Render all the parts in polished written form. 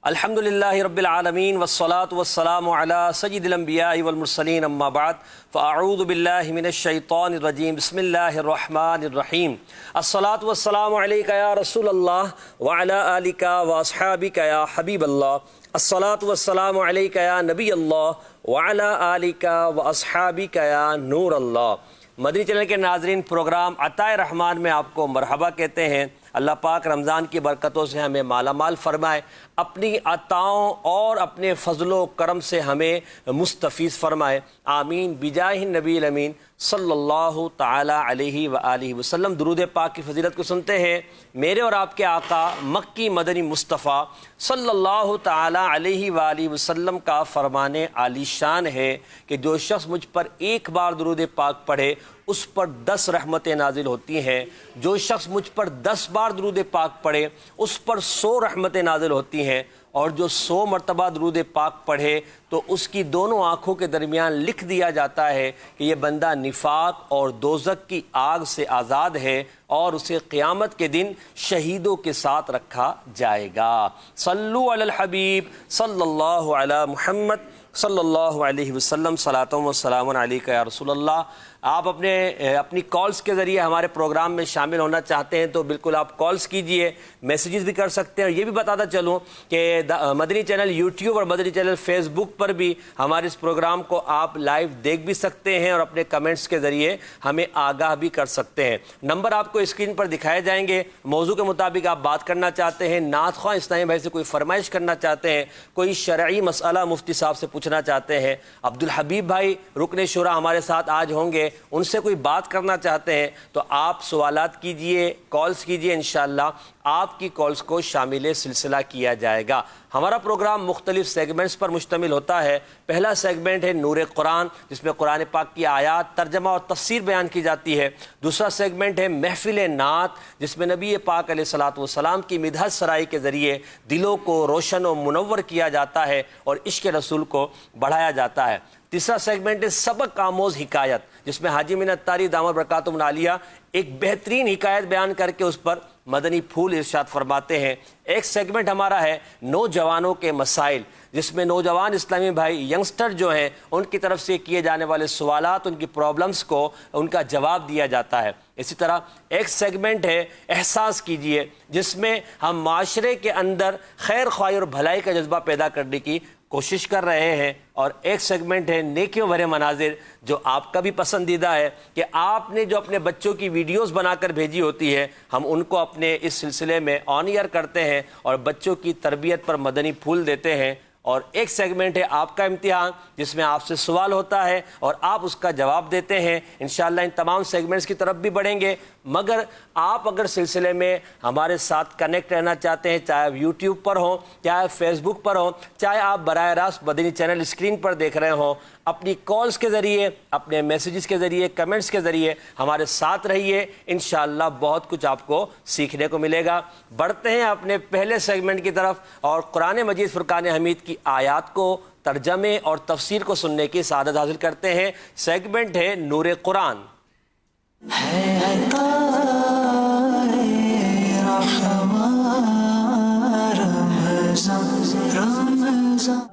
الحمدللہ رب العالمین والصلاة والسلام علی سید الانبیاء والمرسلین اما بعد فاعوذ باللہ من الشیطان الرجیم بسم اللہ الرحمن الرحیم الصلاة والسلام علیکہ یا رسول اللہ وعلی آلکہ واصحابکہ یا حبیب اللہ الصلاة والسلام علیکہ یا نبی اللہ وعلی آلکہ واصحابکہ یا نور اللہ۔ مدنی چینل کے ناظرین، پروگرام عطائے رحمان میں آپ کو مرحبا کہتے ہیں۔ اللہ پاک رمضان کی برکتوں سے ہمیں مالا مال فرمائے، اپنی عطاؤں اور اپنے فضل و کرم سے ہمیں مستفیض فرمائے، آمین بجاہ النبی الامین صلی اللہ تعالی علیہ وآلہ وسلم۔ درود پاک کی فضیلت کو سنتے ہیں۔ میرے اور آپ کے آقا مکی مدنی مصطفیٰ صلی اللہ تعالی علیہ وآلہ وسلم کا فرمان عالی شان ہے کہ جو شخص مجھ پر ایک بار درود پاک پڑھے اس پر 10 رحمتیں نازل ہوتی ہیں، جو شخص مجھ پر 10 بار درود پاک پڑھے اس پر 100 رحمتیں نازل ہوتی ہیں، اور جو 100 مرتبہ درود پاک پڑھے تو اس کی دونوں آنکھوں کے درمیان لکھ دیا جاتا ہے کہ یہ بندہ نفاق اور دوزخ کی آگ سے آزاد ہے اور اسے قیامت کے دن شہیدوں کے ساتھ رکھا جائے گا۔ صلو علی الحبیب صلی اللہ علی محمد صلی اللہ علیہ وسلم، صلاۃ و سلام علیکہ یا رسول اللہ۔ آپ اپنی کالز کے ذریعے ہمارے پروگرام میں شامل ہونا چاہتے ہیں تو بالکل آپ کالز کیجئے، میسیجز بھی کر سکتے ہیں۔ اور یہ بھی بتاتا چلوں کہ مدنی چینل یوٹیوب اور مدنی چینل فیس بک پر بھی ہمارے اس پروگرام کو آپ لائیو دیکھ بھی سکتے ہیں اور اپنے کمنٹس کے ذریعے ہمیں آگاہ بھی کر سکتے ہیں۔ نمبر آپ کو اسکرین پر دکھائے جائیں گے۔ موضوع کے مطابق آپ بات کرنا چاہتے ہیں، نعت خواہ اسلامی بھائی سے کوئی فرمائش کرنا چاہتے ہیں، کوئی شرعی مسئلہ مفتی صاحب سے پوچھنا چاہتے ہیں، عبدالحبیب بھائی رکن شورا ہمارے ساتھ آج ہوں گے، ان سے کوئی بات کرنا چاہتے ہیں تو آپ سوالات کیجئے، کالز کیجئے، انشاءاللہ آپ کی کالز کو شامل سلسلہ کیا جائے گا۔ ہمارا پروگرام مختلف سیگمنٹس پر مشتمل ہوتا ہے۔ پہلا سیگمنٹ ہے نور قرآن، جس میں قرآن پاک کی آیات، ترجمہ اور تفسیر بیان کی جاتی ہے۔ دوسرا سیگمنٹ ہے محفل نعت، جس میں نبی پاک علیہ الصلوۃ والسلام کی مدحت سرائی کے ذریعے دلوں کو روشن و منور کیا جاتا ہے اور عشق رسول کو بڑھایا جاتا ہے۔ تیسرا سیگمنٹ ہے سبق آموز حکایت، جس میں حاجی منت اتاری دامت برکاتہم العالیہ ایک بہترین حکایت بیان کر کے اس پر مدنی پھول ارشاد فرماتے ہیں۔ ایک سیگمنٹ ہمارا ہے نوجوانوں کے مسائل، جس میں نوجوان اسلامی بھائی ینگسٹر جو ہیں ان کی طرف سے کیے جانے والے سوالات، ان کی پرابلمز کو ان کا جواب دیا جاتا ہے۔ اسی طرح ایک سیگمنٹ ہے احساس کیجئے، جس میں ہم معاشرے کے اندر خیر خواہی اور بھلائی کا جذبہ پیدا کرنے کی کوشش کر رہے ہیں۔ اور ایک سیگمنٹ ہے نیکیوں بھرے مناظر، جو آپ کا بھی پسندیدہ ہے کہ آپ نے جو اپنے بچوں کی ویڈیوز بنا کر بھیجی ہوتی ہے، ہم ان کو اپنے اس سلسلے میں آن ایئر کرتے ہیں اور بچوں کی تربیت پر مدنی پھول دیتے ہیں۔ اور ایک سیگمنٹ ہے آپ کا امتحان، جس میں آپ سے سوال ہوتا ہے اور آپ اس کا جواب دیتے ہیں۔ انشاءاللہ ان تمام سیگمنٹس کی طرف بھی بڑھیں گے، مگر آپ اگر سلسلے میں ہمارے ساتھ کنیکٹ رہنا چاہتے ہیں، چاہے آپ یوٹیوب پر ہوں، چاہے فیس بک پر ہوں، چاہے آپ براہ راست مدنی چینل اسکرین پر دیکھ رہے ہوں، اپنی کالز کے ذریعے، اپنے میسیجز کے ذریعے، کمنٹس کے ذریعے ہمارے ساتھ رہیے۔ انشاءاللہ بہت کچھ آپ کو سیکھنے کو ملے گا۔ بڑھتے ہیں اپنے پہلے سیگمنٹ کی طرف اور قرآن مجید فرقان حمید کی آیات کو، ترجمے اور تفسیر کو سننے کی سعادت حاصل کرتے ہیں۔ سیگمنٹ ہے نور قرآن۔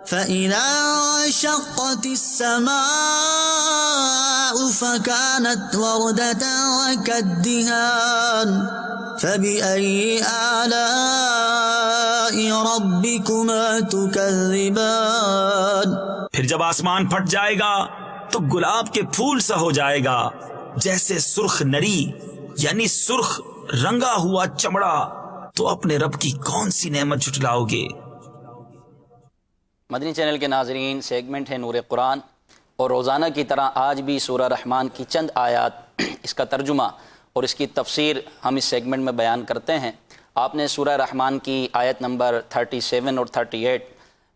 فإذا انشقت السماء فكانت وردة كالدهان فبأي آلاء ربكما تكذبان۔ پھر جب آسمان پھٹ جائے گا تو گلاب کے پھول سا ہو جائے گا، جیسے سرخ نری یعنی سرخ رنگا ہوا چمڑا، تو اپنے رب کی کون سی نعمت جھٹلاؤ گے۔ مدنی چینل کے ناظرین، سیگمنٹ ہے نور قرآن، اور روزانہ کی طرح آج بھی سورہ رحمان کی چند آیات، اس کا ترجمہ اور اس کی تفسیر ہم اس سیگمنٹ میں بیان کرتے ہیں۔ آپ نے سورہ رحمان کی آیت نمبر 37 اور 38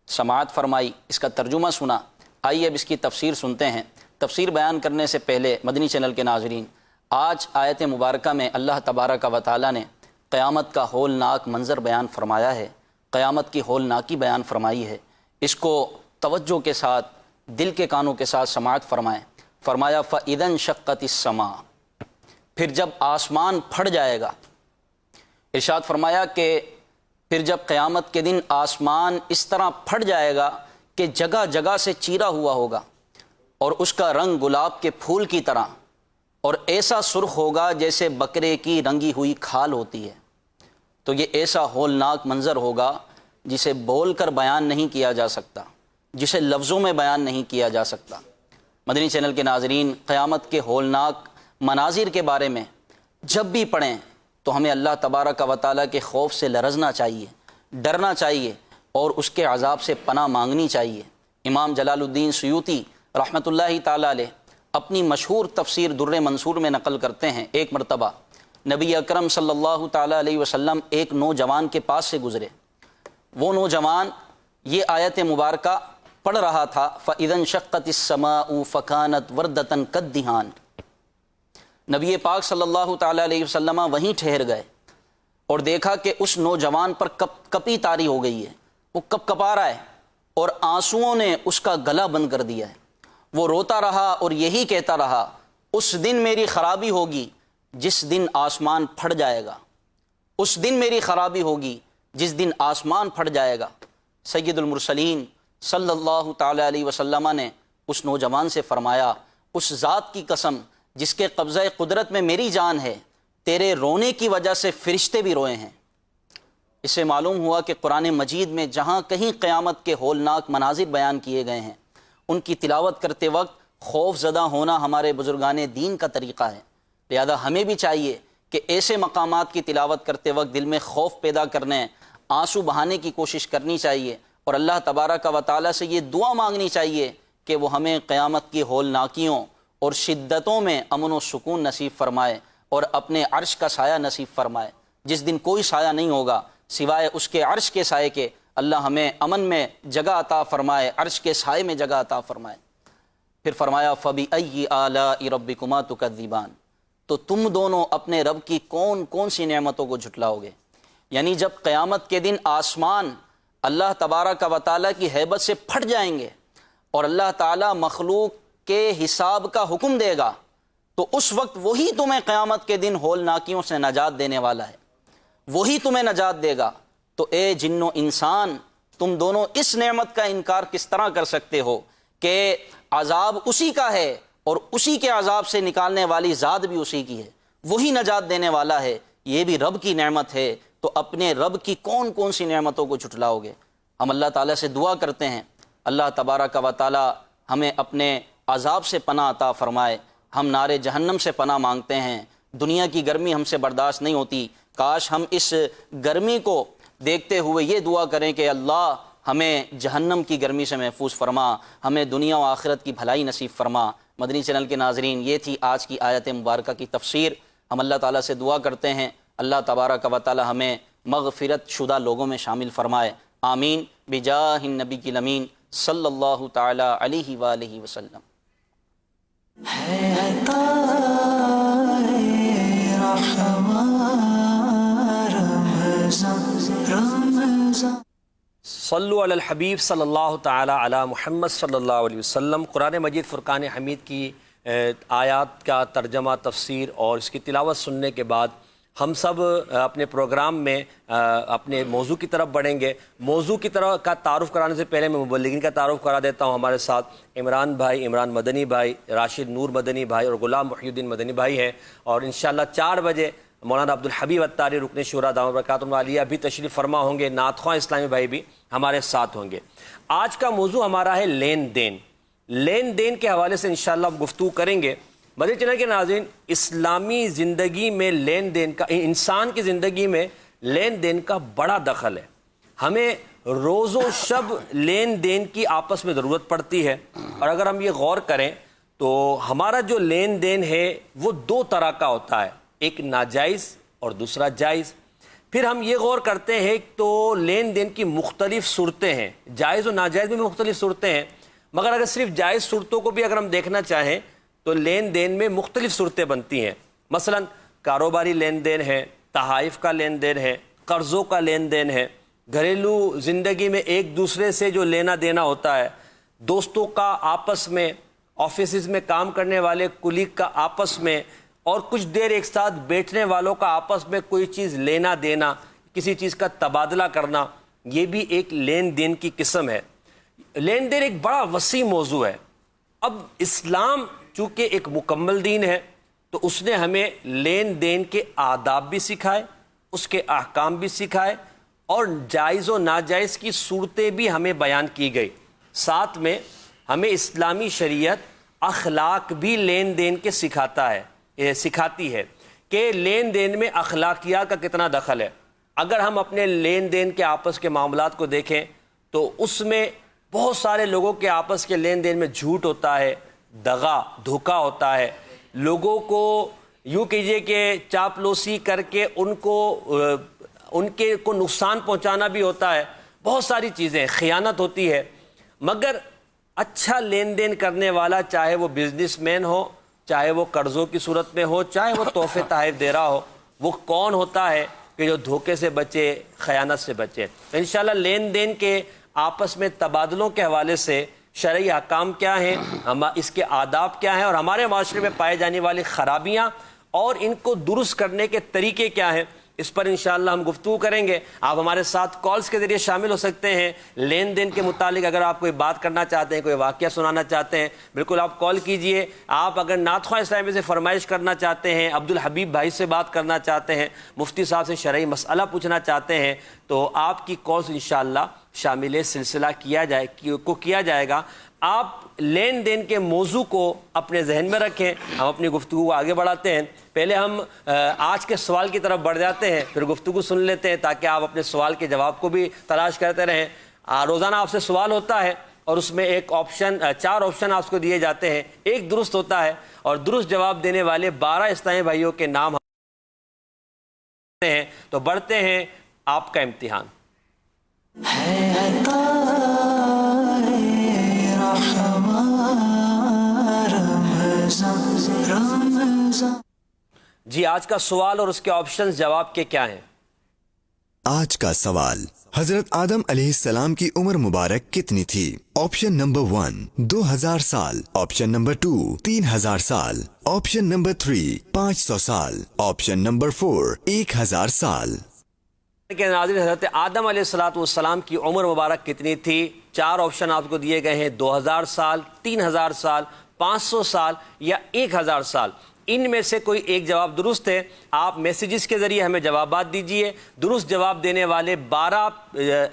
سماعت فرمائی، اس کا ترجمہ سنا۔ آئیے اب اس کی تفسیر سنتے ہیں۔ تفسیر بیان کرنے سے پہلے مدنی چینل کے ناظرین، آج آیت مبارکہ میں اللہ تبارک و تعالی نے قیامت کا ہولناک منظر بیان فرمایا ہے، قیامت کی ہولناکی بیان فرمائی ہے۔ اس کو توجہ کے ساتھ، دل کے کانوں کے ساتھ سماعت فرمائیں۔ فرمایا فَإِذَا انشَقَّتِ السَّمَاءُ، پھر جب آسمان پھٹ جائے گا۔ ارشاد فرمایا کہ پھر جب قیامت کے دن آسمان اس طرح پھٹ جائے گا کہ جگہ جگہ سے چیرا ہوا ہوگا، اور اس کا رنگ گلاب کے پھول کی طرح، اور ایسا سرخ ہوگا جیسے بکرے کی رنگی ہوئی کھال ہوتی ہے۔ تو یہ ایسا ہولناک منظر ہوگا جسے بول کر بیان نہیں کیا جا سکتا، جسے لفظوں میں بیان نہیں کیا جا سکتا۔ مدنی چینل کے ناظرین، قیامت کے ہولناک مناظر کے بارے میں جب بھی پڑھیں تو ہمیں اللہ تبارک و تعالیٰ کے خوف سے لرزنا چاہیے، ڈرنا چاہیے، اور اس کے عذاب سے پناہ مانگنی چاہیے۔ امام جلال الدین سیوطی رحمۃ اللہ تعالیٰ علیہ اپنی مشہور تفسیر در منصور میں نقل کرتے ہیں، ایک مرتبہ نبی اکرم صلی اللہ تعالیٰ علیہ وسلم ایک نوجوان کے پاس سے گزرے۔ وہ نوجوان یہ آیت مبارکہ پڑھ رہا تھا، فَإِذَا انشَقَّتِ السَّمَاءُ فَكَانَتْ وَرْدَةً كَالدِّهَانِ۔ نبی پاک صلی اللہ تعالیٰ علیہ وسلم وہیں ٹھہر گئے اور دیکھا کہ اس نوجوان پر کپی طاری ہو گئی ہے، وہ کپ کپا رہا ہے اور آنسوؤں نے اس کا گلا بند کر دیا ہے۔ وہ روتا رہا اور یہی کہتا رہا، اس دن میری خرابی ہوگی جس دن آسمان پھٹ جائے گا، اس دن میری خرابی ہوگی جس دن آسمان پھٹ جائے گا۔ سید المرسلین صلی اللہ تعالیٰ علیہ وسلم نے اس نوجوان سے فرمایا، اس ذات کی قسم جس کے قبضہ قدرت میں میری جان ہے، تیرے رونے کی وجہ سے فرشتے بھی روئے ہیں۔ اس سے معلوم ہوا کہ قرآن مجید میں جہاں کہیں قیامت کے ہولناک مناظر بیان کیے گئے ہیں، ان کی تلاوت کرتے وقت خوف زدہ ہونا ہمارے بزرگان دین کا طریقہ ہے۔ لہذا ہمیں بھی چاہیے کہ ایسے مقامات کی تلاوت کرتے وقت دل میں خوف پیدا کرنے، آنسو بہانے کی کوشش کرنی چاہیے، اور اللہ تبارک و تعالیٰ سے یہ دعا مانگنی چاہیے کہ وہ ہمیں قیامت کی ہولناکیوں اور شدتوں میں امن و سکون نصیب فرمائے اور اپنے عرش کا سایہ نصیب فرمائے، جس دن کوئی سایہ نہیں ہوگا سوائے اس کے عرش کے سائے کے۔ اللہ ہمیں امن میں جگہ عطا فرمائے، عرش کے سائے میں جگہ عطا فرمائے۔ پھر فرمایا فَبِأَيِّ آلَاءِ رَبِّكُمَا تُكَذِّبَانِ، تو تم دونوں اپنے رب کی کون کون سی نعمتوں کو جھٹلاؤ گے؟ یعنی جب قیامت کے دن آسمان اللہ تبارک و تعالیٰ کی ہیبت سے پھٹ جائیں گے اور اللہ تعالیٰ مخلوق کے حساب کا حکم دے گا، تو اس وقت وہی تمہیں قیامت کے دن ہولناکیوں سے نجات دینے والا ہے، وہی تمہیں نجات دے گا۔ تو اے جن و انسان، تم دونوں اس نعمت کا انکار کس طرح کر سکتے ہو کہ عذاب اسی کا ہے اور اسی کے عذاب سے نکالنے والی ذات بھی اسی کی ہے، وہی نجات دینے والا ہے، یہ بھی رب کی نعمت ہے، تو اپنے رب کی کون کون سی نعمتوں کو جھٹلاؤ گے؟ ہم اللہ تعالیٰ سے دعا کرتے ہیں اللہ تبارک و تعالیٰ ہمیں اپنے عذاب سے پناہ عطا فرمائے۔ ہم نار جہنم سے پناہ مانگتے ہیں، دنیا کی گرمی ہم سے برداشت نہیں ہوتی، کاش ہم اس گرمی کو دیکھتے ہوئے یہ دعا کریں کہ اللہ ہمیں جہنم کی گرمی سے محفوظ فرما، ہمیں دنیا و آخرت کی بھلائی نصیب فرما۔ مدنی چینل کے ناظرین، یہ تھی آج کی آیت مبارکہ کی تفسیر۔ ہم اللہ تعالیٰ سے دعا کرتے ہیں اللہ تبارک و تعالیٰ ہمیں مغفرت شدہ لوگوں میں شامل فرمائے، آمین، بجاہ النبی الامین صلی اللہ تعالیٰ علیہ وآلہ وسلم۔ صلو علی الحبیب صلی اللہ تعالیٰ علی محمد صلی اللہ علیہ وسلم۔ قرآن مجید فرقان حمید کی آیات کا ترجمہ، تفسیر اور اس کی تلاوت سننے کے بعد ہم سب اپنے پروگرام میں اپنے موضوع کی طرف بڑھیں گے۔ موضوع کی طرف کا تعارف کرانے سے پہلے میں مبلغین کا تعارف کرا دیتا ہوں۔ ہمارے ساتھ عمران بھائی، عمران مدنی بھائی، راشد نور مدنی بھائی اور غلام محی الدین مدنی بھائی ہیں، اور انشاءاللہ 4 بجے مولانا عبدالحبیب اتاری رکن شورا دامت برکاتہم العالیہ بھی تشریف فرما ہوں گے، نعت خواں اسلامی بھائی بھی ہمارے ساتھ ہوں گے۔ آج کا موضوع ہمارا ہے لین دین۔ لین دین کے حوالے سے انشاءاللہ ہم گفتگو کریں گے۔ مدنی چینل کے ناظرین، اسلامی زندگی میں لین دین کا، انسان کی زندگی میں لین دین کا بڑا دخل ہے۔ ہمیں روز و شب لین دین کی آپس میں ضرورت پڑتی ہے، اور اگر ہم یہ غور کریں تو ہمارا جو لین دین ہے وہ 2 طرح کا ہوتا ہے، ایک ناجائز اور دوسرا جائز۔ پھر ہم یہ غور کرتے ہیں تو لین دین کی مختلف صورتیں ہیں، جائز و ناجائز میں مختلف صورتیں ہیں، مگر اگر صرف جائز صورتوں کو بھی اگر ہم دیکھنا چاہیں تو لین دین میں مختلف صورتیں بنتی ہیں۔ مثلا کاروباری لین دین ہے، تحائف کا لین دین ہے، قرضوں کا لین دین ہے، گھریلو زندگی میں ایک دوسرے سے جو لینا دینا ہوتا ہے، دوستوں کا آپس میں، آفیسز میں کام کرنے والے کلیگ کا آپس میں، اور کچھ دیر ایک ساتھ بیٹھنے والوں کا آپس میں کوئی چیز لینا دینا، کسی چیز کا تبادلہ کرنا، یہ بھی ایک لین دین کی قسم ہے۔ لین دین ایک بڑا وسیع موضوع ہے۔ اب اسلام چونکہ ایک مکمل دین ہے تو اس نے ہمیں لین دین کے آداب بھی سکھائے، اس کے احکام بھی سکھائے، اور جائز و ناجائز کی صورتیں بھی ہمیں بیان کی گئی۔ ساتھ میں ہمیں اسلامی شریعت اخلاق بھی لین دین کے سکھاتی ہے کہ لین دین میں اخلاقیات کا کتنا دخل ہے۔ اگر ہم اپنے لین دین کے آپس کے معاملات کو دیکھیں تو اس میں بہت سارے لوگوں کے آپس کے لین دین میں جھوٹ ہوتا ہے، دغا دھوکا ہوتا ہے، لوگوں کو یوں کیجئے کہ چاپلوسی کر کے ان کو نقصان پہنچانا بھی ہوتا ہے، بہت ساری چیزیں، خیانت ہوتی ہے۔ مگر اچھا لین دین کرنے والا، چاہے وہ بزنس مین ہو، چاہے وہ قرضوں کی صورت میں ہو، چاہے وہ تحفے تحائف دے رہا ہو، وہ کون ہوتا ہے کہ جو دھوکے سے بچے، خیانت سے بچے۔ انشاءاللہ لین دین کے آپس میں تبادلوں کے حوالے سے شرعی احکام کیا ہیں، اس کے آداب کیا ہیں، اور ہمارے معاشرے میں پائے جانے والی خرابیاں اور ان کو درست کرنے کے طریقے کیا ہیں، اس پر انشاءاللہ ہم گفتگو کریں گے۔ آپ ہمارے ساتھ کالز کے ذریعے شامل ہو سکتے ہیں۔ لین دین کے متعلق اگر آپ کوئی بات کرنا چاہتے ہیں، کوئی واقعہ سنانا چاہتے ہیں، بالکل آپ کال کیجئے۔ آپ اگر نعت خواہ اسلامی سے فرمائش کرنا چاہتے ہیں، عبدالحبیب بھائی سے بات کرنا چاہتے ہیں، مفتی صاحب سے شرعی مسئلہ پوچھنا چاہتے ہیں، تو آپ کی کالز انشاءاللہ شامل سلسلہ کیا جائے گا۔ آپ لین دین کے موضوع کو اپنے ذہن میں رکھیں۔ ہم اپنی گفتگو کو آگے بڑھاتے ہیں۔ پہلے ہم آج کے سوال کی طرف بڑھ جاتے ہیں، پھر گفتگو سن لیتے ہیں تاکہ آپ اپنے سوال کے جواب کو بھی تلاش کرتے رہیں۔ روزانہ آپ سے سوال ہوتا ہے اور اس میں چار آپشن آپ کو دیے جاتے ہیں، ایک درست ہوتا ہے، اور درست جواب دینے والے 12 اسلامی بھائیوں کے نام ہیں۔ تو بڑھتے ہیں آپ کا امتحان۔ جی، آج کا سوال اور اس کے آپشنز جواب کے کیا ہیں؟ آج کا سوال، حضرت آدم علیہ السلام کی عمر مبارک کتنی تھی؟ آپشن نمبر 1 2000 سال، آپشن نمبر 2 3000 سال، آپشن نمبر 3 500 سال، آپشن نمبر 4 1000 سال۔ کہ ناظرین، حضرت آدم علیہ السلام کی عمر مبارک کتنی تھی؟ چار آپشن آپ کو دیے گئے ہیں، 2000 سال، 3000 سال، 500 سال یا 1000 سال۔ ان میں سے کوئی ایک جواب درست ہے۔ آپ میسیجز کے ذریعے ہمیں جوابات دیجئے۔ درست جواب دینے والے 12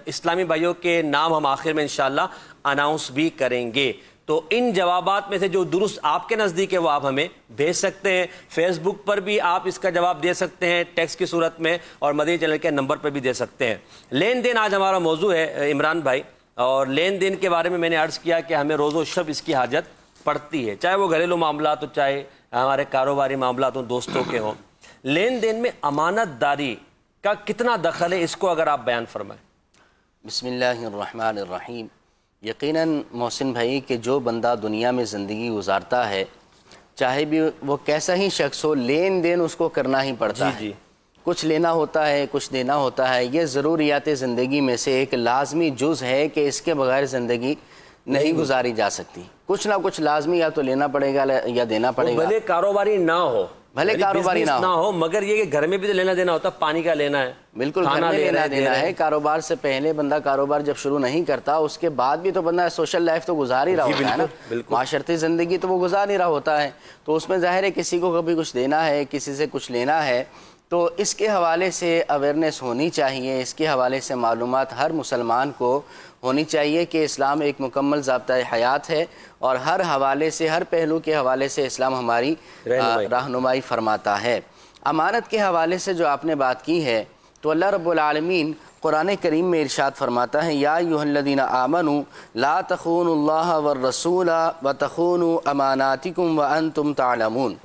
اسلامی بھائیوں کے نام ہم آخر میں انشاءاللہ اناؤنس بھی کریں گے۔ تو ان جوابات میں سے جو درست آپ کے نزدیک ہے وہ آپ ہمیں بھیج سکتے ہیں۔ فیس بک پر بھی آپ اس کا جواب دے سکتے ہیں ٹیکسٹ کی صورت میں، اور مدنی چینل کے نمبر پر بھی دے سکتے ہیں۔ لین دین آج ہمارا موضوع ہے عمران بھائی، اور لین دین کے بارے میں نے عرض کیا کہ ہمیں روز و شب اس کی حاجت پڑتی ہے، چاہے وہ گھریلو معاملات ہو، چاہے ہمارے کاروباری معاملات ہوں، دوستوں کے ہوں۔ لین دین میں امانت داری کا کتنا دخل ہے، اس کو اگر آپ بیان فرمائیں۔ بسم اللہ الرحمن الرحیم۔ یقیناً محسن بھائی کہ جو بندہ دنیا میں زندگی گزارتا ہے، چاہے بھی وہ کیسا ہی شخص ہو، لین دین اس کو کرنا ہی پڑتا ہے۔ کچھ لینا ہوتا ہے، کچھ دینا ہوتا ہے۔ یہ ضروریات زندگی میں سے ایک لازمی جز ہے کہ اس کے بغیر زندگی نہیں گزاری جا سکتی۔ کچھ نہ کچھ لازمی یا تو لینا پڑے گا یا دینا پڑے گا، بھلے کاروباری نہ ہو، بھلے کاروباری نہ ہو، مگر یہ کہ گھر میں بھی تو لینا دینا ہوتا، پانی کا لینا ہے، بالکل گھر میں لینا دینا ہے۔ کاروبار سے پہلے بندہ کاروبار جب شروع نہیں کرتا، اس کے بعد بھی تو بندہ سوشل لائف تو گزار ہی رہا ہوتا ہے نا، معاشرتی زندگی تو وہ گزار ہی رہا ہوتا ہے۔ تو اس میں ظاہر ہے کسی کو کبھی کچھ دینا ہے، کسی سے کچھ لینا ہے، تو اس کے حوالے سے اویئرنیس ہونی چاہیے، اس کے حوالے سے معلومات ہر مسلمان کو ہونی چاہیے کہ اسلام ایک مکمل ضابطۂ حیات ہے، اور ہر حوالے سے، ہر پہلو کے حوالے سے اسلام ہماری رہنمائی فرماتا ہے۔ امانت کے حوالے سے جو آپ نے بات کی ہے، تو اللہ رب العالمین قرآن کریم میں ارشاد فرماتا ہے، یا ایھا الذین آمنوا لا تخونوا اللہ والرسول وتخونوا اماناتکم وانتم تعلمون۔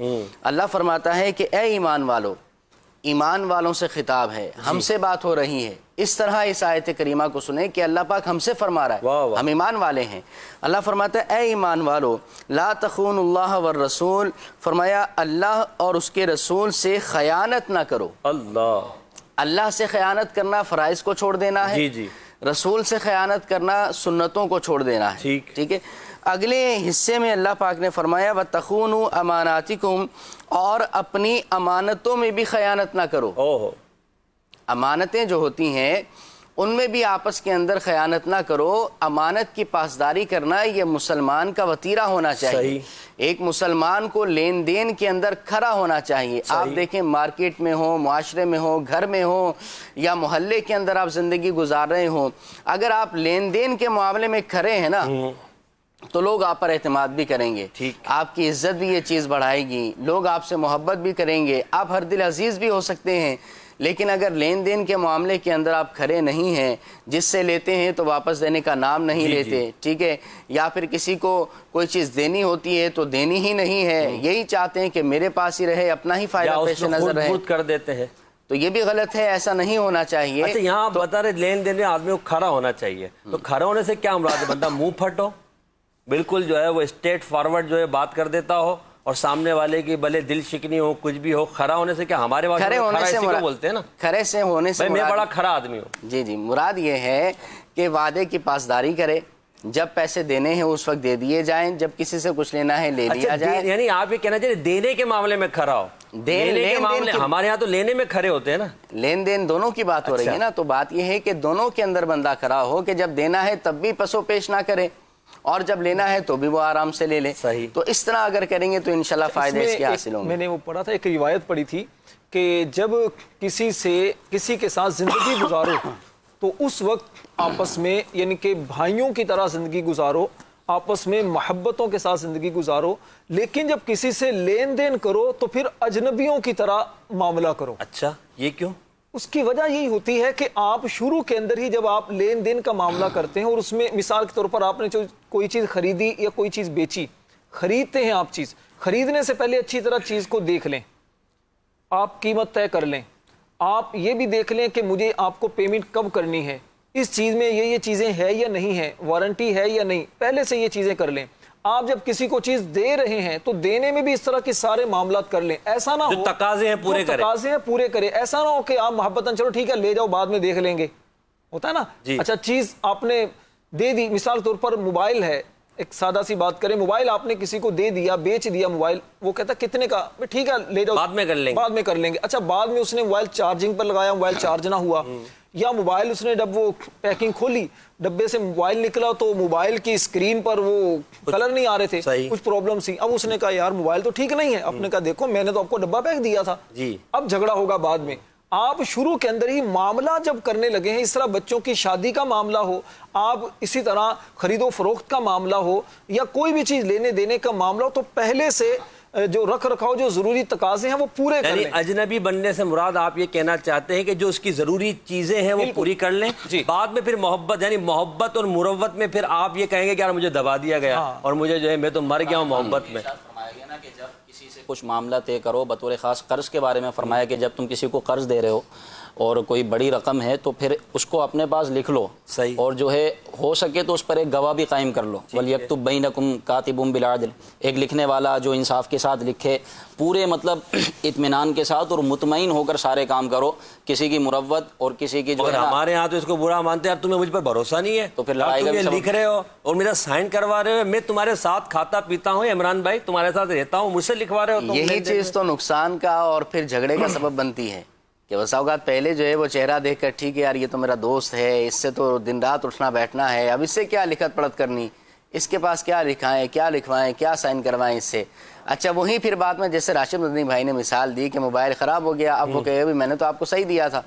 اللہ فرماتا ہے کہ اے ایمان والو، ایمان والوں سے خطاب ہے، ہم سے بات ہو رہی ہے۔ اس طرح اس آیت کریمہ کو سنیں کہ اللہ پاک ہم سے فرما رہا ہے، ہم ایمان والے ہیں۔ اللہ فرماتا ہے اے ایمان والو لا تخونوا اللہ والرسول، فرمایا اللہ اور اس کے رسول سے خیانت نہ کرو۔ اللہ سے خیانت کرنا فرائض کو چھوڑ دینا ہے، رسول سے خیانت کرنا سنتوں کو چھوڑ دینا ہے، ٹھیک ہے۔ اگلے حصے میں اللہ پاک نے فرمایا وَتَخُونُوا أَمَانَاتِكُمْ، اور اپنی امانتوں میں بھی خیانت نہ کرو۔ امانتیں جو ہوتی ہیں ان میں بھی آپس کے اندر خیانت نہ کرو۔ امانت کی پاسداری کرنا یہ مسلمان کا وتیرہ ہونا چاہیے۔ ایک مسلمان کو لین دین کے اندر کھرا ہونا چاہیے۔ آپ دیکھیں مارکیٹ میں ہو، معاشرے میں ہو، گھر میں ہو، یا محلے کے اندر آپ زندگی گزار رہے ہوں، اگر آپ لین دین کے معاملے میں کھرے ہیں نا تو لوگ آپ پر اعتماد بھی کریں گے، آپ کی عزت بھی یہ چیز بڑھائے گی، لوگ آپ سے محبت بھی کریں گے، آپ ہر دل عزیز بھی ہو سکتے ہیں۔ لیکن اگر لین دین کے معاملے کے اندر آپ کھڑے نہیں ہیں، جس سے لیتے ہیں تو واپس دینے کا نام نہیں لیتے، ٹھیک ہے، یا پھر کسی کو کوئی چیز دینی ہوتی ہے تو دینی ہی نہیں ہے، یہی چاہتے ہیں کہ میرے پاس ہی رہے، اپنا ہی فائدہ پیش نظر رہے، کر دیتے ہیں، تو یہ بھی غلط ہے، ایسا نہیں ہونا چاہیے۔ اچھا یہاں آپ بتا رہے لین دین میں آدمی کو کھڑا ہونا چاہیے، تو کھڑا ہونے سے کیا مراد ہے؟ بندہ منہ پھٹ ہو، بالکل جو ہے وہ اسٹریٹ فارورڈ جو ہے بات کر دیتا ہو، اور سامنے والے کی بھلے دل شکنی ہو، کچھ بھی ہو، کھڑا ہونے سے کیا ہمارے وہاں کھڑے ہونے سے بولتے ہیں نا، کھڑے سے ہونے سے میں بڑا کھڑا آدمی ہوں۔ جی مراد یہ ہے کہ وعدے کی پاسداری کرے، جب پیسے دینے ہیں اس وقت دے دیے جائیں، جب کسی سے کچھ لینا ہے لے لیا جائے۔ یعنی آپ یہ کہنا چاہیے دینے کے معاملے میں کھڑا ہو، دینے کے معاملے ہمارے ہاں تو لینے میں کھڑے ہوتے ہیں نا، لین دین دونوں کی بات ہو رہی ہے نا، تو بات یہ ہے کہ دونوں کے اندر بندہ کھڑا ہو کہ جب دینا ہے تب بھی پسو پیش نہ کرے، اور جب لینا ہے تو بھی وہ آرام سے لے لے۔ تو اس طرح اگر کریں گے تو انشاءاللہ فائدے اس کے حاصل ہوں گے۔ میں نے وہ پڑھا تھا، ایک روایت پڑھی تھی کہ جب کسی کے ساتھ زندگی گزارو تو اس وقت آپس میں یعنی کہ بھائیوں کی طرح زندگی گزارو، آپس میں محبتوں کے ساتھ زندگی گزارو، لیکن جب کسی سے لین دین کرو تو پھر اجنبیوں کی طرح معاملہ کرو۔ اچھا یہ کیوں؟ اس کی وجہ یہی ہوتی ہے کہ آپ شروع کے اندر ہی جب آپ لین دین کا معاملہ کرتے ہیں اور اس میں مثال کے طور پر آپ نے کوئی چیز خریدی یا کوئی چیز بیچی، خریدتے ہیں آپ چیز، خریدنے سے پہلے اچھی طرح چیز کو دیکھ لیں، آپ قیمت طے کر لیں، آپ یہ بھی دیکھ لیں کہ مجھے آپ کو پیمنٹ کب کرنی ہے، اس چیز میں یہ چیزیں ہے یا نہیں ہے، وارنٹی ہے یا نہیں، پہلے سے یہ چیزیں کر لیں۔ آپ جب کسی کو چیز دے رہے ہیں تو دینے میں بھی اس طرح کے سارے معاملات کر لیں، ایسا نہ ہو جو تقاضے ہیں پورے کریں، ایسا نہ ہو کہ آپ محبتاً چلو ٹھیک ہے لے جاؤ بعد میں دیکھ لیں گے، ہوتا ہے نا۔ اچھا چیز آپ نے دے دی، مثال طور پر موبائل ہے، ایک سادہ سی بات کریں، موبائل آپ نے کسی کو دے دیا، بیچ دیا موبائل، وہ کہتا کتنے کا، ٹھیک ہے لے جاؤ بعد میں کر لیں گے۔ اچھا بعد میں اس نے موبائل چارجنگ پر لگایا، موبائل چارج نہ ہوا، یا موبائل اس نے جب وہ پیکنگ کھولی ڈبے سے موبائل نکلا تو موبائل کی اسکرین پر وہ کلر نہیں آ رہے تھے، کچھ پرابلم سی، اب اس نے کہا یار موبائل تو ٹھیک نہیں ہے، آپ نے کہا دیکھو میں نے تو آپ کو ڈبہ پیک دیا تھا، اب جھگڑا ہوگا بعد میں۔ آپ شروع کے اندر ہی معاملہ جب کرنے لگے ہیں، اس طرح بچوں کی شادی کا معاملہ ہو، آپ اسی طرح خرید و فروخت کا معاملہ ہو، یا کوئی بھی چیز لینے دینے کا معاملہ ہو، تو پہلے سے جو رکھ رکھاؤ جو ضروری تقاضے ہیں وہ پورے کر لیں۔ اجنبی بننے سے مراد آپ یہ کہنا چاہتے ہیں کہ جو اس کی ضروری چیزیں ہیں وہ پوری کر لیں، بعد میں پھر محبت یعنی محبت اور مروت میں پھر آپ یہ کہیں گے کہ یار مجھے دبا دیا گیا اور مجھے جو ہے میں تو مر گیا ہوں محبت میں۔ فرمایا گیا نا کہ جب کسی سے کچھ معاملہ طے کرو، بطور خاص قرض کے بارے میں فرمایا کہ جب تم کسی کو قرض دے رہے ہو اور کوئی بڑی رقم ہے تو پھر اس کو اپنے پاس لکھ لو، اور جو ہے ہو سکے تو اس پر ایک گواہ بھی قائم کر لو، وَلْيَكْتُبْ بَيْنَكُمْ كَاتِبٌ بِالْعَدْلِ، ایک لکھنے والا جو انصاف کے ساتھ لکھے، پورے مطلب اطمینان کے ساتھ اور مطمئن ہو کر سارے کام کرو، کسی کی مروت اور کسی کی جو ہے ہمارے ہاں تو اس کو برا مانتے ہیں، یار تمہیں مجھ پر بھروسہ نہیں ہے تو پھر لڑائی کا بھی سبب لکھ رہے ہو اور میرا سائن کروا رہے ہو، میں تمہارے ساتھ کھاتا پیتا ہوں عمران بھائی، تمہارے ساتھ رہتا ہوں، مجھ سے لکھوا رہے ہو، یہی چیز تو نقصان کا اور پھر جھگڑے کا سبب بنتی ہے کہ بس اوقات پہلے جو ہے وہ چہرہ دیکھ کر ٹھیک ہے یار یہ تو میرا دوست ہے، اس سے تو دن رات اٹھنا بیٹھنا ہے، اب اس سے کیا لکھت پڑھت کرنی، اس کے پاس کیا لکھائیں، کیا لکھوائیں، کیا سائن کروائیں اس سے۔ اچھا وہیں پھر بعد میں جیسے راشد مدنی بھائی نے مثال دی کہ موبائل خراب ہو گیا، اب وہ کہے بھی میں نے تو آپ کو صحیح دیا تھا،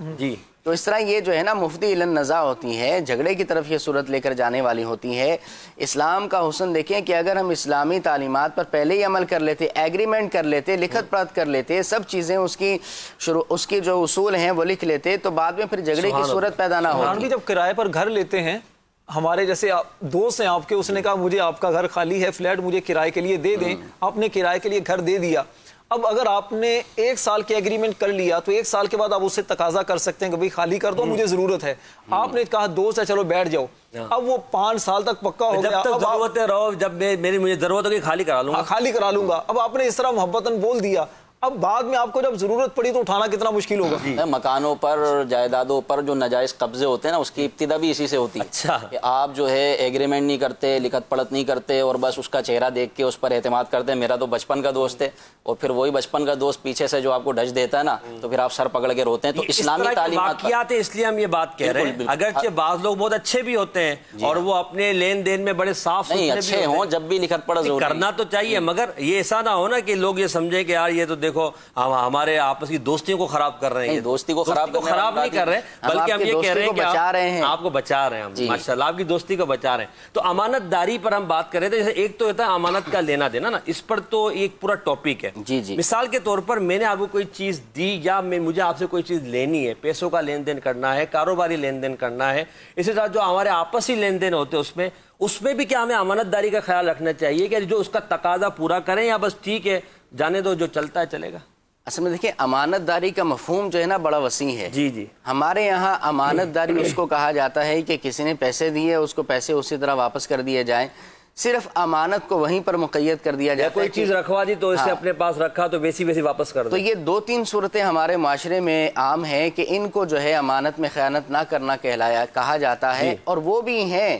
تو اس طرح یہ جو ہے نا مفتی الن نزاع ہوتی ہے، جھگڑے کی طرف یہ صورت لے کر جانے والی ہوتی ہے۔ اسلام کا حسن دیکھیں کہ اگر ہم اسلامی تعلیمات پر پہلے ہی عمل کر لیتے، ایگریمنٹ کر لیتے، لکھت پڑھت کر لیتے، سب چیزیں اس کی جو اصول ہیں وہ لکھ لیتے، تو بعد میں پھر جھگڑے کی صورت پیدا نہ ہوتی۔ جب کرائے پر گھر لیتے ہیں، ہمارے جیسے دوست ہیں آپ کے، اس نے کہا مجھے آپ کا گھر خالی ہے، فلیٹ مجھے کرائے کے لیے دے دیں، آپ نے کرائے کے لیے گھر دے دیا، اب اگر آپ نے 1 سال کی ایگریمنٹ کر لیا تو 1 سال کے بعد آپ اس سے تقاضا کر سکتے ہیں کہ بھئی خالی کر دو مجھے ضرورت ہے، آپ نے کہا دوست ہے چلو بیٹھ جاؤ، اب وہ 5 سال تک پکا ہو گیا، جب تک ضرورت ہے رہو، جب مجھے ضرورت ہوگی خالی کرا لوں گا، اب آپ نے اس طرح محبتاً بول دیا، اب بعد میں آپ کو جب ضرورت پڑی تو اٹھانا کتنا مشکل ہوگا. مکانوں پر جائیدادوں پر جو ناجائز قبضے ہوتے ہیں نا اس کی ابتدا بھی اسی سے ہوتی ہے. اچھا. کہ آپ جو ہے ایگریمنٹ نہیں کرتے, لکھت پڑھت نہیں کرتے اور بس اس کا چہرہ دیکھ کے اس پر اعتماد کرتے ہیں, میرا تو بچپن کا دوست ہے, اور پھر وہی بچپن کا دوست پیچھے سے جو آپ کو ڈھج دیتا ہے نا تو پھر آپ سر پکڑ کے روتے ہیں. تو اسلامی تعلیمات واقعات ہیں اس لیے ہم یہ بات کہہ رہے ہیں. اگرچہ بعض لوگ بہت اچھے بھی ہوتے ہیں اور وہ اپنے لین دین میں بڑے صاف نہیں اچھے ہوں, جب بھی لکھت پڑھت کرنا تو چاہیے, مگر یہ ایسا نہ ہو نا کہ لوگ یہ سمجھیں کہ یار یہ تو دیکھو ہمارے آپس کی دوستیوں کو خراب کر رہے ہیں. دوستی کو خراب نہیں کر رہے, بلکہ ہم یہ کہہ رہے ہیں کہ آپ کو بچا رہے ہیں, ماشاءاللہ آپ کی دوستی کو بچا رہے ہیں. تو امانت داری پر ہم بات کر رہے تھے. جیسے ایک تو ہوتا ہے امانت کا لینا دینا نا, اس پر تو ایک پورا ٹاپک ہے. مثال کے طور پر میں نے آپ کو کوئی چیز دی یا مجھے آپ سے کوئی چیز لینی ہے, پیسوں کا لین دین کرنا ہے, کاروباری لین دین کرنا ہے, اسی طرح جو ہمارے آپسی لین دین ہوتے ہیں اس میں بھی کیا ہمیں امانت داری کا خیال رکھنا چاہیے کہ جو اس کا تقاضا پورا کریں یا بس ٹھیک ہے جانے دو, جو چلتا ہے چلے گا. اصل میں دیکھیں امانت داری کا مفہوم جو ہے نا بڑا وسیع ہے. جی ہمارے یہاں امانت داری اس کو کہا جاتا ہے کہ کسی نے پیسے دیے اس کو پیسے اسی طرح واپس کر دیے جائیں. صرف امانت کو وہیں پر مقید کر دیا جاتا ہے. کوئی چیز رکھوا دی تو اسے اپنے پاس رکھا تو ویسی واپس کر دو. تو یہ 2-3 صورتیں ہمارے معاشرے میں عام ہیں کہ ان کو جو ہے امانت میں خیانت نہ کرنا کہا جاتا ہے, اور وہ بھی ہیں.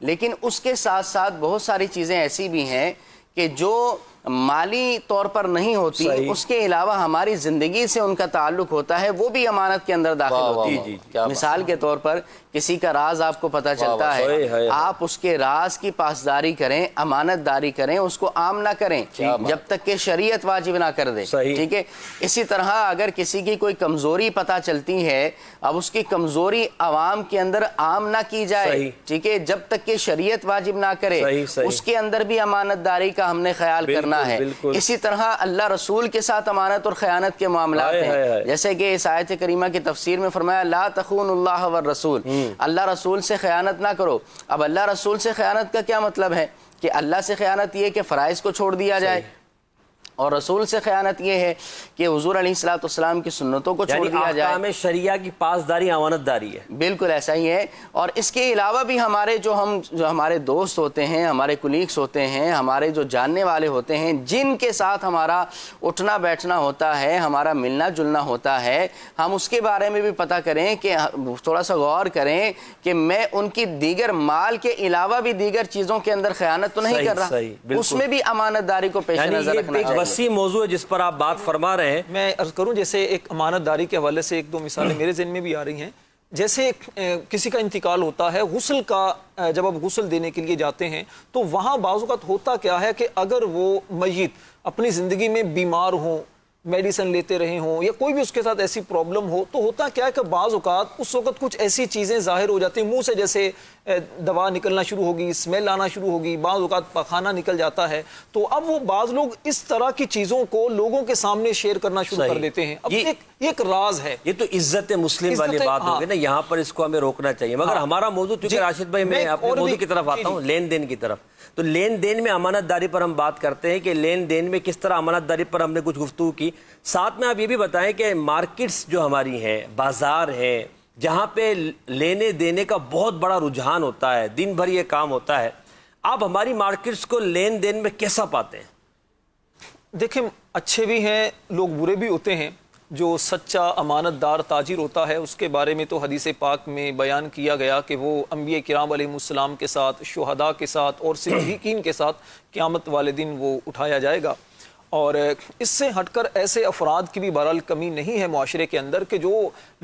لیکن اس کے ساتھ ساتھ بہت ساری چیزیں ایسی بھی ہیں کہ جو مالی طور پر نہیں ہوتی, اس کے علاوہ ہماری زندگی سے ان کا تعلق ہوتا ہے, وہ بھی امانت کے اندر داخل ہوتی ہے. مثال کے طور پر کسی کا راز آپ کو پتہ چلتا ہے, آپ اس کے راز کی پاسداری کریں, امانت داری کریں, اس کو عام نہ کریں جب تک کہ شریعت واجب نہ کر دے. ٹھیک ہے. اسی طرح اگر کسی کی کوئی کمزوری پتہ چلتی ہے, اب اس کی کمزوری عوام کے اندر عام نہ کی جائے, ٹھیک ہے, جب تک کہ شریعت واجب نہ کرے, اس کے اندر بھی امانت داری کا ہم نے خیال کرنا ہے. اسی طرح اللہ رسول کے ساتھ امانت اور خیانت کے معاملات ہیں, جیسے کہ اس آیت کریمہ کی تفسیر میں فرمایا لا تخون اللہ والرسول, اللہ رسول سے خیانت نہ کرو. اب اللہ رسول سے خیانت کا کیا مطلب ہے کہ اللہ سے خیانت یہ کہ فرائض کو چھوڑ دیا جائے, اور رسول سے خیانت یہ ہے کہ حضور علیہ الصلوۃ والسلام کی سنتوں کو چھوڑ دیا جائے. احکام شریعہ کی پاسداری امانت داری ہے. بالکل ایسا ہی ہے. اور اس کے علاوہ بھی ہمارے جو ہمارے دوست ہوتے ہیں, ہمارے کولیگس ہوتے ہیں, ہمارے جو جاننے والے ہوتے ہیں, جن کے ساتھ ہمارا اٹھنا بیٹھنا ہوتا ہے, ہمارا ملنا جلنا ہوتا ہے, ہم اس کے بارے میں بھی پتہ کریں کہ تھوڑا سا غور کریں کہ میں ان کی دیگر مال کے علاوہ بھی دیگر چیزوں کے اندر خیانت تو نہیں کر رہا. اس میں بھی امانت داری کو پیش نظر رکھنا چاہیے. وسیع موضوع ہے جس پر آپ بات فرما رہے ہیں. میں عرض کروں جیسے ایک امانت داری کے حوالے سے 1-2 مثالیں میرے ذہن میں بھی آ رہی ہیں. جیسے کسی کا انتقال ہوتا ہے, غسل کا جب آپ غسل دینے کے لیے جاتے ہیں تو وہاں بعض اوقات ہوتا کیا ہے کہ اگر وہ میت اپنی زندگی میں بیمار ہوں, میڈیسن لیتے رہے ہوں, یا کوئی بھی اس کے ساتھ ایسی پرابلم ہو, تو ہوتا کیا ہے کہ بعض اوقات اس وقت کچھ ایسی چیزیں ظاہر ہو جاتی ہیں, منہ سے جیسے دوا نکلنا شروع ہوگی, اسمیل آنا شروع ہوگی, بعض اوقات پخانہ نکل جاتا ہے. تو اب وہ بعض لوگ اس طرح کی چیزوں کو لوگوں کے سامنے شیئر کرنا شروع کر دیتے ہیں. اب ایک راز ہے, یہ تو عزت مسلم والی بات ہوگی نا, یہاں پر اس کو ہمیں روکنا چاہیے. مگر ہمارا موضوع, چونکہ راشد بھائی میں اپنے موضوع کی طرف آتا ہوں, لین دین کی طرف. تو لین دین میں امانت داری پر ہم بات کرتے ہیں کہ لین دین میں کس طرح امانت داری پر ہم نے کچھ گفتگو کی. ساتھ میں آپ یہ بھی بتائیں کہ مارکیٹس جو ہماری ہیں, بازار ہیں, جہاں پہ لینے دینے کا بہت بڑا رجحان ہوتا ہے, دن بھر یہ کام ہوتا ہے, آپ ہماری مارکیٹس کو لین دین میں کیسا پاتے ہیں؟ دیکھیں اچھے بھی ہیں لوگ, برے بھی ہوتے ہیں. جو سچا امانت دار تاجر ہوتا ہے اس کے بارے میں تو حدیث پاک میں بیان کیا گیا کہ وہ انبیاء کرام علیہ السلام کے ساتھ, شہداء کے ساتھ اور صدیقین کے ساتھ قیامت والے دن وہ اٹھایا جائے گا. اور اس سے ہٹ کر ایسے افراد کی بھی بہرحال کمی نہیں ہے معاشرے کے اندر کہ جو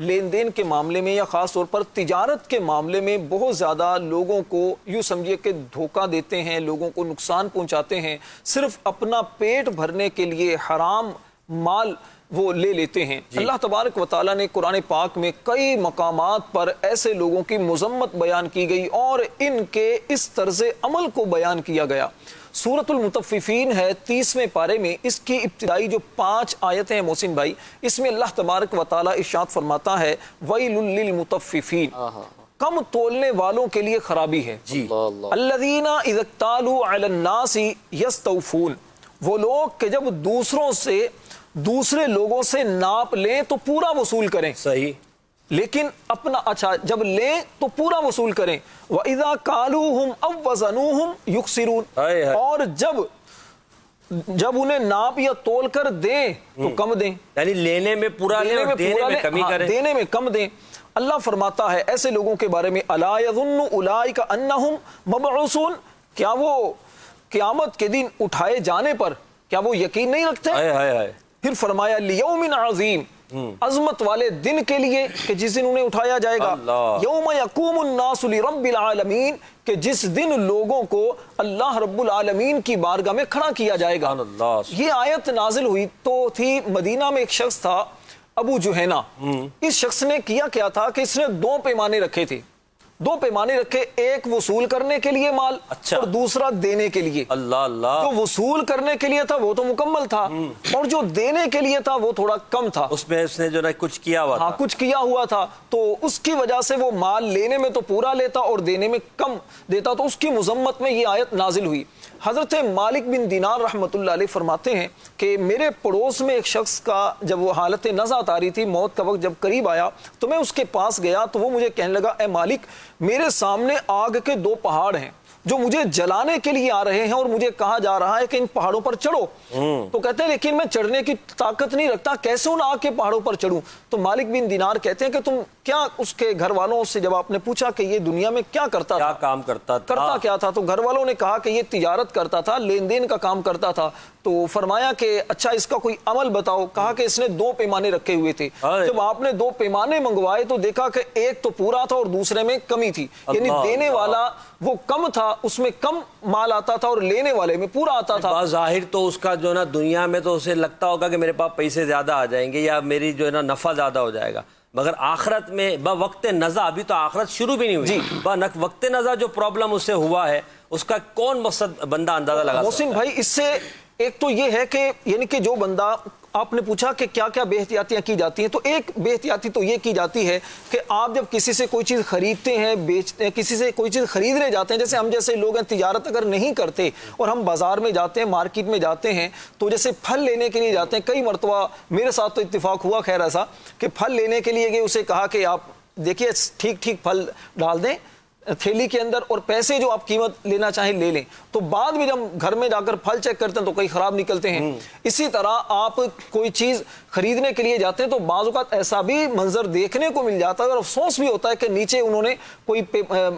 لین دین کے معاملے میں یا خاص طور پر تجارت کے معاملے میں بہت زیادہ لوگوں کو یوں سمجھیے کہ دھوکہ دیتے ہیں, لوگوں کو نقصان پہنچاتے ہیں, صرف اپنا پیٹ بھرنے کے لیے حرام مال وہ لے لیتے ہیں. اللہ تبارک و تعالیٰ نے قرآن پاک میں کئی مقامات پر ایسے لوگوں کی مذمت بیان کی گئی اور ان کے اس طرز عمل کو بیان کیا گیا. سورۃ المطففین ہے 30ویں پارے میں, اس کی ابتدائی جو 5 آیتیں ہیں محسن بھائی, اس میں اللہ تبارک و تعالیٰ ارشاد فرماتا ہے وَيْلٌ لِّلْمُطَفِّفِينَ, کم تولنے والوں کے لیے خرابی ہے. الَّذِينَ اِذَا اكْتَالُوا عَلَى النَّاسِ يَسْتَوْفُونَ, وہ لوگ کہ جب دوسرے لوگوں سے ناپ لیں تو پورا وصول کریں. صحیح. لیکن اپنا جب لیں تو پورا وصول کریں. وَإِذَا كَالُوهُمْ أَوْ وَزَنُوهُمْ يُخْسِرُونَ, اور جب جب انہیں ناپ یا تول کر دیں تو کم دیں، یعنی لینے میں پورا لیں اور دینے میں کمی کریں، دینے میں کم دیں۔ اللہ فرماتا ہے ایسے لوگوں کے بارے میں الا یظن اولئک انہم مبعوثون، کیا وہ قیامت کے دن اٹھائے جانے پر کیا وہ یقین نہیں رکھتے؟ پھر فرمایا لیوم عظیم، عظمت والے دن کے لیے کہ جس دن انہیں اٹھایا جائے گا، یوم یقوم الناس لرب العالمین، کہ جس دن لوگوں کو اللہ رب العالمین کی بارگاہ میں کھڑا کیا جائے گا۔ یہ آیت نازل ہوئی تو تھی مدینہ میں ایک شخص تھا ابو جوہینہ، اس شخص نے کیا تھا کہ اس نے 2 پیمانے رکھے تھے، 2 پیمانے رکھے، ایک وصول کرنے کے لیے مال اور دوسرا دینے کے لیے۔ جو وصول کرنے کے لیے تھا وہ تو مکمل تھا، اور جو دینے کے لیے تھا وہ تھوڑا کم تھا، اس میں اس نے جو کچھ کیا ہوا تھا، کچھ کیا ہوا تھا، تو اس کی وجہ سے وہ مال لینے میں تو پورا لیتا اور دینے میں کم دیتا، تو اس کی مذمت میں یہ آیت نازل ہوئی۔ حضرت مالک بن دینار رحمۃ اللہ علیہ فرماتے ہیں کہ میرے پڑوس میں ایک شخص کا جب وہ حالت نزعت آ رہی تھی، موت کا وقت جب قریب آیا تو میں اس کے پاس گیا تو وہ مجھے کہنے لگا اے مالک میرے سامنے آگ کے 2 پہاڑ ہیں جو مجھے جلانے کے لیے آ رہے ہیں اور مجھے کہا جا رہا ہے کہ ان پہاڑوں پر چڑھو۔ تو کہتے ہیں لیکن میں چڑھنے کی طاقت نہیں رکھتا، کیسے ان آگ کے پہاڑوں پر چڑھوں؟ تو مالک بن دینار کہتے ہیں کہ تم کیا، اس کے گھر والوں سے جب آپ نے پوچھا کہ یہ دنیا میں کیا کرتا تھا، کیا کام کرتا تھا، تو گھر والوں نے کہا کہ یہ تجارت کرتا تھا، لین دین کا کام کرتا تھا۔ تو فرمایا کہ اچھا اس کا کوئی عمل بتاؤ۔ کہا کہ اس نے 2 پیمانے رکھے ہوئے تھے، جب آپ نے 2 پیمانے منگوائے تو دیکھا کہ ایک تو پورا تھا اور دوسرے میں کمی تھی، یعنی دینے والا وہ کم تھا، اس میں کم مال آتا تھا اور لینے والے میں پورا آتا تھا۔ ظاہر تو اس کا جو نا دنیا میں تو اسے لگتا ہوگا کہ میرے پاس پیسے زیادہ آ جائیں گے یا میری جو ہے نا نفع زیادہ ہو جائے گا، مگر آخرت میں وقت نزع، ابھی تو آخرت شروع بھی نہیں ہوئی، وقت نزع جو پرابلم اس سے ہوا ہے اس کا کون مقصد بندہ اندازہ لگا سکتا ہے؟ محسن بھائی اس سے ایک تو یہ ہے کہ یعنی کہ جو بندہ، آپ نے پوچھا کہ کیا کیا بے احتیاطیاں کی جاتی ہیں، تو ایک بے احتیاطی تو یہ کی جاتی ہے کہ آپ جب کسی سے کوئی چیز خریدتے ہیں، بیچتے ہیں، کسی سے کوئی چیز خریدنے جاتے ہیں، جیسے ہم جیسے لوگ ہیں تجارت اگر نہیں کرتے اور ہم بازار میں جاتے ہیں، مارکیٹ میں جاتے ہیں، تو جیسے پھل لینے کے لیے جاتے ہیں، کئی مرتبہ میرے ساتھ تو اتفاق ہوا خیر ایسا کہ پھل لینے کے لیے گئے، اسے کہا کہ آپ دیکھیے ٹھیک پھل ڈال دیں تھیلی کے اندر اور پیسے جو آپ قیمت لینا چاہیں لے لیں، تو بعد میں جب گھر میں جا کر پھل چیک کرتے ہیں تو کئی خراب نکلتے ہیں۔ اسی طرح آپ کوئی چیز خریدنے کے لیے جاتے ہیں تو بعض اوقات ایسا بھی منظر دیکھنے کو مل جاتا ہے اور افسوس بھی ہوتا ہے کہ نیچے انہوں نے کوئی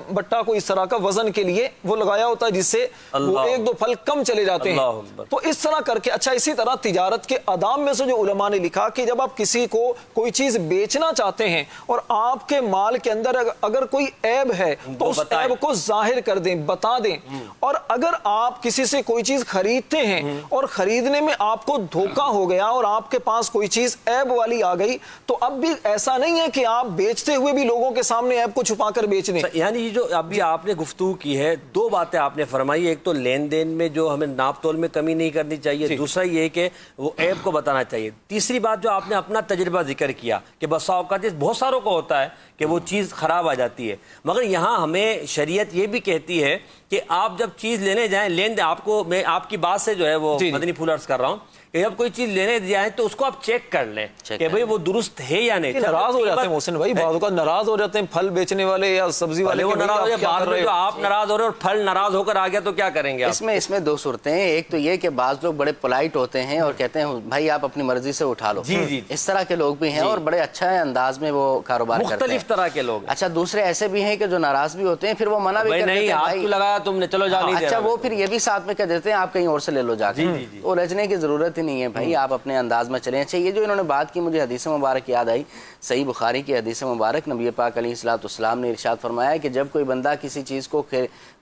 بٹا کوئی اس طرح کا وزن کے لیے وہ لگایا ہوتا ہے جس سے وہ 1-2 پھل کم چلے جاتے ہیں۔ تو اس طرح کر کے اچھا اسی طرح تجارت کے آداب میں سے جو علماء نے لکھا کہ جب آپ کسی کو کوئی چیز بیچنا چاہتے ہیں اور آپ کے مال کے اندر اگر کوئی عیب ہے تو اس عیب کو ظاہر کر دیں، بتا دیں، اور اگر آپ کسی سے کوئی چیز خریدتے ہیں اور خریدنے میں آپ کو دھوکہ ہو گیا اور آپ کے پاس کوئی چیز عیب والی آ گئی تو اب بھی ایسا نہیں ہے کہ آپ بیچتے ہوئے بھی لوگوں کے سامنے عیب کو چھپا کر بیچ دیں۔ یعنی جو ابھی آپ نے گفتگو کی ہے 2 باتیں آپ نے فرمائی، ایک تو لین دین میں جو ہمیں ناپ تول میں کمی نہیں کرنی چاہیے، دوسرا یہ کہ وہ عیب کو بتانا چاہیے، تیسری بات جو آپ نے اپنا تجربہ ذکر کیا کہ بسا اوقات بہت ساروں کو ہوتا ہے کہ وہ چیز خراب آ جاتی ہے، مگر یہاں ہمیں شریعت یہ بھی کہتی ہے کہ آپ جب چیز لینے جائیں لین دیں، آپ کو میں آپ کی بات سے جو ہے وہ مدنی پھول عرض کر رہا ہوں کہ جب کوئی چیز لینے جائیں تو اس کو آپ چیک کر لیں کہ بھئی وہ درست ہے یا نہیں۔ ناراض ہو جاتے ہیں محسن بھائی، بعض اوقات ناراض ہو جاتے ہیں پھل بیچنے والے یا سبزی والے، وہ ناراض ہو جائے، بعد میں جو آپ ناراض ہو رہے اور پھل ناراض ہو کر آ گیا تو کیا کریں گے آپ؟ اس میں 2 صورتیں ہیں، ایک تو یہ کہ بعض لوگ بڑے پولائٹ ہوتے ہیں اور کہتے ہیں بھائی آپ اپنی مرضی سے اٹھا لو، اس طرح کے لوگ بھی ہیں اور بڑے اچھا انداز میں وہ کاروبار کرتے ہیں، مختلف طرح کے لوگ۔ اچھا دوسرے ایسے بھی ہیں کہ جو ناراض بھی ہوتے ہیں، پھر وہ منع بھی کرتے ہیں، نہیں ہاتھ کیوں لگایا تم نے، چلو جا نہیں دے۔ اچھا وہ پھر یہ بھی ساتھ میں کہہ دیتے ہیں آپ کہیں اور سے لے لو جا کے، وہ رجنے کی ضرورت ہی نہیں ہے بھائی، آپ اپنے انداز میں چلیں۔ اچھا یہ جو انہوں نے بات کی مجھے حدیث مبارک یاد آئی، صحیح بخاری کی حدیث مبارک، نبی پاک علیہ الصلوۃ والسلام نے ارشاد فرمایا کہ جب کوئی بندہ کسی چیز کو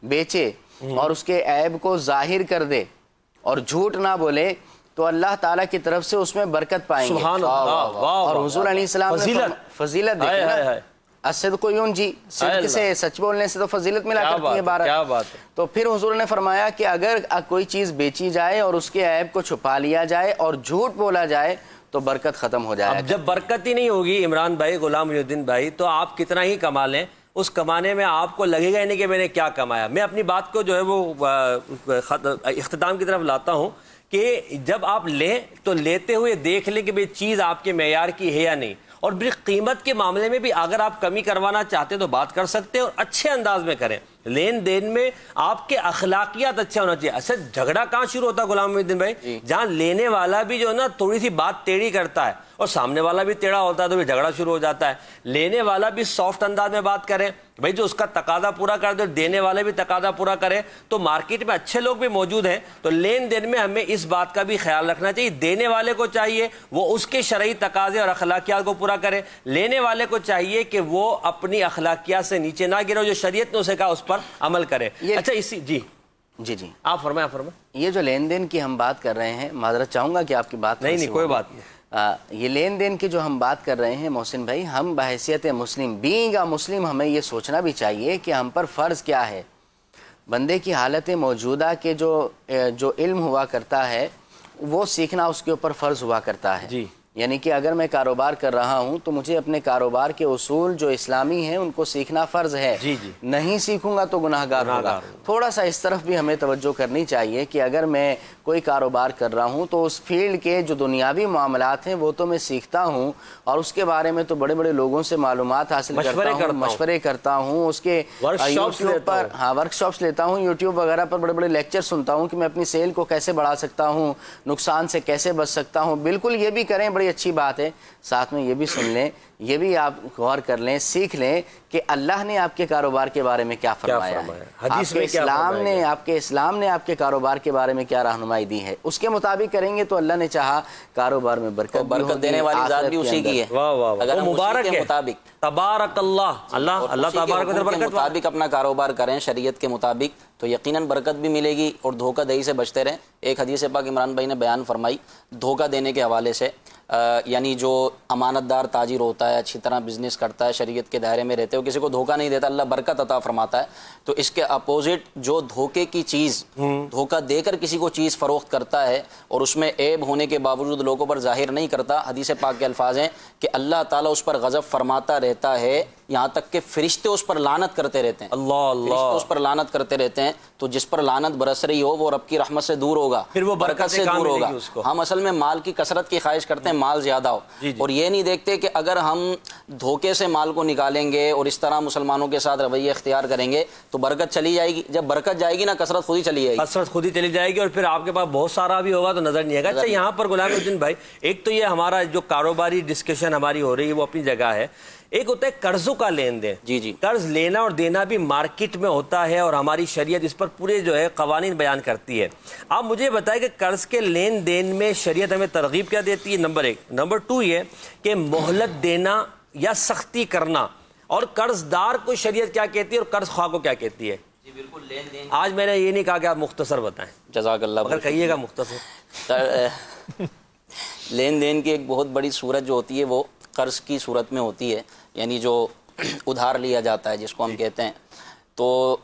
بیچے اور اس کے عیب کو ظاہر کر دے اور جھوٹ نہ بولے تو اللہ تعالیٰ کی طرف سے اس میں برکت پائیں گے۔ سبحان اللہ، اور حضور علیہ السلام نے فضیلت دیکھا، الصدق ینجی، صدق سے سچ بولنے سے تو فضیلت ملا کرتی ہے بارہ۔ تو پھر حضور نے فرمایا کہ اگر کوئی چیز بیچی جائے اور اس کے عیب کو چھپا لیا جائے اور جھوٹ بولا جائے تو برکت ختم ہو جائے۔ اب جب برکت ہی نہیں ہوگی عمران بھائی، غلام محی الدین بھائی، تو آپ کتنا ہی کما لیں، اس کمانے میں آپ کو لگے گا ہی نہیں کہ میں نے کیا کمایا۔ میں اپنی بات کو جو ہے وہ اختتام کی طرف لاتا ہوں کہ جب آپ لیں تو لیتے ہوئے دیکھ لیں کہ بھئی چیز آپ کے معیار کی ہے یا نہیں، اور قیمت کے معاملے میں بھی اگر آپ کمی کروانا چاہتے ہیں تو بات کر سکتے ہیں اور اچھے انداز میں کریں۔ لین دین میں آپ کے اخلاقیات اچھا ہونا چاہیے. اچھا جھگڑا کہاں شروع ہوتا ہے غلام محی الدین بھائی؟ جہاں لینے والا بھی جو ہے نا تھوڑی سی بات ٹیڑھی کرتا ہے اور سامنے والا بھی ٹیڑھا ہوتا ہے تو بھی جھگڑا شروع ہو جاتا ہے. لینے والا بھی سافٹ انداز میں بات کرے بھائی, جو اس کا تقاضا پورا کر دے, دینے والے بھی تقاضا پورا کرے, تو مارکیٹ میں اچھے لوگ بھی موجود ہیں. تو لین دین میں ہمیں اس بات کا بھی خیال رکھنا چاہیے, دینے والے کو چاہیے وہ اس کے شرعی تقاضے اور اخلاقیات کو پورا کرے, لینے والے کو چاہیے کہ وہ اپنی اخلاقیات سے نیچے نہ گرے, جو شریعت نے اسے کہا اس پر عمل کرے. اچھا اسی جی آپ فرمائیں. یہ جو لین دین کی ہم بات کر رہے ہیں, معذرت چاہوں گا کہ آپ کی بات نہیں کوئی بات نہیں. یہ لین دین کی جو ہم بات کر رہے ہیں محسن بھائی, ہم بحیثیت مسلم, بینگ اے مسلم, ہمیں یہ سوچنا بھی چاہیے کہ ہم پر فرض کیا ہے. بندے کی حالت موجودہ کے جو علم ہوا کرتا ہے وہ سیکھنا اس کے اوپر فرض ہوا کرتا ہے. جی یعنی کہ اگر میں کاروبار کر رہا ہوں تو مجھے اپنے کاروبار کے اصول جو اسلامی ہیں ان کو سیکھنا فرض ہے. نہیں سیکھوں گا تو گناہگار ہوگا. تھوڑا سا اس طرف بھی ہمیں توجہ کرنی چاہیے کہ اگر میں کوئی کاروبار کر رہا ہوں تو اس فیلڈ کے جو دنیاوی معاملات ہیں وہ تو میں سیکھتا ہوں, اور اس کے بارے میں تو بڑے بڑے لوگوں سے معلومات حاصل کرتا ہوں, مشورے کرتا ہوں, اس کے یوٹیوب پر ورک شاپس لیتا ہوں, یوٹیوب وغیرہ پر بڑے بڑے لیکچر سنتا ہوں کہ میں اپنی سیل کو کیسے بڑھا سکتا ہوں, نقصان سے کیسے بچ سکتا ہوں. بالکل یہ بھی کریں, بڑی اچھی بات ہے. ساتھ میں یہ بھی سن لیں, یہ بھی آپ غور کر لیں, سیکھ لیں کہ اللہ نے آپ کے کاروبار کے بارے میں کیا فرمایا ہے, آپ کے اسلام نے آپ کے کاروبار کے بارے میں کیا رہنمائی دی ہے. اس کے مطابق کریں گے تو اللہ نے چاہا کاروبار میں برکت دینے والی ذات بھی اسی کی ہے. اگر مبارک ہے, تبارک اللہ, اللہ تبارک و تعالی کے مطابق اپنا کاروبار کریں شریعت کے مطابق تو یقیناً برکت بھی ملے گی اور دھوکہ دہی سے بچتے رہیں. ایک حدیث پاک عمران بھائی نے بیان فرمائی دھوکہ دینے کے حوالے سے, یعنی جو امانت دار تاجر ہوتا ہے, اچھی طرح بزنس کرتا ہے, شریعت کے دائرے میں رہتے ہو, کسی کو دھوکہ نہیں دیتا, اللہ برکت عطا فرماتا ہے. تو اس کے اپوزٹ جو دھوکے کی چیز, دھوکہ دے کر کسی کو چیز فروخت کرتا ہے اور اس میں عیب ہونے کے باوجود لوگوں پر ظاہر نہیں کرتا, حدیث پاک کے الفاظ ہیں کہ اللہ تعالیٰ اس پر غضب فرماتا رہتا ہے, یہاں تک کہ فرشتے اس پر لعنت کرتے رہتے ہیں. فرشتے اس پر لعنت کرتے رہتے ہیں. تو جس پر لعنت برس رہی ہو وہ رب کی رحمت سے دور ہوگا, پھر وہ برکت سے دور ہوگا. ہم اصل میں مال کی کثرت کی خواہش کرتے ہیں, مال زیادہ ہو, اور یہ نہیں دیکھتے کہ اگر ہم دھوکے سے مال کو نکالیں گے اور اس طرح مسلمانوں کے ساتھ رویہ اختیار کریں گے تو برکت چلی جائے گی. جب برکت جائے گی نا, کثرت خود ہی چلی جائے گی, کثرت خود ہی چلی جائے گی, اور پھر آپ کے پاس بہت سارا بھی ہوگا تو نظر نہیں آئے گا. اچھا یہاں پر غلام الدین بھائی, ایک تو یہ ہمارا جو کاروباری ڈسکشن ہماری ہو رہی ہے وہ اپنی جگہ ہے, ایک ہوتا ہے قرضوں کا لین دین. جی قرض لینا اور دینا بھی مارکیٹ میں ہوتا ہے اور ہماری شریعت اس پر پورے جو ہے قوانین بیان کرتی ہے. آپ مجھے بتائیں کہ قرض کے لین دین میں شریعت ہمیں ترغیب کیا دیتی ہے؟ نمبر 1. نمبر 2 یہ کہ مہلت دینا یا سختی کرنا, اور قرض دار کو شریعت کیا کہتی ہے اور قرض خواہ کو کیا کہتی ہے؟ جی بالکل. لین دین آج میں نے یہ نہیں کہا کہ آپ مختصر بتائیں, جزاک اللہ, مگر کہیے گا مختصر. لین دین کی ایک بہت بڑی صورت جو ہوتی ہے وہ قرض کی صورت میں ہوتی ہے, یعنی جو ادھار لیا جاتا ہے جس کو ہم کہتے ہیں. تو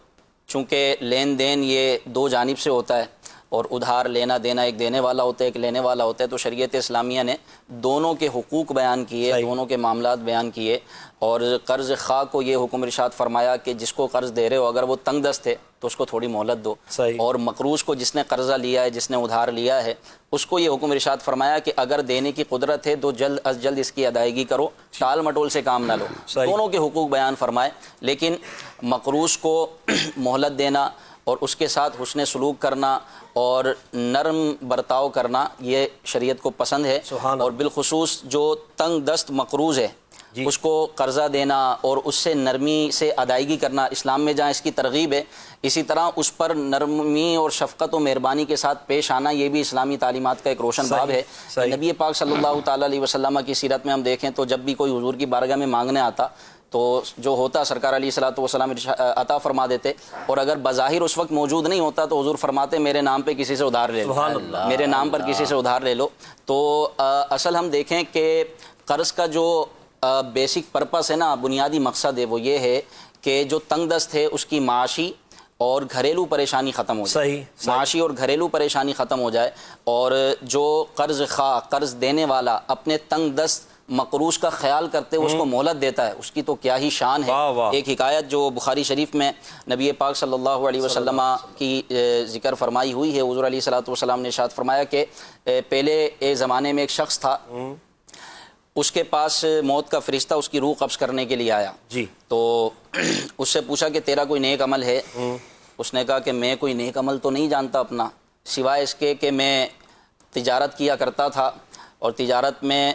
چونکہ لین دین یہ دو جانب سے ہوتا ہے اور ادھار لینا دینا, ایک دینے والا ہوتا ہے ایک لینے والا ہوتا ہے, تو شریعت اسلامیہ نے دونوں کے حقوق بیان کیے, دونوں کے معاملات بیان کیے, اور قرض خواہ کو یہ حکم ارشاد فرمایا کہ جس کو قرض دے رہے ہو اگر وہ تنگ دست ہے تو اس کو تھوڑی مہلت دو, اور مقروض کو جس نے قرضہ لیا ہے, جس نے ادھار لیا ہے, اس کو یہ حکم ارشاد فرمایا کہ اگر دینے کی قدرت ہے تو جلد از جلد اس کی ادائیگی کرو, ٹال مٹول سے کام نہ لو. دونوں کے حقوق بیان فرمائے, لیکن مقروض کو مہلت دینا اور اس کے ساتھ حسن سلوک کرنا اور نرم برتاؤ کرنا یہ شریعت کو پسند ہے. اور بالخصوص جو تنگ دست مقروض ہے اس کو قرضہ دینا اور اس سے نرمی سے ادائیگی کرنا, اسلام میں جہاں اس کی ترغیب ہے اسی طرح اس پر نرمی اور شفقت و مہربانی کے ساتھ پیش آنا یہ بھی اسلامی تعلیمات کا ایک روشن باب ہے. نبی پاک صلی اللہ تعالیٰ علیہ وسلم کی سیرت میں ہم دیکھیں تو جب بھی کوئی حضور کی بارگاہ میں مانگنے آتا تو جو ہوتا سرکار علیہ الصلوۃ والسلام عطا فرما دیتے, اور اگر بظاہر اس وقت موجود نہیں ہوتا تو حضور فرماتے میرے نام پہ کسی سے ادھار لے لو, میرے نام پر کسی سے ادھار لے لو. تو اصل ہم دیکھیں کہ قرض کا جو بیسک پرپس ہے نا, بنیادی مقصد ہے وہ یہ ہے کہ جو تنگ دست ہے اس کی معاشی اور گھریلو پریشانی ختم ہو جائے, معاشی اور گھریلو پریشانی ختم ہو جائے, اور جو قرض خواہ قرض دینے والا اپنے تنگ دست مقروض کا خیال کرتے اس کو مہلت دیتا ہے, اس کی تو کیا ہی شان ہے. ایک حکایت جو بخاری شریف میں نبی پاک صلی اللہ علیہ وسلم کی ذکر فرمائی ہوئی ہے, حضور علیہ الصلوۃ والسلام نے ارشاد فرمایا کہ پہلے زمانے میں ایک شخص تھا, اس کے پاس موت کا فرشتہ اس کی روح قبض کرنے کے لیے آیا جی تو اس سے پوچھا کہ تیرا کوئی نیک عمل ہے؟ اس نے کہا کہ میں کوئی نیک عمل تو نہیں جانتا اپنا، سوائے اس کے کہ میں تجارت کیا کرتا تھا، اور تجارت میں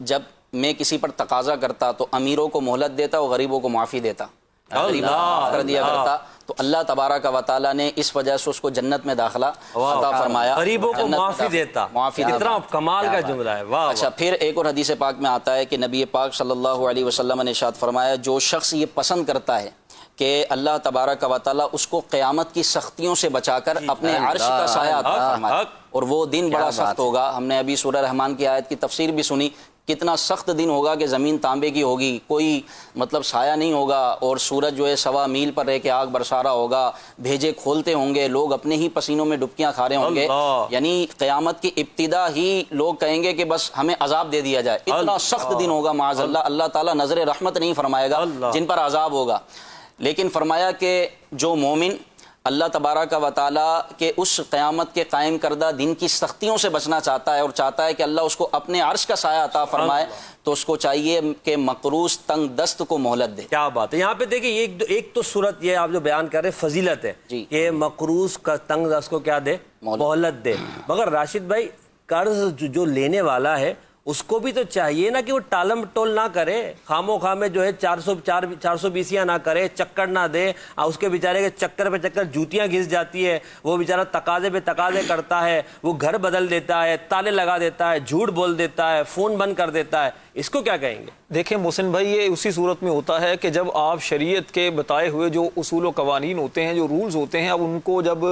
جب میں کسی پر تقاضا کرتا تو امیروں کو مہلت دیتا اور غریبوں کو معافی دیتا، غریبوں کو معاف کر دیا کرتا، تو اللہ تبارک و تعالیٰ نے اس وجہ سے اس کو جنت میں داخلہ عطا فرمایا، غریبوں کو معافی دیتا، اتنا کمال کا جملہ ہے، واہ۔ اچھا پھر ایک اور حدیث پاک میں آتا ہے کہ نبی پاک صلی اللہ علیہ وسلم نے ارشاد فرمایا جو شخص یہ پسند کرتا ہے کہ اللہ تبارک و تعالیٰ اس کو قیامت کی سختیوں سے بچا کر اپنے عرش کا سایہ عطا فرمائے، اور وہ دن بڑا سخت ہوگا۔ ہم نے ابھی سورہ رحمان کی آیت کی تفسیر بھی سنی، کتنا سخت دن ہوگا کہ زمین تانبے کی ہوگی، کوئی مطلب سایہ نہیں ہوگا، اور سورج جو ہے 1.25 میل پر رہ کے آگ برسا رہا ہوگا، بھیجے کھولتے ہوں گے، لوگ اپنے ہی پسینوں میں ڈبکیاں کھا رہے ہوں گے، یعنی قیامت کی ابتدا ہی لوگ کہیں گے کہ بس ہمیں عذاب دے دیا جائے، اتنا سخت دن ہوگا معاذ اللہ، اللہ تعالیٰ نظر رحمت نہیں فرمائے گا جن پر عذاب ہوگا۔ لیکن فرمایا کہ جو مومن اللہ تبارک و تعالیٰ کے اس قیامت کے قائم کردہ دن کی سختیوں سے بچنا چاہتا ہے اور چاہتا ہے کہ اللہ اس کو اپنے عرش کا سایہ عطا فرمائے، تو اس کو چاہیے کہ مقروض تنگ دست کو مہلت دے۔ کیا بات ہے، یہاں پہ دیکھیں ایک تو صورت یہ آپ جو بیان کر رہے ہیں فضیلت ہے کہ مقروض کا تنگ دست کو کیا دے، مہلت دے، مگر راشد بھائی قرض جو لینے والا ہے اس کو بھی تو چاہیے نا کہ وہ ٹالم ٹول نہ کرے، خامو خامے جو ہے 420 نہ کرے، چکر نہ دے، اس کے بیچارے کے چکر پہ چکر جوتیاں گھس جاتی ہے، وہ بیچارہ تقاضے پہ تقاضے کرتا ہے، وہ گھر بدل دیتا ہے، تالے لگا دیتا ہے، جھوٹ بول دیتا ہے، فون بند کر دیتا ہے، اس کو کیا کہیں گے؟ دیکھیں محسن بھائی، یہ اسی صورت میں ہوتا ہے کہ جب آپ شریعت کے بتائے ہوئے جو اصول و قوانین ہوتے ہیں، جو رولز ہوتے ہیں، اب ان کو جب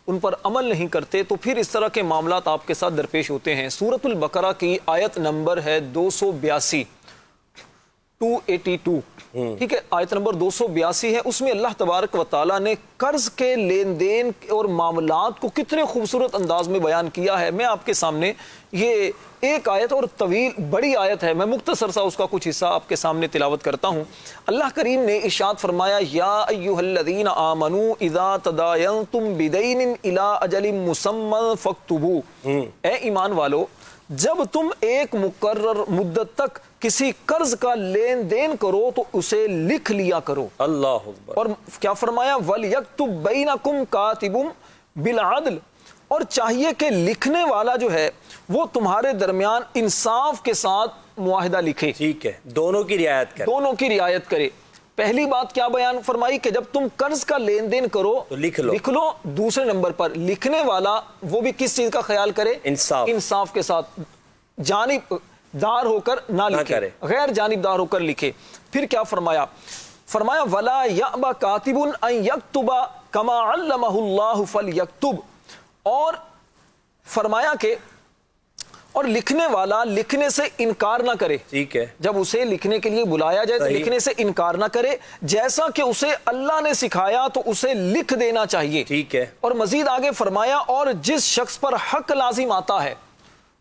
ان پر عمل نہیں کرتے تو پھر اس طرح کے معاملات آپ کے ساتھ درپیش ہوتے ہیں۔ سورۃ البقرہ کی آیت نمبر ہے 282، 282، ٹھیک ہے، آیت نمبر 282 ہے، اس میں اللہ تبارک و تعالیٰ نے قرض کے لین دین اور معاملات کو کتنے خوبصورت انداز میں بیان کیا ہے۔ میں آپ کے سامنے یہ ایک آیت اور طویل بڑی آیت ہے، میں مختصر سا اس کا کچھ حصہ آپ کے سامنے تلاوت کرتا ہوں۔ اللہ کریم نے ارشاد فرمایا یا ایھا الذین آمنوا اذا تداینتم بدین الی اجل مسمى فاکتبوا، اے ایمان والو جب تم ایک مقرر مدت تک کسی قرض کا لین دین کرو تو اسے لکھ لیا کرو۔ اللہ اکبر۔ اور کیا فرمایا وَلْيَكْتُبْ بَيْنَكُمْ كَاتِبٌ بِالْعَدْلِ، اور چاہیے کہ لکھنے والا جو ہے وہ تمہارے درمیان انصاف کے ساتھ معاہدہ لکھے، ٹھیک ہے، دونوں کی رعایت کرے، دونوں کی رعایت کرے۔ پہلی بات کیا بیان فرمائی کہ جب تم قرض کا لین دین کرو تو لکھ لو۔ دوسرے نمبر پر لکھنے والا وہ بھی کس چیز کا خیال کرے؟ انصاف کے ساتھ، جانب دار ہو کر نہ لکھے، غیر جانبدار ہو کر لکھے۔ پھر کیا فرمایا؟ فرمایا وَلَا يَأْبَ كَاتِبٌ أَن يَكْتُبَ كَمَا عَلَّمَهُ اللَّهُ فَلْيَكْتُبْ، اور فرمایا کہ اور لکھنے والا لکھنے سے انکار نہ کرے، ٹھیک ہے، جب اسے لکھنے کے لیے بلایا جائے تو لکھنے سے انکار نہ کرے، جیسا کہ اسے اللہ نے سکھایا تو اسے لکھ دینا چاہیے، ٹھیک ہے۔ اور مزید آگے فرمایا اور جس شخص پر حق لازم آتا ہے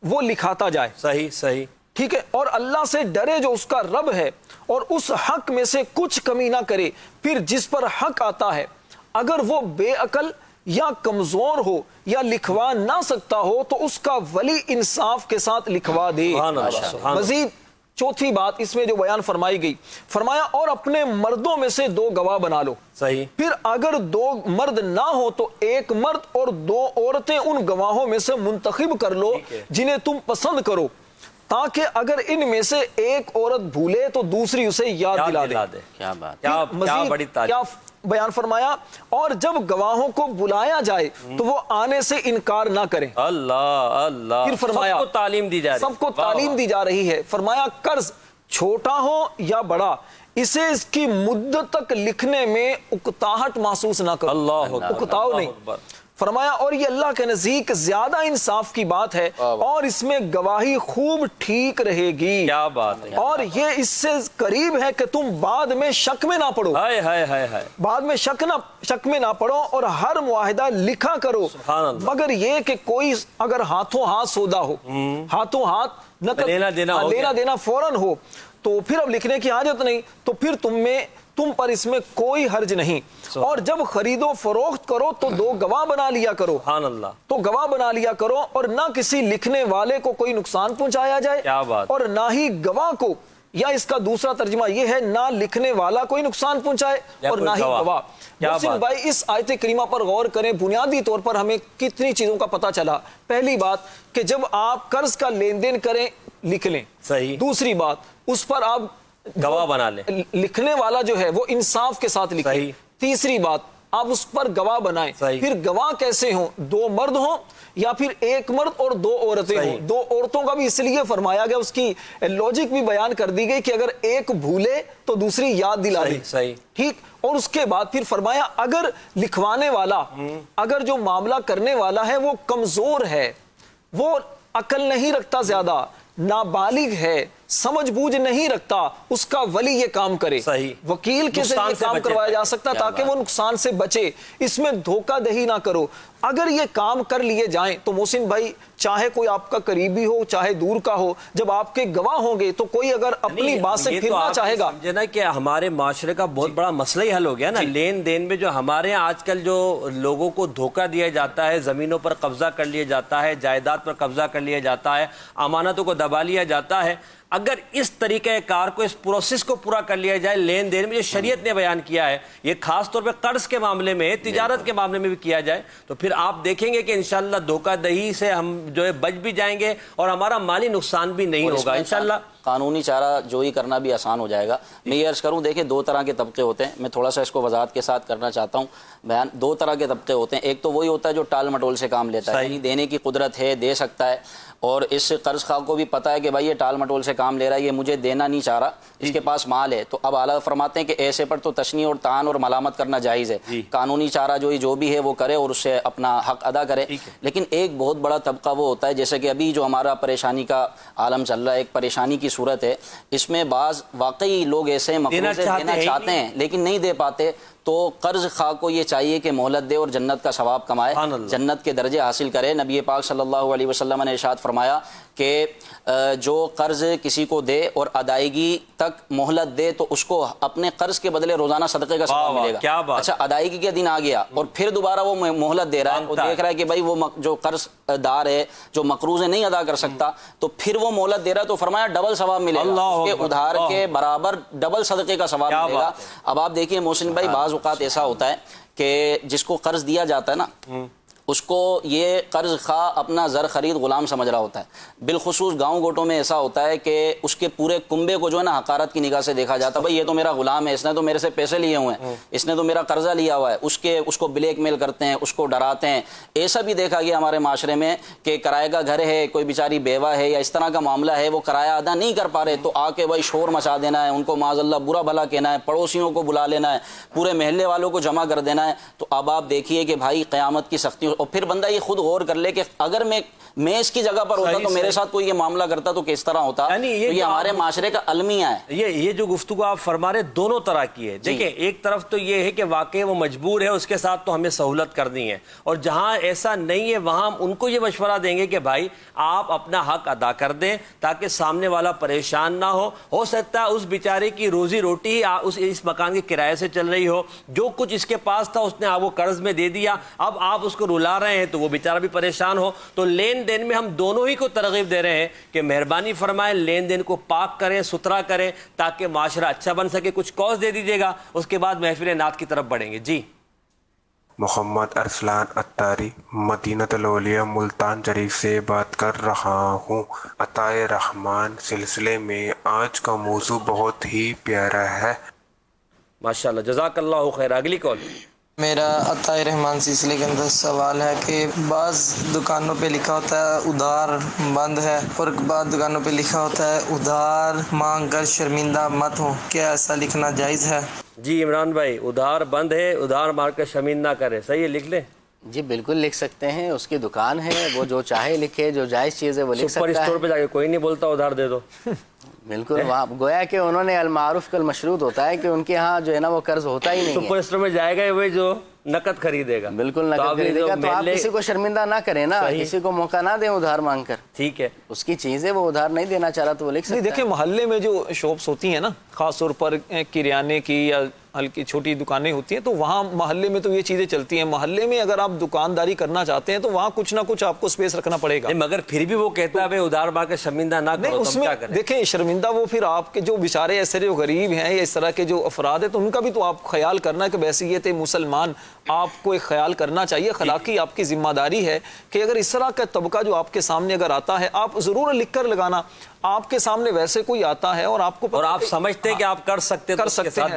وہ لکھاتا جائے، صحیح صحیح، ٹھیک ہے، اور اللہ سے ڈرے جو اس کا رب ہے، اور اس حق میں سے کچھ کمی نہ کرے۔ پھر جس پر حق آتا ہے اگر وہ بے عقل یا کمزور ہو یا لکھوا نہ سکتا ہو تو اس کا ولی انصاف کے ساتھ لکھوا دے۔ مزید چوتھی بات اس میں جو بیان فرمائی گئی، فرمایا اور اپنے مردوں میں سے 2 گواہ بنا لو، صحیح، پھر اگر 2 مرد نہ ہو تو 1 مرد اور 2 عورتیں ان گواہوں میں سے منتخب کر لو جنہیں تم پسند کرو، تاکہ اگر ان میں سے ایک عورت بھولے تو دوسری اسے یاد دلا دے۔ کیا بات، کیا بڑی تعریف، کیا بیان فرمایا اور جب گواہوں کو بلایا جائے تو وہ آنے سے انکار نہ کریں۔ اللہ اللہ، پھر فرمایا سب کو تعلیم دی جا رہی ہے، سب کو تعلیم دی جا رہی ہے۔ فرمایا قرض چھوٹا ہو یا بڑا اسے اس کی مدت تک لکھنے میں اکتاہٹ محسوس نہ کرو، اللہ اکتاؤ نہیں۔ فرمایا اور یہ اللہ کے نزدیک زیادہ انصاف کی بات ہے اور اس میں گواہی خوب ٹھیک رہے گی۔ کیا بات ہے، اور یہ اس سے قریب ہے کہ تم بعد میں شک میں نہ پڑو، ہائے ہائے ہائے ہائے، بعد میں شک میں نہ پڑو، اور ہر معاہدہ لکھا کرو، مگر یہ کہ کوئی اگر ہاتھوں ہاتھ سودا ہو، ہاتھوں ہاتھ نقد لینا دینا فوراً ہو، تو پھر اب لکھنے کی حاجت نہیں، تو پھر تم پر اس میں کوئی حرج نہیں. اور جب خرید و فروخت کرو تو 2 گواہ بنا لیا کرو. سبحان اللہ. تو گواہ بنا لیا کرو، اور نہ کسی لکھنے والے کو کوئی نقصان پہنچایا جائے، کیا بات. اور نہ ہی گواہ کو، یا اس کا دوسرا ترجمہ یہ ہے نہ لکھنے والا کوئی نقصان پہنچائے اور نہ ہی گواہ. محسن بھائی اس آیت کریمہ پر غور کریں، بنیادی طور پر ہمیں کتنی چیزوں کا پتہ چلا. پہلی بات کہ جب آپ قرض کا لین دین کریں لکھ لیں. صحیح. دوسری بات اس پر آپ گواہ بنا لیں، لکھنے والا جو ہے وہ انصاف کے ساتھ لکھیں. صحیح. تیسری بات آپ اس پر گواہ بنائیں. صحیح. پھر گواہ کیسے ہوں؟ 2 مرد ہوں یا پھر 1 مرد اور 2 عورتیں ہوں. 2 عورتوں کا بھی اس لیے فرمایا گیا، اس کی لاجک بھی بیان کر دی گئی کہ اگر ایک بھولے تو دوسری یاد دلا دے. صحیح. ٹھیک. اور اس کے بعد پھر فرمایا اگر لکھوانے والا، اگر جو معاملہ کرنے والا ہے وہ کمزور ہے، وہ عقل نہیں رکھتا، زیادہ نابالغ ہے، سمجھ بوجھ نہیں رکھتا، اس کا ولی یہ کام کرے. صحیح. وکیل کے ذریعے کام کروایا جا سکتا تاکہ وہ نقصان سے بچے. اس میں دھوکہ دہی نہ کرو. اگر یہ کام کر لیے جائیں تو محسن بھائی چاہے کوئی آپ کا قریبی ہو چاہے دور کا ہو، جب آپ کے گواہ ہوں گے تو کوئی اگر اپنی بات سے پھرنا چاہے گا. سمجھے نا کہ ہمارے معاشرے کا بہت بڑا مسئلہ ہی حل ہو گیا نا. لین دین میں جو ہمارے آج کل جو لوگوں کو دھوکہ دیا جاتا ہے، زمینوں پر قبضہ کر لیا جاتا ہے، جائیداد پر قبضہ کر لیا جاتا ہے، امانتوں کو دبا لیا جاتا ہے، اگر اس طریقہ کار کو، اس پروسیس کو پورا کر لیا جائے لین دین میں جو شریعت نے بیان کیا ہے، یہ خاص طور پہ قرض کے معاملے میں، تجارت کے معاملے میں بھی کیا جائے، تو پھر آپ دیکھیں گے کہ انشاءاللہ دھوکہ دہی سے ہم جو ہے بچ بھی جائیں گے اور ہمارا مالی نقصان بھی نہیں ہوگا انشاءاللہ. قانونی چارہ جوئی کرنا بھی آسان ہو جائے گا. میں یہ عرض کروں، دیکھیں 2 طرح کے طبقے ہوتے ہیں. میں تھوڑا سا اس کو وضاحت کے ساتھ کرنا چاہتا ہوں بیان. 2 طرح کے طبقے ہوتے ہیں. ایک تو وہی ہوتا ہے جو ٹال مٹول سے کام لیتا ہے، یعنی دینے کی قدرت ہے، دے سکتا ہے، اور اس قرض خواہ کو بھی پتہ ہے کہ بھائی یہ ٹال مٹول سے کام لے رہا ہے، یہ مجھے دینا نہیں چاہ رہا، اس کے پاس مال ہے. تو اب اعلیٰ فرماتے ہیں کہ ایسے پر تو تشنیع اور طعن اور ملامت کرنا جائز ہے. قانونی چارہ جو بھی ہے وہ کرے اور اس سے اپنا حق ادا کرے. لیکن ایک بہت بڑا طبقہ وہ ہوتا ہے، جیسے کہ ابھی جو ہمارا پریشانی کا عالم چل رہا ہے، ایک پریشانی کی صورت ہے، اس میں بعض واقعی لوگ ایسے مقروضے دینا چاہتے ہیں لیکن نہیں دے پاتے. تو قرض خواہ کو یہ چاہیے کہ مہلت دے اور جنت کا ثواب کمائے، جنت کے درجے حاصل کرے. نبی پاک صلی اللہ علیہ وسلم نے ارشاد فرمایا کہ جو قرض کسی کو دے اور ادائیگی تک مہلت دے تو اس کو اپنے قرض کے بدلے روزانہ صدقے کا ثواب ملے گا. اچھا ادائیگی کے دن آ گیا اور پھر دوبارہ وہ مہلت دے رہا ہے، وہ دیکھ رہا ہے کہ بھائی وہ جو قرض دار ہے، جو مقروض ہے، نہیں ادا کر سکتا، تو پھر وہ مہلت دے رہا ہے، تو فرمایا ڈبل ثواب ملے گا، اس کے ادھار کے برابر ڈبل صدقے کا ثواب ملے گا. اب آپ دیکھیے محسن بھائی، بعض اوقات ایسا ہوتا ہے کہ جس کو قرض دیا جاتا ہے نا، اس کو یہ قرض خواہ اپنا زر خرید غلام سمجھ رہا ہوتا ہے. بالخصوص گاؤں گوٹوں میں ایسا ہوتا ہے کہ اس کے پورے کنبے کو جو ہے نا حقارت کی نگاہ سے دیکھا جاتا ہے. بھائی یہ تو میرا غلام ہے، اس نے تو میرے سے پیسے لیے ہوئے ہیں، اس نے تو میرا قرضہ لیا ہوا ہے. اس کو بلیک میل کرتے ہیں، اس کو ڈراتے ہیں. ایسا بھی دیکھا گیا ہمارے معاشرے میں کہ کرائے کا گھر ہے، کوئی بیچاری بیوہ ہے یا اس طرح کا معاملہ ہے، وہ کرایہ ادا نہیں کر پا رہے، تو آ کے بھائی شور مچا دینا ہے، ان کو معاذ اللہ برا بھلا کہنا ہے، پڑوسیوں کو بلا لینا ہے، پورے محلے والوں کو جمع کر دینا ہے. تو اب آپ دیکھیے کہ بھائی قیامت کی سختی. اور پھر بندہ یہ خود غور کر لے کہ اگر میں اس کی جگہ پر ہوتا تو میرے ساتھ کوئی یہ معاملہ کرتا تو کس طرح ہوتا. یہ ہمارے معاشرے کا المیہ ہے. یہ جو گفتگو آپ فرما رہے دونوں طرح کی ہے. دیکھیں ایک طرف تو یہ ہے کہ واقعی وہ مجبور ہے، اس کے ساتھ تو ہمیں سہولت کرنی ہے، اور جہاں ایسا نہیں ہے وہاں ہم ان کو یہ مشورہ دیں گے کہ بھائی آپ اپنا حق ادا کر دیں تاکہ سامنے والا پریشان نہ ہو سکتا ہے اس بیچارے کی روزی روٹی اس مکان کے کرائے سے چل رہی ہو، جو کچھ اس کے پاس تھا اس نے وہ قرض میں دے دیا، اب آپ اس کو رلا رہے ہیں تو وہ بیچارہ بھی پریشان ہو. تو لین دین میں ہم دونوں ہی کو ترغیب دے رہے ہیں کہ مہربانی فرمائیں لین دین کو پاک کریں، ستھرا کریں تاکہ معاشرہ اچھا بن سکے. کچھ کوز دے دیجیے گا، اس کے بعد محفل نعت کی طرف بڑھیں گے. جی محمد ارسلان اتاری، مدینہ الاولیاء ملتان شریف سے بات کر رہا ہوں. عطائے رحمان سلسلے میں آج کا موضوع بہت ہی پیارا ہے. ماشاءاللہ، جزاک اللہ خیر. اگلی کال. میرا عطائے رحمان سلسلے کے اندر سوال ہے کہ بعض دکانوں پہ لکھا ہوتا ہے ادھار بند ہے، اور بعض دکانوں پہ لکھا ہوتا ہے ادھار مانگ کر شرمندہ مت ہو. کیا ایسا لکھنا جائز ہے؟ جی عمران بھائی، ادھار بند ہے، ادھار مار کر شرمندہ کرے، صحیح ہے؟ لکھ لیں. جی بالکل لکھ سکتے ہیں، اس کی دکان ہے، وہ جو چاہے لکھے، جو جائز چیز ہے وہ لکھ سپر سکتا اسٹور ہے. پہ جا کے کوئی نہیں بولتا ادھار دے دو. بالکل، وہاں گویا کہ انہوں نے المعروف کل مشروط ہوتا ہے کہ ان کے ہاں جو ہے نا وہ قرض ہوتا ہی نہیں ہے. سپر اسٹور میں جائے گا وہ جو نقد خریدے گا. بالکل نقد خریدے گا. تو آپ کسی کو شرمندہ نہ کریں نا, کسی کو موقع نہ دیں ادھار مانگ کر. ٹھیک ہے, اس کی چیزیں وہ ادھار نہیں دینا چاہ رہا تو وہ لکھ سکتا ہے. دیکھیں محلے میں جو شاپس ہوتی ہیں نا, خاص طور پر کریانے کی یا ہلکی چھوٹی دکانیں ہوتی ہیں, تو وہاں محلے میں تو یہ چیزیں چلتی ہیں. محلے میں اگر آپ دکانداری کرنا چاہتے ہیں تو وہاں کچھ نہ کچھ آپ کو سپیس رکھنا پڑے گا. مگر پھر بھی وہ کہتا ہے ادھار مانگ کے شرمندہ نہ کرو, اس میں دیکھیں شرمندہ وہ پھر آپ کے جو بیچارے ایسے جو غریب ہیں یا اس طرح کے جو افراد ہیں, تو ان کا بھی تو آپ خیال کرنا ہے کہ بحیثیت مسلمان آپ کو ایک خیال کرنا چاہیے. اخلاقی آپ کی ذمہ داری ہے کہ اگر اس طرح کا طبقہ جو آپ کے سامنے اگر آتا ہے, آپ ضرور لکھ کر لگانا. آپ کے سامنے ویسے کوئی آتا ہے اور آپ کو اور آپ سمجھتے کہ آپ کر سکتے ہیں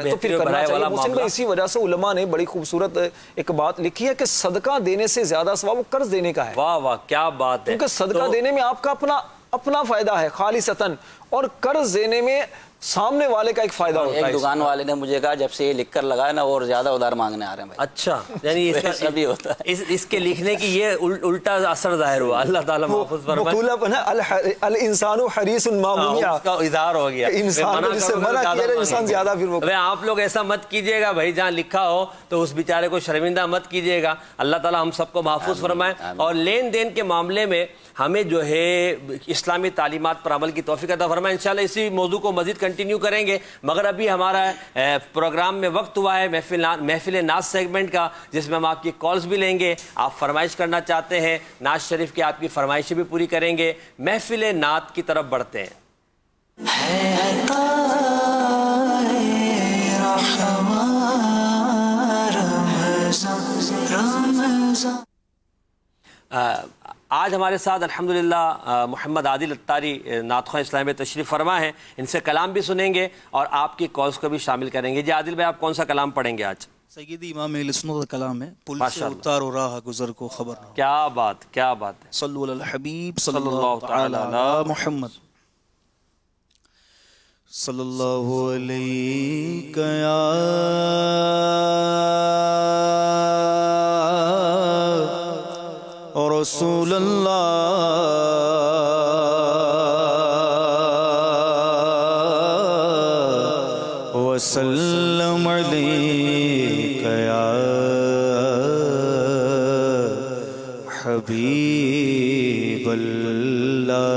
تو پھر کرنا چاہیے. مسلم بھائی اسی وجہ سے علماء نے بڑی خوبصورت ایک بات لکھی ہے کہ صدقہ دینے سے زیادہ ثواب وہ قرض دینے کا ہے. واہ واہ کیا بات ہے. کیونکہ صدقہ دینے میں آپ کا اپنا فائدہ ہے خالصتاً, اور قرض دینے میں سامنے والے کا ایک فائدہ ہوتا ہے. ایک دکان والے نے مجھے کہا جب سے یہ لکھ کر لگایا نا اور زیادہ ادھار مانگنے آ رہے ہیں بھائی. اچھا, یعنی ابھی ہوتا ہے اس کے لکھنے کی یہ الٹا اثر ظاہر ہوا. اللہ تعالیٰ محفوظ فرمائے. الانسان حریص ما منع, اس کا اظہار ہو گیا. انسان کو جس سے منع کیا ہے انسان زیادہ پھر وہ. آپ لوگ ایسا مت کیجئے گا بھائی, جہاں لکھا ہو تو اس بیچارے کو شرمندہ مت کیجئے گا. اللہ تعالیٰ ہم سب کو محفوظ فرمائے. اور لین دین کے معاملے میں ہمیں جو ہے اسلامی تعلیمات پر عمل کی توفیق عطا فرمائے. انشاءاللہ اسی موضوع کو مزید کنٹینیو کریں گے, مگر ابھی ہمارا پروگرام میں وقت ہوا ہے محفل ناز سیگمنٹ کا, جس میں ہم آپ کی کالز بھی لیں گے. آپ فرمائش کرنا چاہتے ہیں ناز شریف کی, آپ کی فرمائشیں بھی پوری کریں گے. محفل نعت کی طرف بڑھتے ہیں. آج ہمارے ساتھ الحمدللہ محمد عادل اتاری نعت خواں اسلام میں تشریف فرما ہیں. ان سے کلام بھی سنیں گے اور آپ کی کالز کو بھی شامل کریں گے. جی عادل بھائی, آپ کون سا کلام پڑھیں گے آج؟ سیدی امام اہل سنت کا کلام ہے, پل سے اتارو راہ گزر کو خبر نہ ہو. کیا بات, کیا بات ہے. صلو علی الحبیب صلی اللہ تعالی علی محمد صلی اللہ علیہ رسول اللہ وسلم علیک یا حبیب اللہ.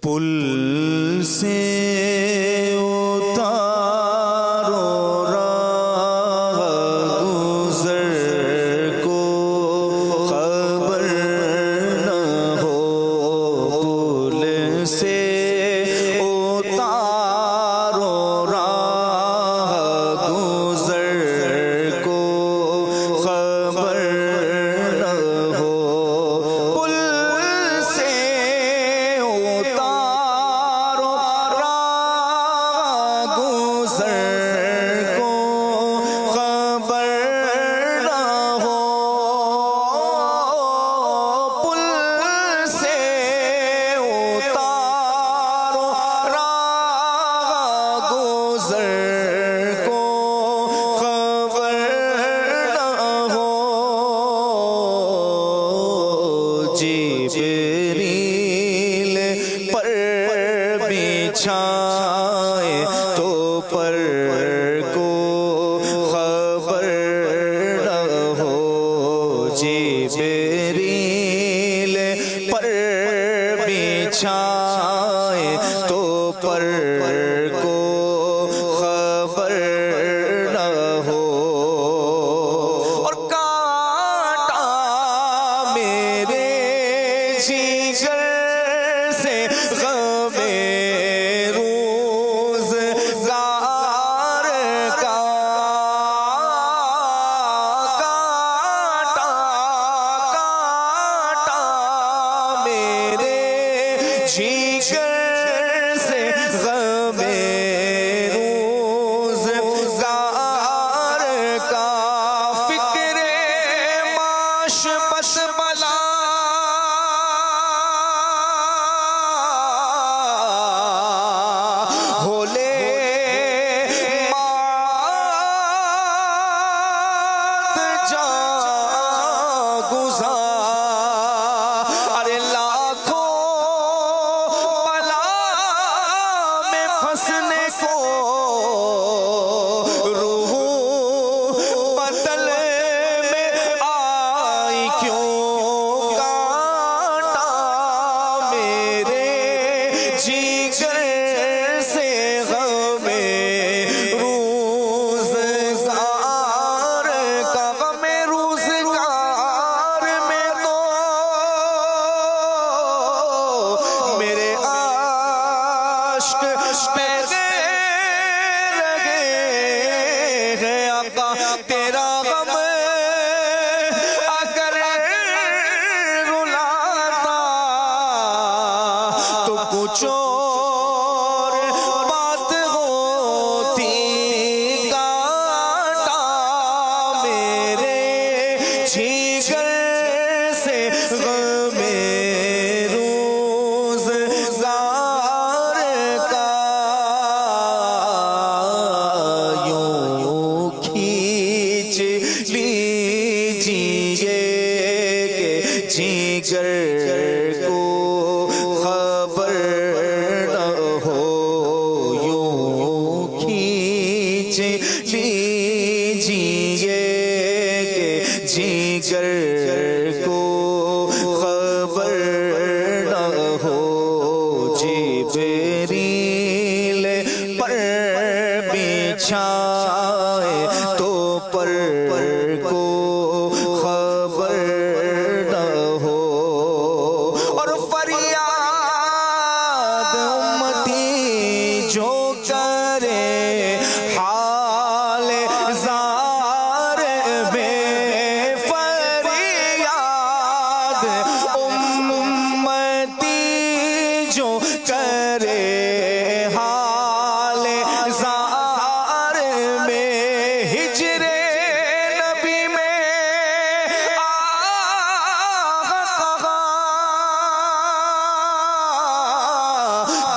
پل سے تو کچھ اور بات ہوتی، کانٹا میرے جگر سے غم روزگار کا یوں کھینچ لیجیے کہ جگر کو خبر نہ ہو، یوں کھینچ لیجیے کہ جگر کو خبر نہ ہو، جبریل پر بچھائے تو پر کو خبر نہ ہو، اور فریاد امتی جو کرے حال زار میں، فریاد امتی جو کرے حال زار میں، ہجر نبی میں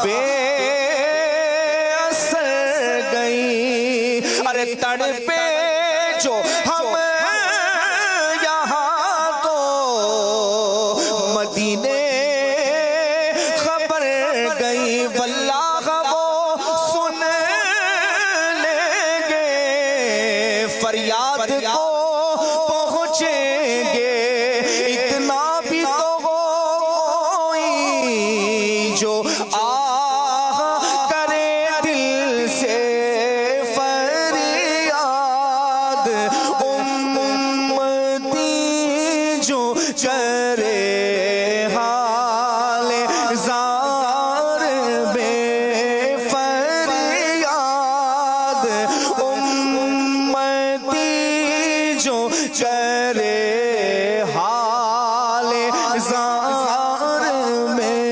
بے اثر گئی، ارے تڑپے جو ہم یہاں تو مدینے خبر گئی، واللہ وہ سن لیں گے، فریاد کو پہنچیں گے، اتنا بھی تو کوئی جو آہ کرے دل سے فریاد، امتی جو کرے حال زار میں، فریاد امتی جو کرے حال زار میں،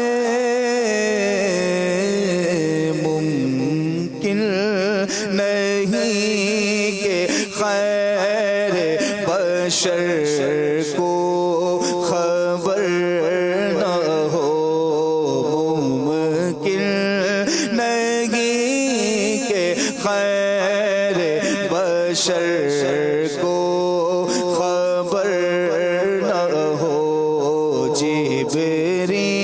ممکن نہیں کہ خیر بشر کو خبر نہ ہو، ممکن نہیں کہ خیر بشر کو خبر نہ ہو، جبریل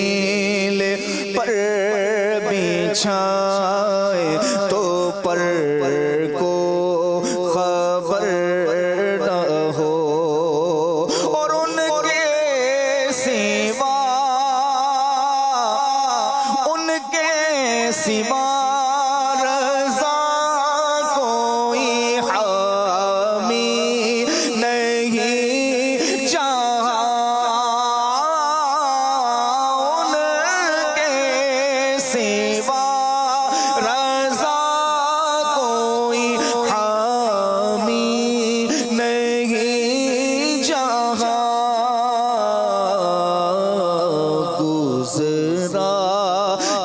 پر بچھائے تو پر کو خبر نہ ہو، اور ان کے سوا رضا کوئی حامی نہیں جہاں، ان کے سوا رضا کوئی حامی نہیں جہاں، گزرا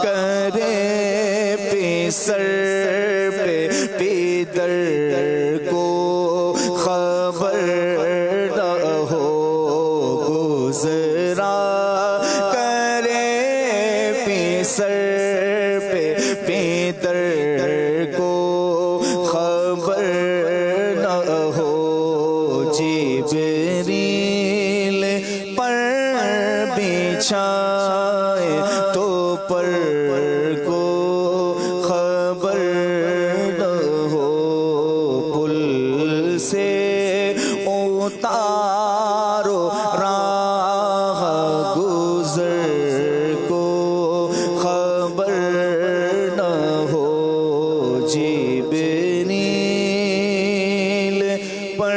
کرے سر پہ پیدر کو خبر نہ ہو، گزرا کرے سر پہ پیدر کو خبر نہ ہو، جبریل پر بچھائے تو پر کو خبر نہ ہو، پل سے اتارو راہ گزر کو خبر نہ ہو، جبریل پر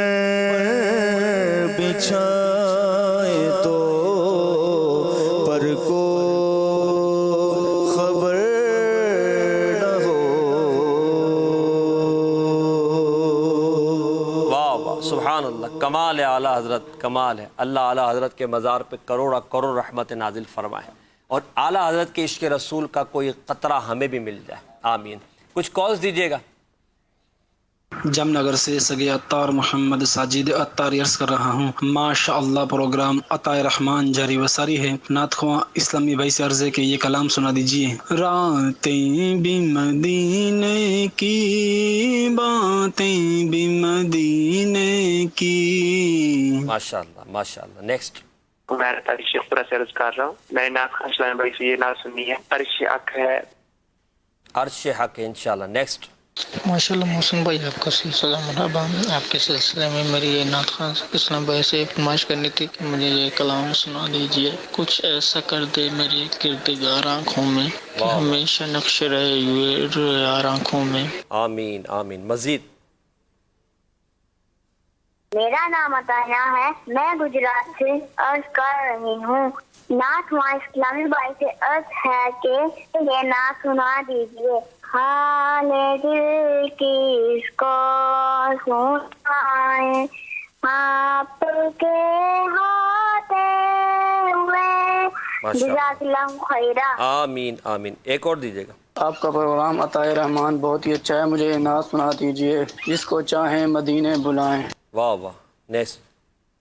بچھائے تو پر کو خبر نہ ہو۔ واہ واہ، سبحان اللہ، کمال ہے اعلیٰ حضرت، کمال ہے۔ اللہ اعلیٰ حضرت کے مزار پہ کروڑا کروڑ رحمت نازل فرمائے۔ اور اعلیٰ حضرت کے عشق رسول کا کوئی قطرہ ہمیں بھی مل جائے، آمین۔ کچھ کالز دیجیے گا۔ جم نگر سے سگے عطار محمد ساجد عطار عرض کر رہا ہوں، ماشاء اللہ پروگرام عطا رحمان جاری و ساری ہے۔ نعت خواں اسلامی بھائی سے عرض ہے کہ یہ کلام سنا دیجیے۔ راتیں بھی مدینے کی، باتیں بھی مدینے کی۔ ماشاء اللہ ماشاء اللہ۔ نیکسٹ۔ میں تاریخ شیخ پورا سے عرض کر رہا ہوں، میں نے نعت خواں اسلامی بھائی سے یہ نعت سنی ہے، عرش حق ہے، عرش حق ہے انشاءاللہ۔ نیکسٹ۔ ماشاءاللہ محسن بھائی آپ کا سلسلہ مرحبا۔ آپ کے سلسلے میں میری یہ نعت خواں اسلام بھائی سے فرمائش کرنی تھی کہ مجھے یہ کلام سنا دیجیے۔ کچھ ایسا کر دے میری کردگار آنکھوں میں کہ ہمیشہ نقش رہے ہوئے یار آنکھوں میں۔ آمین آمین۔ مزید۔ میرا نام عطیہ ہے، میں گجرات سے عرض کر رہی ہوں۔ نعت خواں اسلامی بھائی سے عرض ہے کہ یہ نعت سنا دیجیے۔ حال دل کس کو سنائیں، آپ کے ہوتے ہوئے۔ جزاک اللہ خیرہ۔ آمین آمین۔ ایک اور دیجیے گا۔ آپ کا پروگرام عطا رحمان بہت ہی اچھا ہے، مجھے یہ نعت سنا دیجیے۔ جس کو چاہیں مدینے بلائیں۔ واہ واہ۔ نیکسٹ۔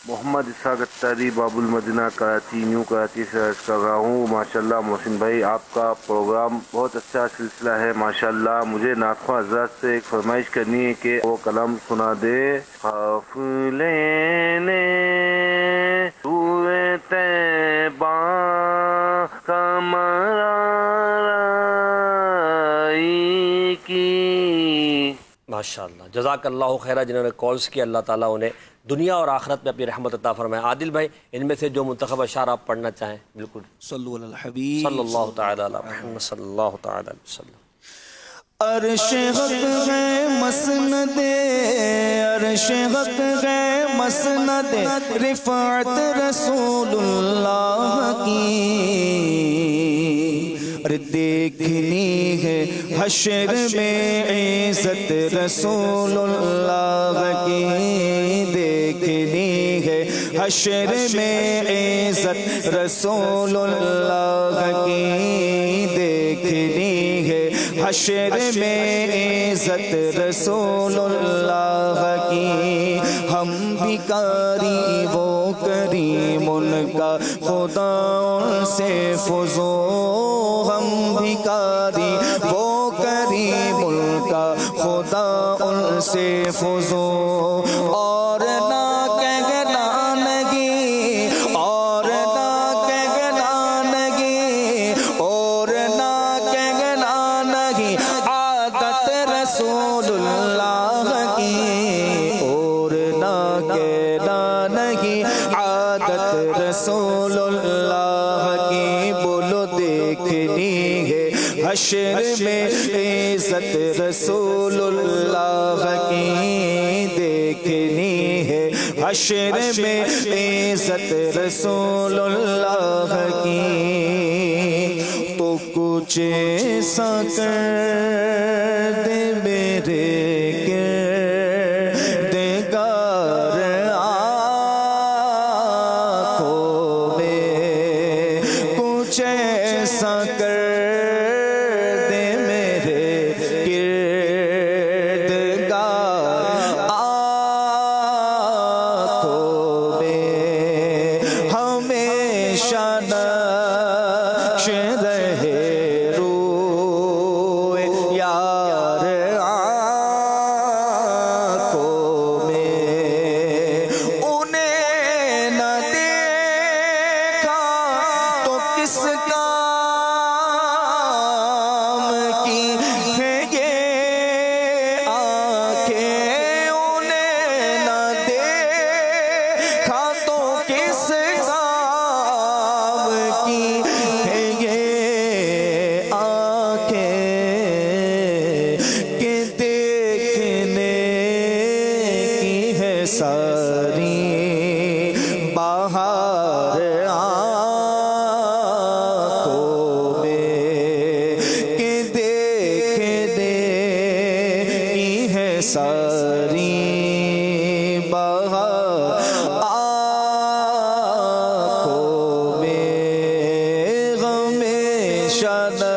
محمد اسحاق اتاری باب المدینہ کراچی، نیو کراچی سے عرض کر رہا ہوں۔ ماشاءاللہ محسن بھائی آپ کا پروگرام بہت اچھا سلسلہ ہے ماشاءاللہ۔ مجھے نعت خواں حضرات سے ایک فرمائش کرنی ہے کہ وہ کلام سنا دے۔ قافلے نے سورہ طیبہ قمرائی کی۔ ماشاءاللہ جزاک اللہ خیرہ۔ جنہوں نے کالز کیا اللہ تعالیٰ انہیں دنیا اور آخرت میں اپنی رحمت عطا فرمائے۔ عادل بھائی ان میں سے جو منتخب اشعار آپ پڑھنا چاہیں بالکل۔ صلو علی الحبیب صلی اللہ تعالیٰ علی محمد صلی اللہ تعالیٰ علیہ وسلم۔ عرش حق ہے مسند، عرش حق ہے مسند رفعت رسول اللہ کی۔ اور دیکھنی ہے حشر میں عزت رسول اللہ کی، دیکھنی ہے حشر میں عزت رسول اللہ کی، دیکھنی ہے حشر میں عزت رسول اللہ کی۔ ہم بھکاری وہ کریم ان کا خدا ان سے فزو، ہم بھکاری وہ کریم ان کا خدا ان سے فزو۔ اور نہ کہنا نگی، اور نہ کہنا نگی، اور نہ کہنا نگی عادت رسول اللہ کی، اور نہ کہنا نگی عادت رسول اللہ کی۔ بولو دیکھنی ہے حشر میں عزت رسول اللہ کی، دیکھنی ہے حشر میں عزت رسول اللہ کی۔ تو کچھ ایسا کر دے میرے کردگار آنکھوں میں، کچھ ایسا کر دے میرے کردگار آنکھوں میں، ہمیشہ نقش رہے روئے یار آنکھوں میں۔ انہیں نہ دیکھا تو کس کام کی ہے یہ آنکھیں، انہیں نہ دیکھا تو کس کام کی ہے یہ آنکھیں، کہ دیکھنے کی ہے ساری بہار آنکھوں میں، کہ دیکھنے کی ہے ساری بہار آنکھوں میں۔ غم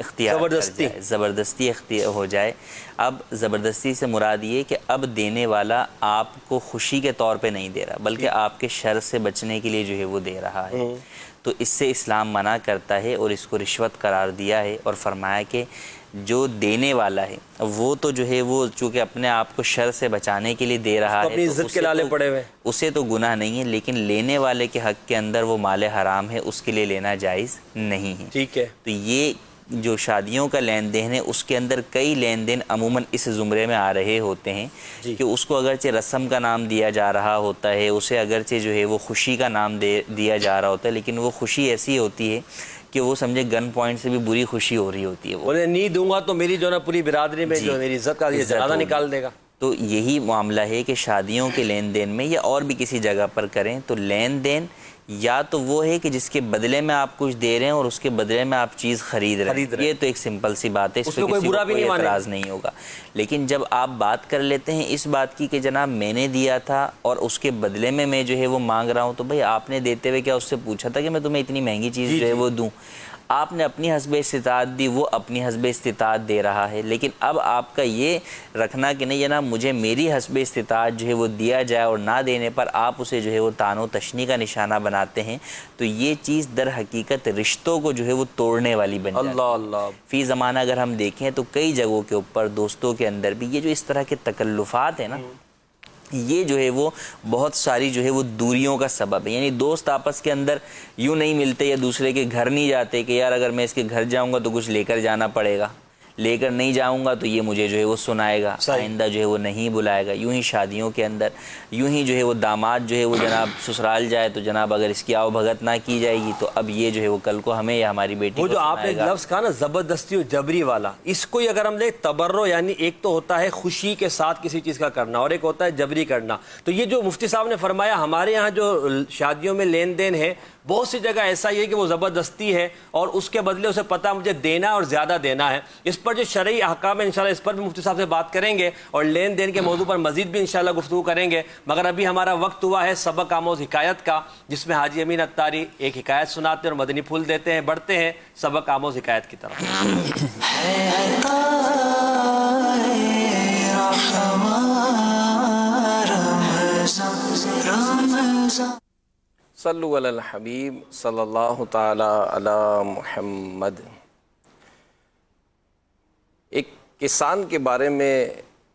اختیار کر جائے، زبردستی اختیار ہو جائے. اب زبردستی سے مراد یہ کہ اب دینے والا آپ کو خوشی کے طور پہ نہیں دے رہا بلکہ آپ کے شر سے بچنے کے لیے جو ہے وہ دے رہا ہے. تو اس سے اسلام منع کرتا ہے اور اس کو رشوت قرار دیا ہے اور فرمایا کہ جو دینے والا ہے وہ تو جو ہے وہ چونکہ اپنے آپ کو شر سے بچانے کے لیے دے رہا ہے اپنی عزت کے لالے پڑے ہوئے، اسے تو گناہ نہیں ہے، لیکن لینے والے کے حق کے اندر وہ مال حرام ہے، اس کے لیے لینا جائز نہیں ہے. ٹھیک ہے. تو یہ جو شادیوں کا لین دین ہے اس کے اندر کئی لین دین عموماً اس زمرے میں آ رہے ہوتے ہیں کہ اس کو اگرچہ رسم کا نام دیا جا رہا ہوتا ہے، اسے اگرچہ جو ہے وہ خوشی کا نام دیا جا رہا ہوتا ہے، لیکن وہ خوشی ایسی ہوتی ہے کہ وہ سمجھے گن پوائنٹ سے بھی بری خوشی ہو رہی ہوتی ہے. وہ نہیں دوں گا تو میری جو نا پوری برادری میں جو میری عزت کا یہ جنازہ نکال دے گا. تو یہی معاملہ ہے کہ شادیوں کے لین دین میں یا اور بھی کسی جگہ پر کریں تو لین دین یا تو وہ ہے کہ جس کے بدلے میں آپ کچھ دے رہے ہیں اور اس کے بدلے میں آپ چیز خرید رہے ہیں، یہ تو ایک سمپل سی بات ہے، اس پہ کسی کو کوئی اعتراض نہیں ہوگا. لیکن جب آپ بات کر لیتے ہیں اس بات کی کہ جناب میں نے دیا تھا اور اس کے بدلے میں جو ہے وہ مانگ رہا ہوں، تو بھئی آپ نے دیتے ہوئے کیا اس سے پوچھا تھا کہ میں تمہیں اتنی مہنگی چیز جو ہے وہ دوں؟ آپ نے اپنی حسب استطاعت دی، وہ اپنی حسب استطاعت دے رہا ہے. لیکن اب آپ کا یہ رکھنا کہ نہیں جناب مجھے میری حسب استطاعت جو ہے وہ دیا جائے اور نہ دینے پر آپ اسے جو ہے وہ طعن و تشنیع کا نشانہ بناتے ہیں، تو یہ چیز در حقیقت رشتوں کو جو ہے وہ توڑنے والی بن جاتی ہے. اللہ فی زمانہ اگر ہم دیکھیں تو کئی جگہوں کے اوپر دوستوں کے اندر بھی یہ جو اس طرح کے تکلفات ہیں نا، یہ جو ہے وہ بہت ساری جو ہے وہ دوریوں کا سبب ہے. یعنی دوست آپس کے اندر یوں نہیں ملتے یا دوسرے کے گھر نہیں جاتے کہ یار اگر میں اس کے گھر جاؤں گا تو کچھ لے کر جانا پڑے گا، لے کر نہیں جاؤں گا تو یہ مجھے جو ہے وہ سنائے گا، آئندہ جو ہے وہ نہیں بلائے گا. یوں ہی شادیوں کے اندر یوں ہی جو ہے وہ داماد جو ہے وہ جناب سسرال جائے تو جناب اگر اس کی آؤ بھگت نہ کی جائے گی تو اب یہ جو ہے وہ کل کو ہمیں یا ہماری بیٹی وہ جو آپ نے لفظ کہا نا زبردستی و جبری والا، اس کو اگر ہم لے تبرع، یعنی ایک تو ہوتا ہے خوشی کے ساتھ کسی چیز کا کرنا اور ایک ہوتا ہے جبری کرنا. تو یہ جو مفتی صاحب نے فرمایا ہمارے یہاں جو شادیوں میں لین دین ہے بہت سی جگہ ایسا ہی ہے کہ وہ زبردستی ہے اور اس کے بدلے اسے پتہ مجھے دینا اور زیادہ دینا ہے. اس پر جو شرعی احکام ہے انشاءاللہ اس پر بھی مفتی صاحب سے بات کریں گے اور لین دین کے موضوع پر مزید بھی انشاءاللہ گفتگو کریں گے. مگر ابھی ہمارا وقت ہوا ہے سبق آموز حکایت کا، جس میں حاجی امین اتاری ایک حکایت سناتے ہیں اور مدنی پھول دیتے ہیں. بڑھتے ہیں سبق آموز حکایت کی طرف. صلو علی الحبیب صلی اللہ تعالی علی محمد. ایک کسان کے بارے میں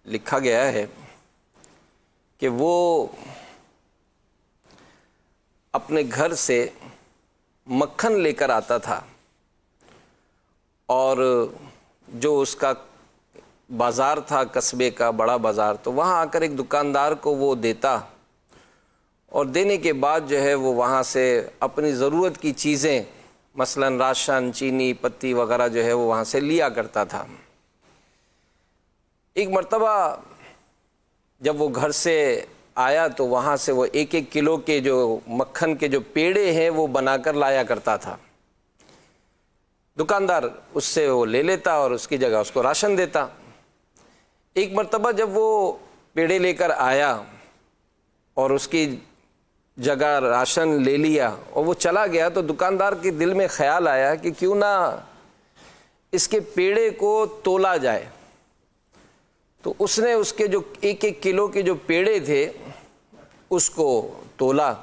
لکھا گیا ہے کہ وہ اپنے گھر سے مکھن لے کر آتا تھا اور جو اس کا بازار تھا قصبے کا بڑا بازار، تو وہاں آ کر ایک دکاندار کو وہ دیتا اور دینے کے بعد جو ہے وہ وہاں سے اپنی ضرورت کی چیزیں مثلا راشن، چینی، پتی وغیرہ جو ہے وہ وہاں سے لیا کرتا تھا. ایک مرتبہ جب وہ گھر سے آیا تو وہاں سے وہ 1-1 کلو کے جو مکھن کے جو پیڑے ہیں وہ بنا کر لایا کرتا تھا. دکاندار اس سے وہ لے لیتا اور اس کی جگہ اس کو راشن دیتا. ایک مرتبہ جب وہ پیڑے لے کر آیا اور اس کی جگہ راشن لے لیا اور وہ چلا گیا تو دکاندار کے دل میں خیال آیا کہ کیوں نہ اس کے پیڑے کو تولا جائے. تو اس نے اس کے جو 1-1 کلو کے جو پیڑے تھے اس کو تولا.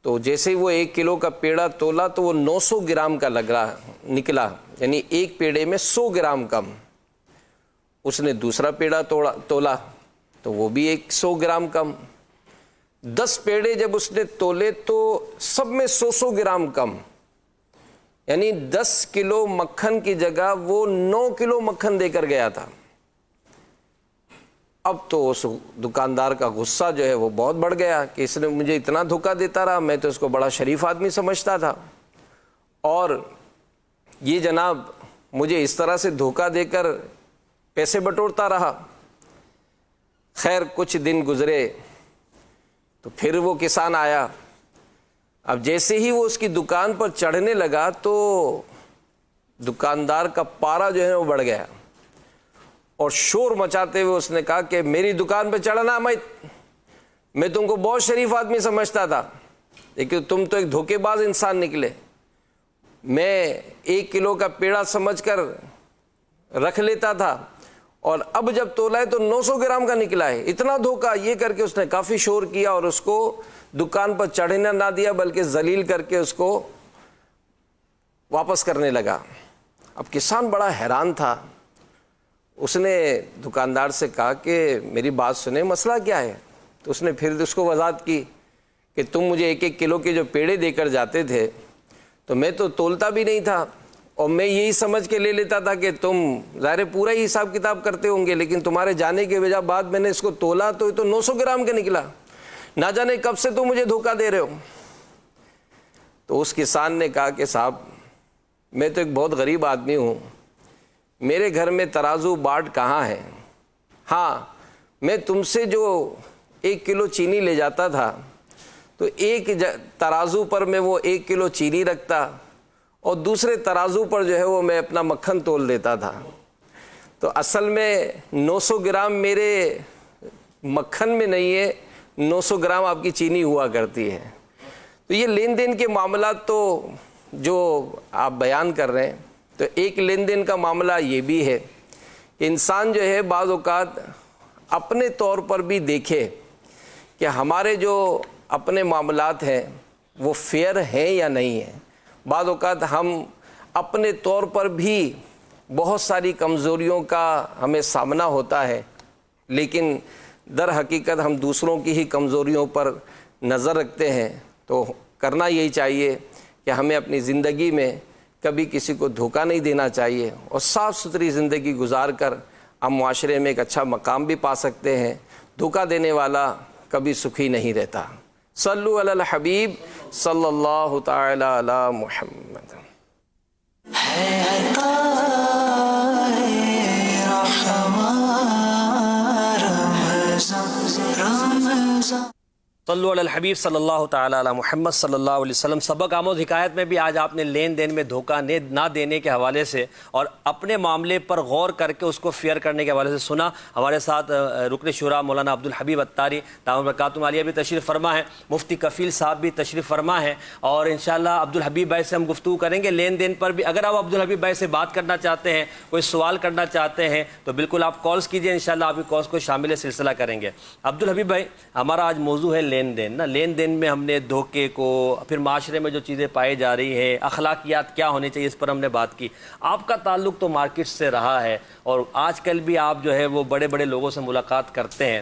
تو جیسے ہی وہ 1 کلو کا پیڑا تولا تو وہ 900 گرام کا نکلا، یعنی ایک پیڑے میں 100 گرام کم. اس نے دوسرا پیڑا تولا تو وہ بھی 100 گرام کم. 10 پیڑے جب اس نے تولے تو سب میں 100 گرام کم، یعنی 10 کلو مکھن کی جگہ وہ 9 کلو مکھن دے کر گیا تھا. اب تو اس دکاندار کا غصہ جو ہے وہ بہت بڑھ گیا کہ اس نے مجھے اتنا دھوکہ دیتا رہا، میں تو اس کو بڑا شریف آدمی سمجھتا تھا اور یہ جناب مجھے اس طرح سے دھوکہ دے کر پیسے بٹورتا رہا. خیر کچھ دن گزرے تو پھر وہ کسان آیا. اب جیسے ہی وہ اس کی دکان پر چڑھنے لگا تو دکاندار کا پارا جو ہے وہ بڑھ گیا اور شور مچاتے ہوئے اس نے کہا کہ میری دکان پہ چڑھنا مت، میں تم کو بہت شریف آدمی سمجھتا تھا لیکن تم تو ایک دھوکے باز انسان نکلے. میں 1 کلو کا پیڑا سمجھ کر رکھ لیتا تھا اور اب جب تولا ہے تو 900 گرام کا نکلا ہے. اتنا دھوکہ. یہ کر کے اس نے کافی شور کیا اور اس کو دکان پر چڑھنے نہ دیا بلکہ ذلیل کر کے اس کو واپس کرنے لگا. اب کسان بڑا حیران تھا. اس نے دکاندار سے کہا کہ میری بات سنیں، مسئلہ کیا ہے؟ تو اس نے پھر اس کو وضاحت کی کہ تم مجھے 1-1 کلو کے جو پیڑے دے کر جاتے تھے تو میں تو تولتا بھی نہیں تھا اور میں یہی سمجھ کے لے لیتا تھا کہ تم ظاہر پورا ہی حساب کتاب کرتے ہوں گے، لیکن تمہارے جانے کے وجہ بعد میں نے اس کو تولا تو یہ تو 900 گرام کا نکلا. نہ جانے کب سے تم مجھے دھوکہ دے رہے ہو. تو اس کسان نے کہا کہ صاحب میں تو ایک بہت غریب آدمی ہوں، میرے گھر میں ترازو باٹ کہاں ہے. ہاں میں تم سے جو 1 کلو چینی لے جاتا تھا تو ایک ترازو پر میں وہ 1 کلو چینی رکھتا اور دوسرے ترازو پر جو ہے وہ میں اپنا مکھن تول دیتا تھا. تو اصل میں 900 گرام میرے مکھن میں نہیں ہے، 900 گرام آپ کی چینی ہوا کرتی ہے. تو یہ لین دین کے معاملات تو جو آپ بیان کر رہے ہیں، تو ایک لین دین کا معاملہ یہ بھی ہے کہ انسان جو ہے بعض اوقات اپنے طور پر بھی دیکھے کہ ہمارے جو اپنے معاملات ہیں وہ فیئر ہیں یا نہیں ہیں. بعض اوقات ہم اپنے طور پر بھی بہت ساری کمزوریوں کا ہمیں سامنا ہوتا ہے، لیکن در حقیقت ہم دوسروں کی ہی کمزوریوں پر نظر رکھتے ہیں. تو کرنا یہی چاہیے کہ ہمیں اپنی زندگی میں کبھی کسی کو دھوکہ نہیں دینا چاہیے اور صاف ستھری زندگی گزار کر ہم معاشرے میں ایک اچھا مقام بھی پا سکتے ہیں. دھوکہ دینے والا کبھی سکھی نہیں رہتا. صلو علی الحبیب صلی اللہ تعالی علی محمد. صلو علی الحبیب صلی اللہ تعالی علی محمد صلی اللہ علیہ وسلم. سبق آموز حکایت میں بھی آج آپ نے لین دین میں دھوکہ نہ دینے کے حوالے سے اور اپنے معاملے پر غور کر کے اس کو فیئر کرنے کے حوالے سے سنا. ہمارے ساتھ رکن شورا مولانا عبدالحبیب اتاری دامت برکاتہم عالیہ بھی تشریف فرما ہے، مفتی کفیل صاحب بھی تشریف فرما ہے اور انشاءاللہ عبدالحبیب بھائی سے ہم گفتگو کریں گے لین دین پر بھی. اگر آپ عبدالحبیب بھائی سے بات کرنا چاہتے ہیں، کوئی سوال کرنا چاہتے ہیں تو بالکل آپ کالز کیجئے، انشاءاللہ آپ کی کالز کو شامل سلسلہ کریں گے. عبدالحبیب بھائی، ہمارا آج موضوع ہے لین دین. لین دین میں ہم نے دھوکے کو، پھر معاشرے میں جو چیزیں پائی جا رہی ہیں، اخلاقیات کیا ہونے چاہیے، اس پر ہم نے بات کی. آپ کا تعلق تو مارکیٹ سے رہا ہے اور آج کل بھی آپ جو ہے وہ بڑے بڑے لوگوں سے ملاقات کرتے ہیں.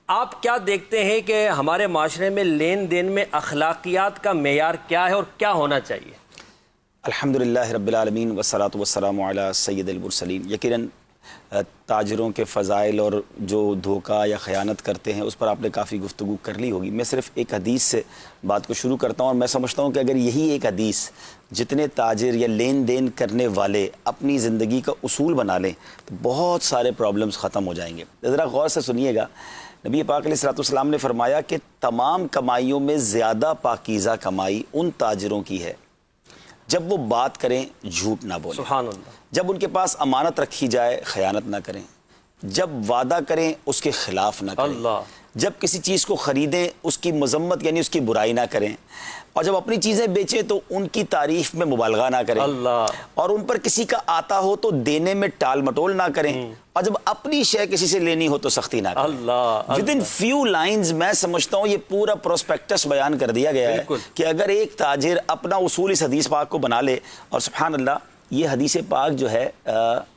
آپ کیا دیکھتے ہیں کہ ہمارے معاشرے میں لین دین میں اخلاقیات کا معیار کیا ہے اور کیا ہونا چاہیے؟ الحمدللہ رب العالمین والصلاۃ والسلام علی سید المرسلین. یقیناً تاجروں کے فضائل اور جو دھوکہ یا خیانت کرتے ہیں اس پر آپ نے کافی گفتگو کر لی ہوگی. میں صرف ایک حدیث سے بات کو شروع کرتا ہوں اور میں سمجھتا ہوں کہ اگر یہی ایک حدیث جتنے تاجر یا لین دین کرنے والے اپنی زندگی کا اصول بنا لیں تو بہت سارے پرابلمز ختم ہو جائیں گے. ذرا غور سے سنیے گا. نبی پاک علیہ السلام نے فرمایا کہ تمام کمائیوں میں زیادہ پاکیزہ کمائی ان تاجروں کی ہے جب وہ بات کریں جھوٹ نہ بولیں، سبحان اللہ، جب ان کے پاس امانت رکھی جائے خیانت نہ کریں، جب وعدہ کریں اس کے خلاف نہ کریں، اللہ، جب کسی چیز کو خریدیں اس کی مذمت یعنی اس کی برائی نہ کریں، اور جب اپنی چیزیں بیچیں تو ان کی تعریف میں مبالغہ نہ کریں، اللہ، اور ان پر کسی کا آتا ہو تو دینے میں ٹال مٹول نہ کریں، اور جب اپنی شے کسی سے لینی ہو تو سختی نہ کریں. اللہ، ودن فیو لائنز میں سمجھتا ہوں یہ پورا پروسپیکٹس بیان کر دیا گیا ہے کہ اگر ایک تاجر اپنا اصول اس حدیث پاک کو بنا لے. اور سبحان اللہ یہ حدیث پاک جو ہے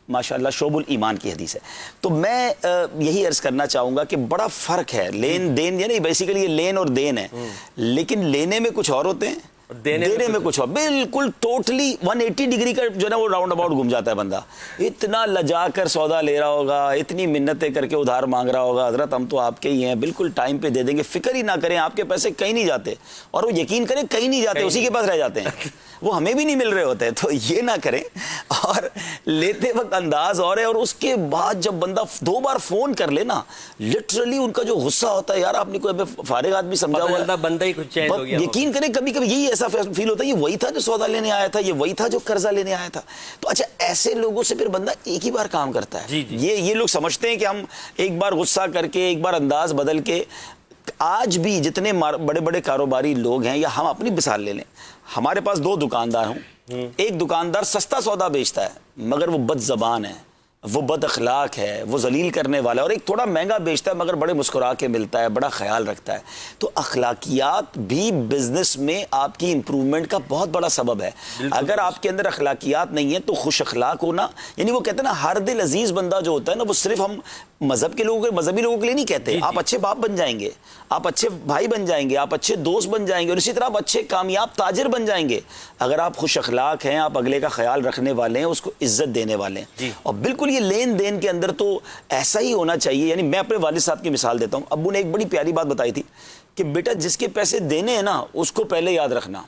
ماشاءاللہ شعب الایمان کی حدیث ہے. تو میں یہی عرض کرنا چاہوں گا کہ بڑا فرق ہے لین دین، یعنی بیسیکلی یہ لین اور دین ہے، لیکن لینے میں کچھ اور ہوتے ہیں، دینے میں کچھ اور. بالکل ٹوٹلی 180 ڈگری کا جو ہے نا وہ راؤنڈ اباؤٹ گھوم جاتا ہے بندہ. اتنا لجا کر سودا لے رہا ہوگا، اتنی منتیں کر کے ادھار مانگ رہا ہوگا، حضرت ہم تو آپ کے ہی ہیں، بالکل ٹائم پہ دے دیں گے، فکر ہی نہ کریں، آپ کے پیسے کہیں نہیں جاتے، اور وہ یقین کریں کہیں نہیں جاتے، اسی کے پاس رہ جاتے ہیں، وہ ہمیں بھی نہیں مل رہے ہوتے ہیں. تو یہ نہ کریں. اور لیتے وقت انداز اور ہے، اور اس کے بعد جب بندہ 2 بار فون کر لے نا، لٹرلی ان کا جو غصہ ہوتا ہے، یار آپ نے کوئی فارغ آدمی سمجھا ہوا ہے، بندہ ہی کچھ چینج ہو گیا. یقین کریں کبھی کبھی یہی ایسا فیل ہوتا ہے، یہ وہی تھا جو سودا لینے آیا تھا، یہ وہی تھا جو قرضہ لینے آیا تھا. تو اچھا ایسے لوگوں سے پھر بندہ ایک ہی بار کام کرتا ہے. یہ لوگ سمجھتے ہیں کہ ہم ایک بار غصہ کر کے، ایک بار انداز بدل کے. آج بھی جتنے بڑے بڑے کاروباری لوگ ہیں، یا ہم اپنی مثال لے لیں، ہمارے پاس 2 دکاندار ہوں، ایک دکاندار سستا سودا بیچتا ہے مگر وہ بد زبان ہے، وہ بد اخلاق ہے، وہ ذلیل کرنے والا ہے، اور ایک تھوڑا مہنگا بیچتا ہے مگر بڑے مسکرا کے ملتا ہے، بڑا خیال رکھتا ہے. تو اخلاقیات بھی بزنس میں آپ کی امپرومنٹ کا بہت بڑا سبب ہے. اگر آپ کے اندر اخلاقیات نہیں ہیں تو خوش اخلاق ہونا، یعنی وہ کہتے ہیں نا ہر دل عزیز بندہ جو ہوتا ہے نا، وہ صرف ہم مذہب کے لوگوں کے مذہبی لوگوں کے لیے نہیں کہتے. آپ اچھے باپ بن جائیں گے، آپ اچھے بھائی بن جائیں گے، آپ اچھے دوست بن جائیں گے، اور اسی طرح آپ اچھے کامیاب تاجر بن جائیں گے اگر آپ خوش اخلاق ہیں، آپ اگلے کا خیال رکھنے والے ہیں، اس کو عزت دینے والے ہیں. اور بالکل یہ لین دین کے اندر تو ایسا ہی ہونا چاہیے. یعنی میں اپنے والد صاحب کی مثال دیتا ہوں. ابو نے ایک بڑی پیاری بات بتائی تھی کہ بیٹا جس کے پیسے دینے ہیں نا اس کو پہلے یاد رکھنا،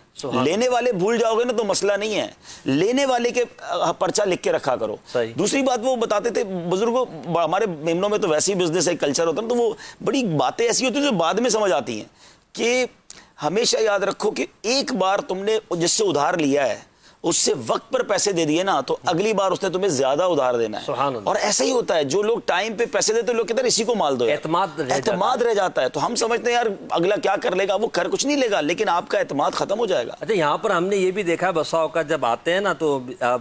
لینے والے بھول جاؤ گے نا تو مسئلہ نہیں ہے، لینے والے کے پرچہ لکھ کے رکھا کرو. دوسری بات وہ بتاتے تھے بزرگوں، ہمارے میمنوں میں تو ویسے ہی بزنس ایک کلچر ہوتا ہے تو وہ بڑی باتیں ایسی ہوتی ہیں جو بعد میں سمجھ آتی ہیں کہ ہمیشہ یاد رکھو کہ ایک بار تم نے جس سے ادھار لیا ہے اس سے وقت پر پیسے دے دیے نا تو اگلی بار اس نے تمہیں زیادہ ادھار دینا ہے. اور ایسا ہی ہوتا ہے، جو لوگ ٹائم پہ پیسے دیتے ہیں لوگ کہتے ہیں اسی کو مال دو، اعتماد رہ جاتا ہے. تو ہم سمجھتے ہیں یار اگلا کیا کر لے گا، وہ کر کچھ نہیں لے گا لیکن آپ کا اعتماد ختم ہو جائے گا. اچھا یہاں پر ہم نے یہ بھی دیکھا ہے بسا اوقات جب آتے ہیں نا تو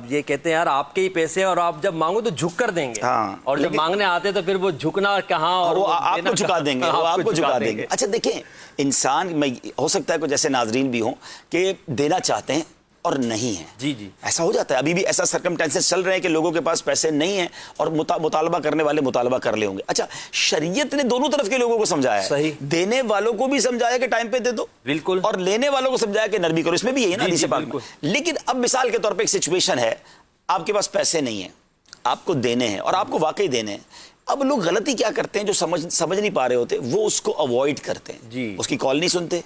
یہ کہتے ہیں یار آپ کے ہی پیسے اور آپ جب مانگو تو جھک کر دیں گے، اور جب مانگنے آتے تو پھر وہ جھکنا کہاں اور وہ آپ کو جھکا دیں گے، وہ آپ کو جھکا دیں گے. اچھا دیکھیں انسان میں ہو سکتا ہے کچھ ایسے ناظرین بھی ہوں کہ دینا چاہتے ہیں اور نہیں ہے. جی جی ایسا ہو جاتا ہے. ابھی بھی ایسا سرکمٹینسز چل رہے ہیں کہ لوگوں کے پاس پیسے نہیں ہیں اور مطالبہ کرنے والے مطالبہ کر لے ہوں گے. اچھا شریعت نے دونوں طرف کے لوگوں کو سمجھایا ہے، صحیح، دینے والوں کو بھی سمجھایا کہ ٹائم پہ دے دو، بالکل، اور لینے والوں کو سمجھایا کہ نرمی کرو. اس میں بھی یہی ہے نا حدیث پاک میں. لیکن اب مثال کے طور پہ ایک سچویشن ہے، آپ کے پاس پیسے نہیں ہیں، آپ کو دینے ہیں اور آپ کو واقعی دینے ہیں. اب لوگ غلطی کیا کرتے ہیں، جو سمجھ نہیں پا رہے ہوتے وہ اس کو اوائڈ کرتے ہیں، اس کی کال نہیں سنتے،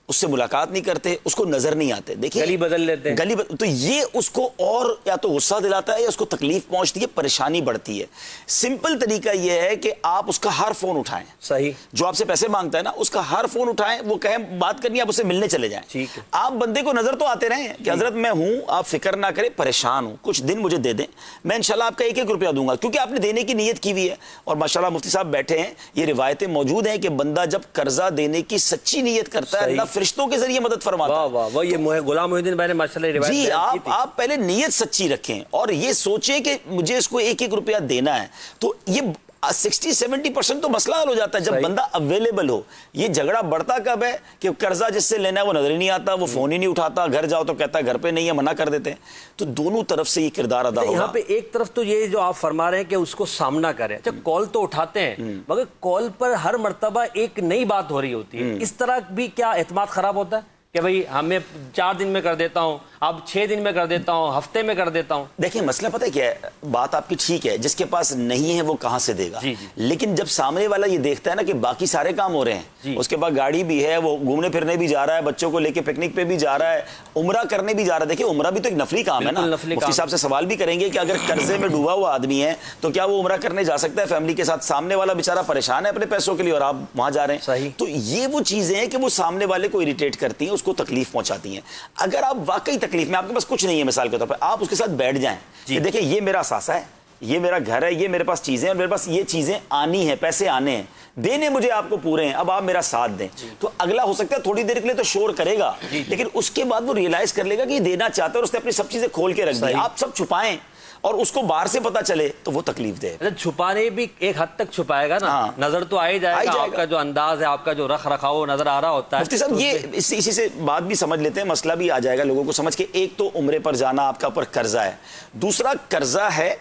اس سے ملاقات نہیں کرتے، اس کو نظر نہیں آتے. دیکھیں گلی بدل لیتے ہیں، تو یہ اس کو اور یا تو غصہ دلاتا ہے یا اس کو تکلیف پہنچتی ہے، پریشانی بڑھتی ہے. سمپل طریقہ یہ ہے کہ آپ اس کا ہر فون اٹھائیں، صحیح، جو آپ سے پیسے مانگتا ہے نا اس کا ہر فون اٹھائیں، وہ کہیں بات کرنی آپ اسے ملنے چلے جائیں. آپ بندے کو نظر تو آتے رہیں کہ حضرت میں ہوں، آپ فکر نہ کریں، پریشان ہوں، کچھ دن مجھے دے دیں، میں انشاءاللہ آپ کا 1-1 روپیہ دوں گا، کیونکہ آپ نے دینے کی نیت کی ہوئی ہے. اور ماشاءاللہ مفتی صاحب بیٹھے ہیں، یہ روایتیں موجود ہیں کہ بندہ جب قرضہ دینے کی سچی نیت کرتا ہے اللہ فرشتوں کے ذریعے مدد فرماتا ہے. واہ واہ، یہ غلام محی الدین بھائی نے ماشاءاللہ روایت جی. آپ پہلے نیت سچی رکھیں اور یہ سوچیں کہ مجھے اس کو 1-1 روپیہ دینا ہے، تو یہ 60-70% تو مسئلہ حل ہو جاتا ہے جب بندہ اویلیبل ہو. یہ جھگڑا بڑھتا کب ہے کہ قرضہ جس سے لینا ہے وہ نظر ہی نہیں آتا، وہ فون ہی نہیں اٹھاتا، گھر جاؤ تو کہتا ہے گھر پہ نہیں ہے، منع کر دیتے ہیں. تو دونوں طرف سے یہ کردار ادا ہوگا. یہاں پہ ایک طرف تو یہ جو آپ فرما رہے ہیں کہ اس کو سامنا کریں. اچھا کال تو اٹھاتے ہیں مگر کال پر ہر مرتبہ ایک نئی بات ہو رہی ہوتی ہے، اس طرح بھی کیا اعتماد خراب ہوتا ہے کہ بھئی ہمیں 4 دن میں کر دیتا ہوں، اب 6 دن میں کر دیتا ہوں، ہفتے میں کر دیتا ہوں؟ دیکھیں مسئلہ پتہ ہے کیا ہے، بات آپ کی ٹھیک ہے، جس کے پاس نہیں ہے وہ کہاں سے دے گا. لیکن جب سامنے والا یہ دیکھتا ہے نا کہ باقی سارے کام ہو رہے ہیں، اس کے پاس گاڑی بھی ہے، وہ گھومنے پھرنے بھی جا رہا ہے، بچوں کو لے کے پکنک پہ بھی جا رہا ہے، عمرہ کرنے بھی جا رہا ہے. دیکھیں عمرہ بھی تو ایک نفلی کام ہے نا. مفتی صاحب سے سوال بھی کریں گے کہ اگر قرضے میں ڈوبا ہوا آدمی ہے تو کیا وہ عمرہ کرنے جا سکتا ہے فیملی کے ساتھ؟ سامنے والا بیچارہ پریشان ہے اپنے پیسوں کے لیے اور آپ وہاں جا رہے ہیں. تو یہ وہ چیزیں ہیں کہ وہ سامنے والے کو اریٹیٹ کرتی ہیں، اس کو تکلیف پہنچاتی ہیں. اگر آپ واقعی تکلیف میں، آپ کے پاس کچھ نہیں ہے مثال کے طور پہ، آپ اس کے ساتھ بیٹھ جائیں کہ دیکھیں یہ میرا اثاثہ ہے، یہ میرا گھر ہے، یہ میرے پاس چیزیں ہیں، میرے پاس یہ چیزیں آنی ہیں، پیسے آنے ہیں، دینے مجھے آپ کو پورے ہیں، اب آپ میرا ساتھ دیں. تو اگلا ہو سکتا ہے تھوڑی دیر کے لیے تو شور کرے گا لیکن اس کے بعد وہ ریئلائز کر لے گا کہ یہ دینا چاہتا ہے اور اس نے اپنی سب چیزیں کھول کے رکھ دی. آپ سب چھپائیں اور اس کو باہر سے پتا چلے تو وہ تکلیف دے. چھپانے بھی ایک حد تک چھپائے گا نا، نظر تو آ ہی جائے گا، آپ کا جو انداز ہے، آپ کا جو رکھ رکھاؤ نظر آ رہا ہوتا ہے. مفتی صاحب یہ اسی سے بات بھی سمجھ لیتے ہیں، مسئلہ بھی آ جائے گا لوگوں کو سمجھ کے. ایک تو عمرے پر جانا آپ کا اوپر قرضہ ہے، دوسرا قرضہ ہے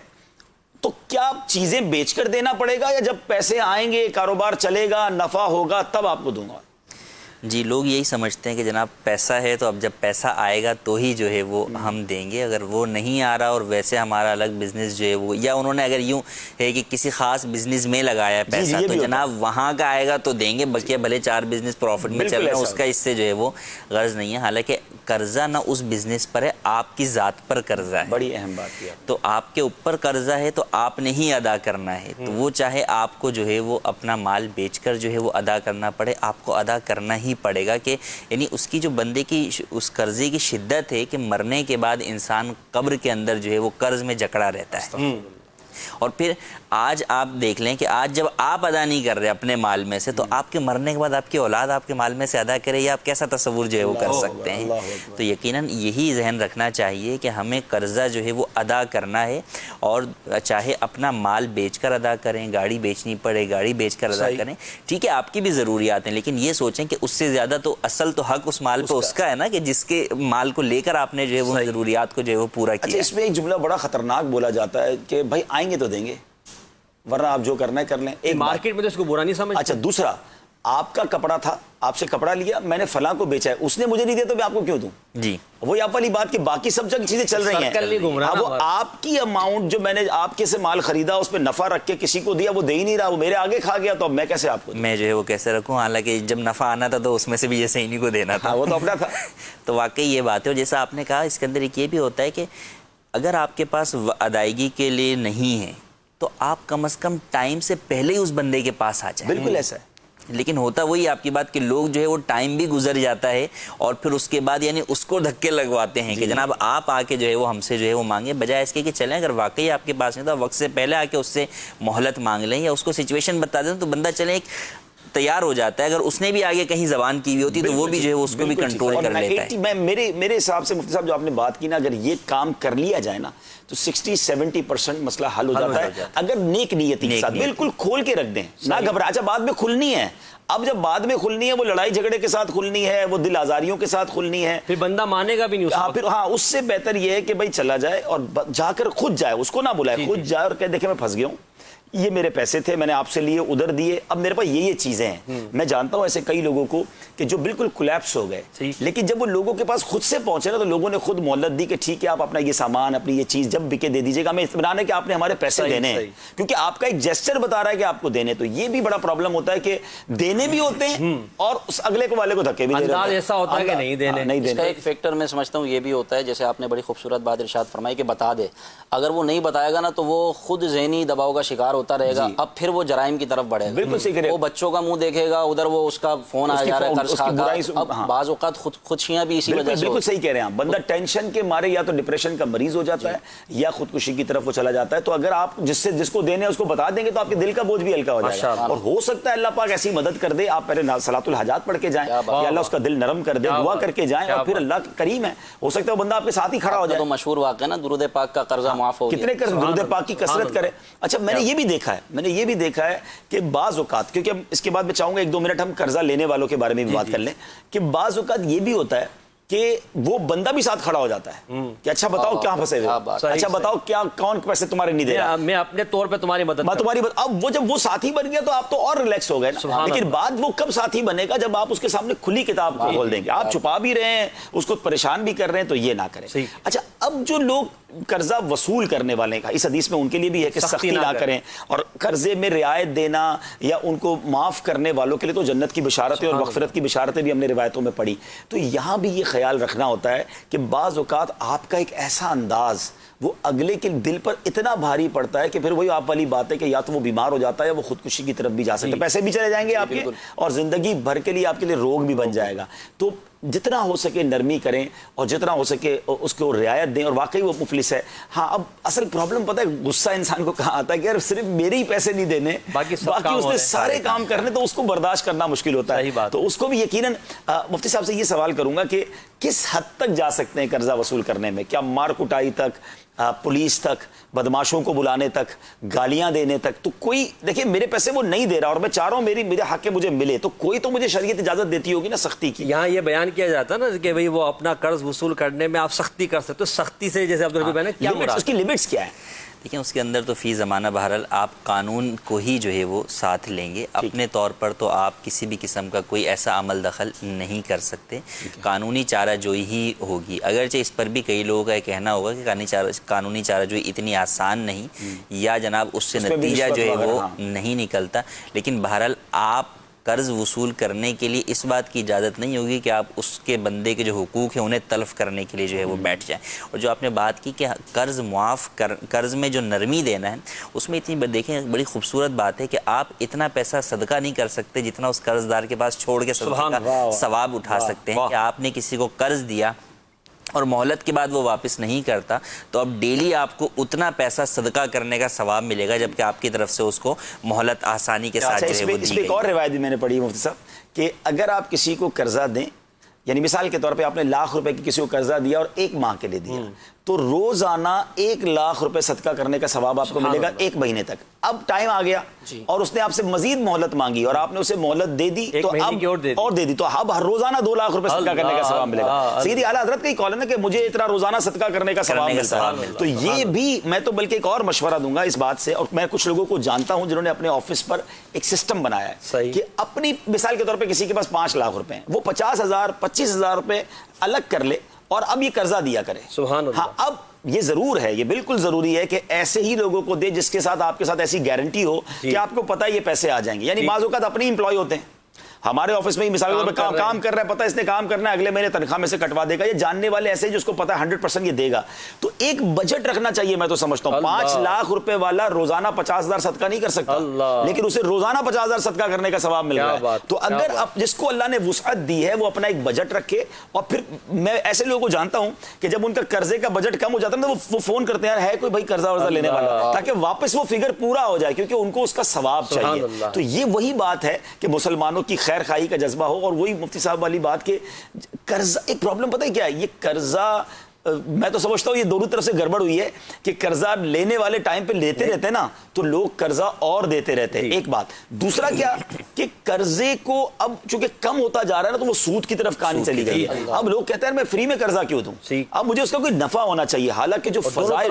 تو کیا چیزیں بیچ کر دینا پڑے گا یا جب پیسے آئیں گے، کاروبار چلے گا، نفع ہوگا تب آپ کو دوں گا؟ جی لوگ یہی سمجھتے ہیں کہ جناب پیسہ ہے تو اب جب پیسہ آئے گا تو ہی جو ہے وہ ہم دیں گے، اگر وہ نہیں آ رہا اور ویسے ہمارا الگ بزنس جو ہے وہ، یا انہوں نے اگر یوں ہے کہ کسی خاص بزنس میں لگایا ہے پیسہ تو جناب وہاں کا آئے گا تو دیں گے، بلکہ بھلے 4 بزنس پروفٹ میں چل رہے ہیں، اس کا اس سے جو ہے وہ غرض نہیں ہے. حالانکہ قرضہ نہ اس بزنس پر ہے، آپ کی ذات پر قرضہ ہے. بڑی اہم بات ہے. تو آپ کے اوپر قرضہ ہے تو آپ نے ہی ادا کرنا ہے، تو وہ چاہے آپ کو جو ہے وہ اپنا مال بیچ کر جو ہے وہ ادا کرنا پڑے، آپ کو ادا کرنا ہی پڑے گا. کہ یعنی اس کی جو بندے کی اس قرضے کی شدت ہے کہ مرنے کے بعد انسان قبر کے اندر جو ہے وہ قرض میں جکڑا رہتا ہے. اور پھر آج آپ دیکھ لیں کہ آج جب آپ ادا نہیں کر رہے اپنے مال میں سے تو آپ کے مرنے کے بعد آپ کی اولاد آپ کے مال میں سے ادا کرے، یا آپ کیسا تصور جو ہے وہ کر سکتے ہیں؟ تو یقیناً یہی ذہن رکھنا چاہیے کہ ہمیں قرضہ جو ہے وہ ادا کرنا ہے، اور چاہے اپنا مال بیچ کر ادا کریں، گاڑی بیچنی پڑے گاڑی بیچ کر ادا کریں، ٹھیک ہے آپ کی بھی ضروریات ہیں، لیکن یہ سوچیں کہ اس سے زیادہ تو اصل تو حق اس مال پہ اس کا ہے نا، کہ جس کے مال کو لے کر آپ نے جو ہے وہ ضروریات کو جو ہے وہ پورا کیا۔ اچھا اس میں ایک جملہ بڑا خطرناک بولا جاتا ہے کہ بھائی آئیں گے تو دیں گے، ورنہ آپ جو کرنا ہے کر لیں۔ ایک مارکیٹ میں تو اس کو برا نہیں سمجھتے۔ اچھا دوسرا، آپ کا کپڑا تھا، آپ سے کپڑا لیا، میں نے فلاں کو بیچا ہے، اس نے مجھے نہیں دیا تو میں آپ کو کیوں دوں؟ جی وہی آپ والی بات کہ باقی سب جگہ چیزیں چل رہی ہیں، وہ آپ کی اماؤنٹ جو میں نے آپ کے سے مال خریدا اس پہ نفع رکھ کے کسی کو دیا وہ دے ہی نہیں رہا، وہ میرے آگے کھا گیا، تو اب میں کیسے آپ کو دوں؟ میں جو ہے وہ کیسے رکھوں، حالانکہ جب نفع آنا تھا تو اس میں سے بھی جیسے انہیں کو دینا تھا، وہ تو اپنا تھا۔ تو واقعی یہ بات ہے، اور جیسا آپ نے کہا اس کے اندر ایک یہ بھی ہوتا ہے کہ اگر آپ کے پاس ادائیگی کے لیے نہیں ہے تو آپ کم از کم ٹائم سے پہلے ہی اس بندے کے پاس آ جائیں۔ بالکل ایسا ہے، لیکن ہوتا وہی آپ کی بات کہ لوگ جو ہے وہ ٹائم بھی گزر جاتا ہے اور پھر اس کے بعد یعنی اس کو دھکے لگواتے ہیں کہ جناب آپ آ کے جو ہے وہ ہم سے جو ہے وہ مانگیں، بجائے اس کے کہ چلیں اگر واقعی آپ کے پاس نہیں تو وقت سے پہلے آ کے اس سے مہلت مانگ لیں، یا اس کو سچویشن بتا دیں تو بندہ چلیں ایک تیار ہو جاتا ہے۔ اگر اس نے بھی آگے کہیں زبان کی ہوئی ہوتی تو وہ بھی جو ہے اس کو بھی کنٹرول کر لیتا ہے۔ میرے حساب سے مفتی صاحب جو آپ نے بات کی نا، اگر یہ کام کر لیا جائے نا تو 60-70% مسئلہ حل ہو جاتا ہے، اگر نیک نیتی کے ساتھ بالکل کھول کے رکھ دیں، نہ گھبرا۔ اچھا بعد میں کھلنی ہے، اب جب بعد میں کھلنی ہے وہ لڑائی جھگڑے کے ساتھ کھلنی ہے، وہ دل آزاریوں کے ساتھ کھلنی ہے، پھر بندہ مانے گا بھی نہیں۔ ہاں پھر ہاں اس سے بہتر یہ ہے کہ بھائی چلا جائے اور جا کر خود جائے، اس کو نہ بلائے، خود جائے اور کہے دیکھیں میں پھنس گیا ہوں، یہ میرے پیسے تھے میں نے آپ سے لیے ادھر دیے، اب میرے پاس یہ چیزیں ہیں۔ میں جانتا ہوں ایسے کئی لوگوں کو کہ جو بالکل کولیپس ہو گئے، لیکن جب وہ لوگوں کے پاس خود سے پہنچے نا تو لوگوں نے خود مہلت دی کہ ٹھیک ہے آپ اپنا یہ سامان اپنی یہ چیز جب بکے دے دیجیے گا، ہمیں اطمینان ہے کہ آپ نے ہمارے پیسے دینے ہیں، کیونکہ آپ کا ایک جیسچر بتا رہا ہے کہ آپ کو دینے۔ تو یہ بھی بڑا پرابلم ہوتا ہے کہ دینے بھی ہوتے ہیں اور اس اگلے کو والے کو دھکے بھی دے رہے ہیں، ایسا ہوتا ہے کہ نہیں دینے۔ اس کا ایک فیکٹر میں سمجھتا ہوں یہ بھی ہوتا ہے، جیسے آپ نے بڑی خوبصورت بات ارشاد فرمائی کہ بتا دے، اگر وہ نہیں بتائے گا نا تو وہ خود ذہنی دباؤ کا شکار ہوتا رہے گا، اب پھر وہ جرائم کی طرف بڑھے گا، بالکل صحیح کرے، وہ بچوں کا منہ دیکھے گا، ادھر وہ اس کا فون آ جا رہا ہے قرض کھا کر، اب بعض اوقات خودکشیاں بھی اسی وجہ سے۔ بالکل صحیح کہہ رہے ہیں آپ، بندہ ٹینشن کے مارے یا تو ڈپریشن کا مریض ہو جاتا ہے یا خودکشی کی طرف وہ چلا جاتا ہے۔ تو اگر آپ جس کو دینے اس کو بتا دیں گے تو آپ کے دل کا بوجھ بھی ہلکا ہو جائے گا، اور ہو سکتا ہے اللہ پاک ایسی مدد کر دے، آپ پہلے صلاۃ الحاجات پڑھ کے جائیں یا اللہ اس کا دل نرم کر دے، دعا کر کے جائیں، اور پھر اللہ کریم ہے، ہو سکتا ہے وہ بندہ آپ کے ساتھ ہی کھڑا ہو جائے۔ تو مشہور واقعہ نا درود پاک کا قرضہ معاف ہو گیا، کتنے درود پاک کی کثرت کرے۔ اچھا میں نے یہ بھی دیکھا ہے کہ بعض اوقات، کیونکہ اس کے بعد میں چاہوں گا 1-2 منٹ ہم قرضہ لینے والوں کے بارے میں بھی بات کر لیں، کہ بعض اوقات یہ بھی ہوتا ہے کہ وہ بندہ بھی ساتھ کھڑا ہو جاتا ہے کہ اچھا بتاؤ کہاں پھنسے ہوئے، اچھا بتاؤ کیا کون پیسے تمہارے نہیں دے رہا، میں اپنے طور پہ تمہاری مدد۔ اب وہ جب وہ ساتھی بن گیا تو آپ تو اور ریلیکس ہو گئے نا، لیکن بعد وہ کب ساتھی بنے گا جب آپ اس کے سامنے کھلی کتاب کھول دیں گے، آپ چھپا بھی رہے ہیں اس کو پریشان بھی کر رہے ہیں، تو یہ نہ کریں۔ اچھا اب جو لوگ قرضہ وصول کرنے والے کا اس حدیث میں ان کے لیے بھی ہے کہ سختی نہ کریں، اور قرضے میں رعایت دینا یا ان کو معاف کرنے والوں کے لیے تو جنت کی بشارتیں اور مغفرت کی بشارتیں بھی ہم نے روایتوں میں پڑھی۔ تو یہاں بھی یہ خیال رکھنا ہوتا ہے کہ بعض اوقات آپ کا ایک ایسا انداز وہ اگلے کے دل پر اتنا بھاری پڑتا ہے کہ پھر وہی آپ والی بات ہے کہ یا تو وہ بیمار ہو جاتا ہے یا وہ خودکشی کی طرف بھی جا سکتا ہے، پیسے بھی چلے جائیں گے آپ کے اور زندگی بھر کے لیے آپ کے لیے روگ بھی بن جائے گا۔ تو جتنا ہو سکے نرمی کریں اور جتنا ہو سکے اس کو رعایت دیں، اور واقعی وہ مفلس ہے۔ ہاں اب اصل پرابلم پتہ ہے غصہ انسان کو کہاں آتا ہے کہ یار صرف میرے ہی پیسے نہیں دینے، باقی اس نے سارے کام کرنے، تو اس کو برداشت کرنا مشکل ہوتا ہے۔ تو اس کو بھی یقیناً مفتی صاحب سے یہ سوال کروں گا کہ کس حد تک جا سکتے ہیں قرضہ وصول کرنے میں؟ کیا مار کٹائی تک، پولیس تک، بدماشوں کو بلانے تک، گالیاں دینے تک؟ تو کوئی دیکھیں میرے پیسے وہ نہیں دے رہا اور میں چاہ رہا ہوں میرے حق مجھے ملے، تو کوئی تو مجھے شریعت اجازت دیتی ہوگی نا سختی کی۔ یہاں یہ بیان کیا جاتا ہے نا کہ بھئی وہ اپنا قرض وصول کرنے میں آپ سختی کر سکتے ہو، سختی سے جیسے عبدالرحیم بھائی نے کیا مراد، اس کی لیمٹس کیا ہے؟ دیکھیں اس کے اندر تو فی زمانہ بہرحال آپ قانون کو ہی جو ہے وہ ساتھ لیں گے، اپنے طور پر تو آپ کسی بھی قسم کا کوئی ایسا عمل دخل نہیں کر سکتے، قانونی چارہ جوئی ہی ہوگی۔ اگرچہ اس پر بھی کئی لوگوں کا یہ کہنا ہوگا کہ قانونی چارہ جوئی اتنی آسان نہیں، یا جناب اس سے نتیجہ جو ہے وہ نہیں نکلتا، لیکن بہرحال آپ قرض وصول کرنے کے لیے اس بات کی اجازت نہیں ہوگی کہ آپ اس کے بندے کے جو حقوق ہیں انہیں تلف کرنے کے لیے جو ہے وہ بیٹھ جائیں۔ اور جو آپ نے بات کی کہ قرض میں جو نرمی دینا ہے، اس میں اتنی دیکھیں بڑی خوبصورت بات ہے کہ آپ اتنا پیسہ صدقہ نہیں کر سکتے جتنا اس قرض دار کے پاس چھوڑ کے صدقہ کا ثواب اٹھا سکتے ہیں۔ کہ آپ نے کسی کو قرض دیا اور مہلت کے بعد وہ واپس نہیں کرتا تو اب ڈیلی آپ کو اتنا پیسہ صدقہ کرنے کا ثواب ملے گا جبکہ آپ کی طرف سے اس کو مہلت آسانی کے ساتھ جو ہے وہ دی گئی۔ اس پہ ایک اور روایت بھی میں نے پڑھی مفتی صاحب کہ اگر آپ کسی کو قرضہ دیں، یعنی مثال کے طور پہ آپ نے ₹1,00,000 کی کسی کو قرضہ دیا اور 1 ماہ کے لیے دیا، تو روزانہ ₹1,00,000 صدقہ کرنے کا ثواب آپ کو ملے گا 1 مہینے تک۔ اب ٹائم آ گیا اور اس نے آپ سے مزید مہلت مانگی اور آپ نے اسے مہلت دے دی تو اب اور دے دی تو اب ہر روزانہ ₹2,00,000 صدقہ کرنے کا ثواب ملے گا۔ سیدھی اعلیٰ حضرت کا ہی قول ہے نا کہ مجھے اتنا روزانہ صدقہ کرنے کا ثواب ملتا ہے۔ تو یہ بھی میں تو بلکہ ایک اور مشورہ دوں گا اس بات سے، اور میں کچھ لوگوں کو جانتا ہوں جنہوں نے اپنے آفس پر ایک سسٹم بنایا ہے کہ اپنی مثال کے طور پہ کسی کے پاس ₹5,00,000 ہیں، وہ ₹50,000 ₹25,000 الگ کر لے اور اب یہ قرضہ دیا کرے۔ سبحان اللہ۔ ہاں اب یہ ضرور ہے، یہ بالکل ضروری ہے کہ ایسے ہی لوگوں کو دے جس کے ساتھ آپ کے ساتھ ایسی گارنٹی ہو کہ آپ کو پتہ ہے یہ پیسے آ جائیں گے۔ یعنی بعض اوقات اپنے امپلائی ہوتے ہیں، ہمارے آفس میں ہی مثال کے طور پہ کام کر رہا ہے، پتہ ہے اس نے کام کرنا ہے، اگلے مہینے تنخواہ میں سے کٹوا دے گا، یہ جاننے والے ایسے جس کو پتہ ہے 100% یہ دے گا۔ تو ایک بجٹ رکھنا چاہیے، میں تو سمجھتا ہوں ₹5,00,000 والا روزانہ 50,000 صدقہ نہیں کر سکتا، لیکن اسے روزانہ 50,000 صدقہ کرنے کا ثواب مل رہا ہے۔ تو اگر جس کو اللہ نے وسعت دی ہے وہ اپنا ایک بجٹ رکھے، اور پھر میں ایسے لوگوں کو جانتا ہوں کہ جب ان کا قرضے کا بجٹ کم ہو جاتا ہے نا وہ فون کرتے ہیں، یار ہے کوئی بھائی قرضہ ورضہ لینے والا، تاکہ واپس وہ فگر پورا ہو جائے، کیونکہ ان کو اس کا ثواب چاہیے۔ تو یہ وہی بات ہے کہ مسلمانوں کی خیر خواہی کا جذبہ ہو، اور وہی مفتی صاحب والی بات کہ قرضہ ایک پرابلم پتہ ہے کیا ہے، یہ قرضہ میں تو سمجھتا ہوں یہ دونوں طرف سے گڑبڑ ہوئی ہے کہ قرضہ لینے والے ٹائم پہ لیتے رہتے نا تو لوگ قرضہ اور دیتے رہتے ہیں، ایک بات۔ دوسرا کیا کہ قرضے کو اب چونکہ کم ہوتا جا رہا ہے نا تو وہ سود کی طرف کہانی چلی گئی ہے۔ اب لوگ کہتے ہیں میں فری میں قرضہ کیوں دوں، اب مجھے اس کا کوئی نفع ہونا چاہیے، حالانکہ جو فضائل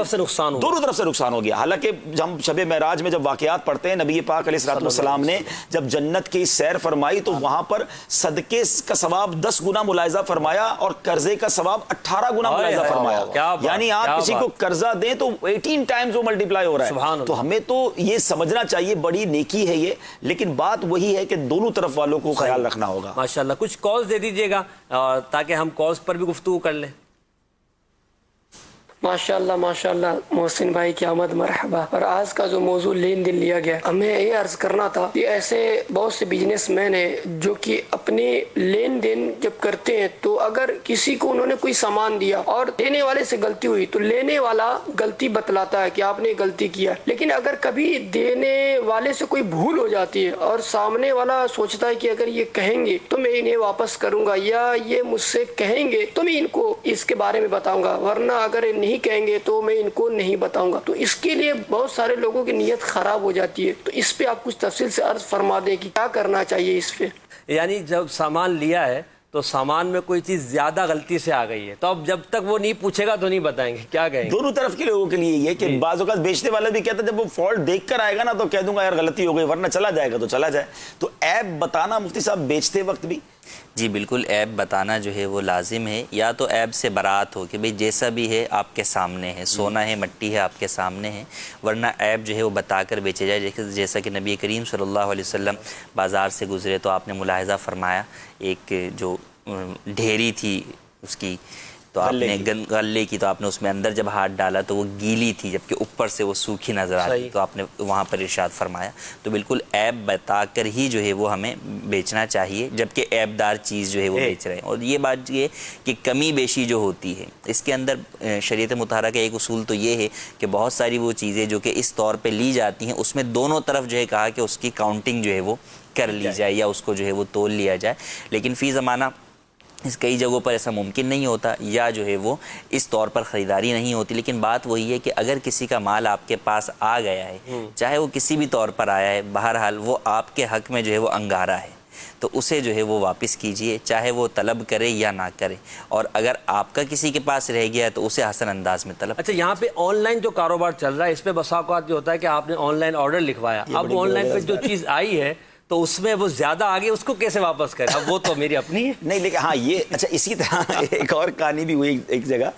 دونوں طرف سے نقصان ہو گیا۔ حالانکہ ہم شب معراج میں جب واقعات پڑھتے ہیں، نبی پاک علیہ الصلوۃ والسلام نے جب جنت کی سیر فرمائی تو وہاں پر صدقے کا ثواب 10 گنا ملاحظہ فرمایا اور قرضے کا ثواب 18 گنا ملاحظہ فرمایا۔ یعنی آپ کسی کو قرضہ دیں تو 18 ٹائمز وہ ملٹیپلائی ہو رہا ہے۔ تو ہمیں تو یہ سمجھنا چاہیے بڑی نیکی ہے یہ، لیکن بات وہی ہے کہ دونوں طرف والوں کو خیال رکھنا ہوگا۔ ماشاءاللہ کچھ کالز دے دیجئے گا تاکہ ہم کالز پر بھی گفتگو کر لیں۔ ماشاءاللہ ماشاءاللہ محسن بھائی کی آمد مرحبا۔ اور آج کا جو موضوع لین دین لیا گیا، ہمیں یہ عرض کرنا تھا کہ ایسے بہت سے بزنس مین ہیں جو کہ اپنے لین دین جب کرتے ہیں تو اگر کسی کو انہوں نے کوئی سامان دیا اور دینے والے سے غلطی ہوئی تو لینے والا غلطی بتلاتا ہے کہ آپ نے غلطی کیا، لیکن اگر کبھی دینے والے سے کوئی بھول ہو جاتی ہے اور سامنے والا سوچتا ہے کہ اگر یہ کہیں گے تو میں انہیں واپس کروں گا یا یہ مجھ سے کہیں گے تو میں ان کو اس کے بارے میں بتاؤں گا، ورنہ اگر نہیں کہیں گے تو میں ان کو نہیں بتاؤں گا، تو اس کے لیے بہت سارے لوگوں کی نیت خراب ہو جاتی ہے۔ تو اس پہ آپ کچھ تفصیل سے عرض فرما دیں کہ کیا کرنا چاہیے اس پہ۔ یعنی جب سامان لیا ہے تو سامان میں کوئی چیز زیادہ غلطی سے آ گئی ہے تو اب جب تک وہ نہیں پوچھے گا تو نہیں بتائیں گے، کیا کہیں گے؟ دونوں طرف کے لوگوں کے لیے یہ کہ بعض اوقات بیچنے والا بھی کہتا ہے جب وہ فالٹ دیکھ کر آئے گا نا تو کہہ دوں گا یار غلطی ہو گئی، ورنہ چلا جائے گا تو چلا جائے۔ تو عیب بتانا مفتی صاحب بیچتے وقت بھی جی بالکل عیب بتانا جو ہے وہ لازم ہے، یا تو عیب سے برات ہو کہ بھئی جیسا بھی ہے آپ کے سامنے ہے، سونا ہے مٹی ہے آپ کے سامنے ہے، ورنہ عیب جو ہے وہ بتا کر بیچے جائے۔ جیسا کہ نبی کریم صلی اللہ علیہ وسلم بازار سے گزرے تو آپ نے ملاحظہ فرمایا ایک جو ڈھیری تھی اس کی تو آپ نے غلے کی تو آپ نے اس میں اندر جب ہاتھ ڈالا تو وہ گیلی تھی جبکہ اوپر سے وہ سوکھی نظر آتی، تو آپ نے وہاں پر ارشاد فرمایا۔ تو بالکل عیب بتا کر ہی جو ہے وہ ہمیں بیچنا چاہیے جبکہ عیب دار چیز جو ہے وہ بیچ رہے ہیں۔ اور یہ بات یہ کہ کمی بیشی جو ہوتی ہے اس کے اندر شریعت مطہرہ کا ایک اصول تو یہ ہے کہ بہت ساری وہ چیزیں جو کہ اس طور پہ لی جاتی ہیں اس میں دونوں طرف جو ہے کہا کہ اس کی کاؤنٹنگ جو ہے وہ کر لی جائے یا اس کو جو ہے وہ تول لیا جائے، لیکن فی زمانہ اس کئی جگہوں پر ایسا ممکن نہیں ہوتا یا جو ہے وہ اس طور پر خریداری نہیں ہوتی۔ لیکن بات وہی ہے کہ اگر کسی کا مال آپ کے پاس آ گیا ہے چاہے وہ کسی بھی طور پر آیا ہے، بہرحال وہ آپ کے حق میں جو ہے وہ انگارہ ہے تو اسے جو ہے وہ واپس کیجئے، چاہے وہ طلب کرے یا نہ کرے، اور اگر آپ کا کسی کے پاس رہ گیا ہے تو اسے حسن انداز میں طلب۔ اچھا یہاں پہ آن لائن جو کاروبار چل رہا ہے اس پہ بسا اوقات جو ہوتا ہے کہ آپ نے آن لائن آرڈر لکھوایا، اب آن لائن پہ جو چیز آئی ہے تو اس میں وہ زیادہ آگے اس کو کیسے واپس کریں؟ اب وہ تو میری اپنی ہے نہیں، لیکن ہاں یہ اچھا اسی طرح ایک اور کہانی بھی ہوئی ایک جگہ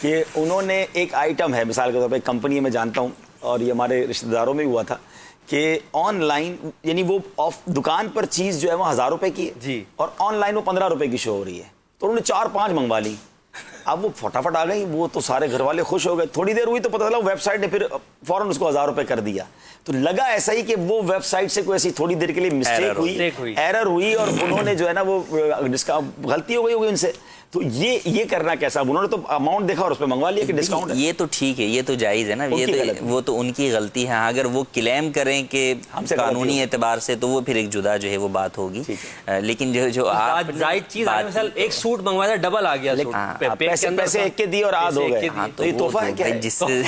کہ انہوں نے ایک آئٹم ہے مثال کے طور پہ ایک کمپنی میں جانتا ہوں اور یہ ہمارے رشتہ داروں میں ہوا تھا کہ آن لائن یعنی وہ دکان پر چیز جو ہے وہ ₹1000 کی ہے جی، اور آن لائن وہ ₹15 کی شو ہو رہی ہے، تو انہوں نے 4-5 منگوا لی۔ اب وہ فٹافٹ آ گئی، وہ تو سارے گھر والے خوش ہو گئے، تھوڑی دیر ہوئی تو پتہ چلا ویب سائٹ نے پھر فوراً اس کو ₹1000 کر دیا۔ تو لگا ایسا ہی کہ وہ ویب سائٹ سے کوئی ایسی تھوڑی دیر کے لیے مسٹیک ہوئی، ایرر ہوئی، اور انہوں نے جو ہے نا وہ جس کا غلطی ہو گئی ان سے، تو یہ کرنا کیسا؟ انہوں نے تو اماؤنٹ دیکھا اور اس پہ منگوا لیا کہ ڈسکاؤنٹ ہے. یہ تو ٹھیک ہے، یہ تو جائز ہے نا، وہ تو ان کی غلطی ہے. اگر وہ کلیم کریں کہ قانونی اعتبار سے تو وہ پھر ایک جدا جو ہے وہ بات ہوگی. لیکن جو آپ زائد چیز مثلا ایک سوٹ منگوایا ڈبل آ گیا، پیسے ایک کے دیے اور آدھ ہو گئے، تو یہ تحفہ ہے کیا؟ جس سے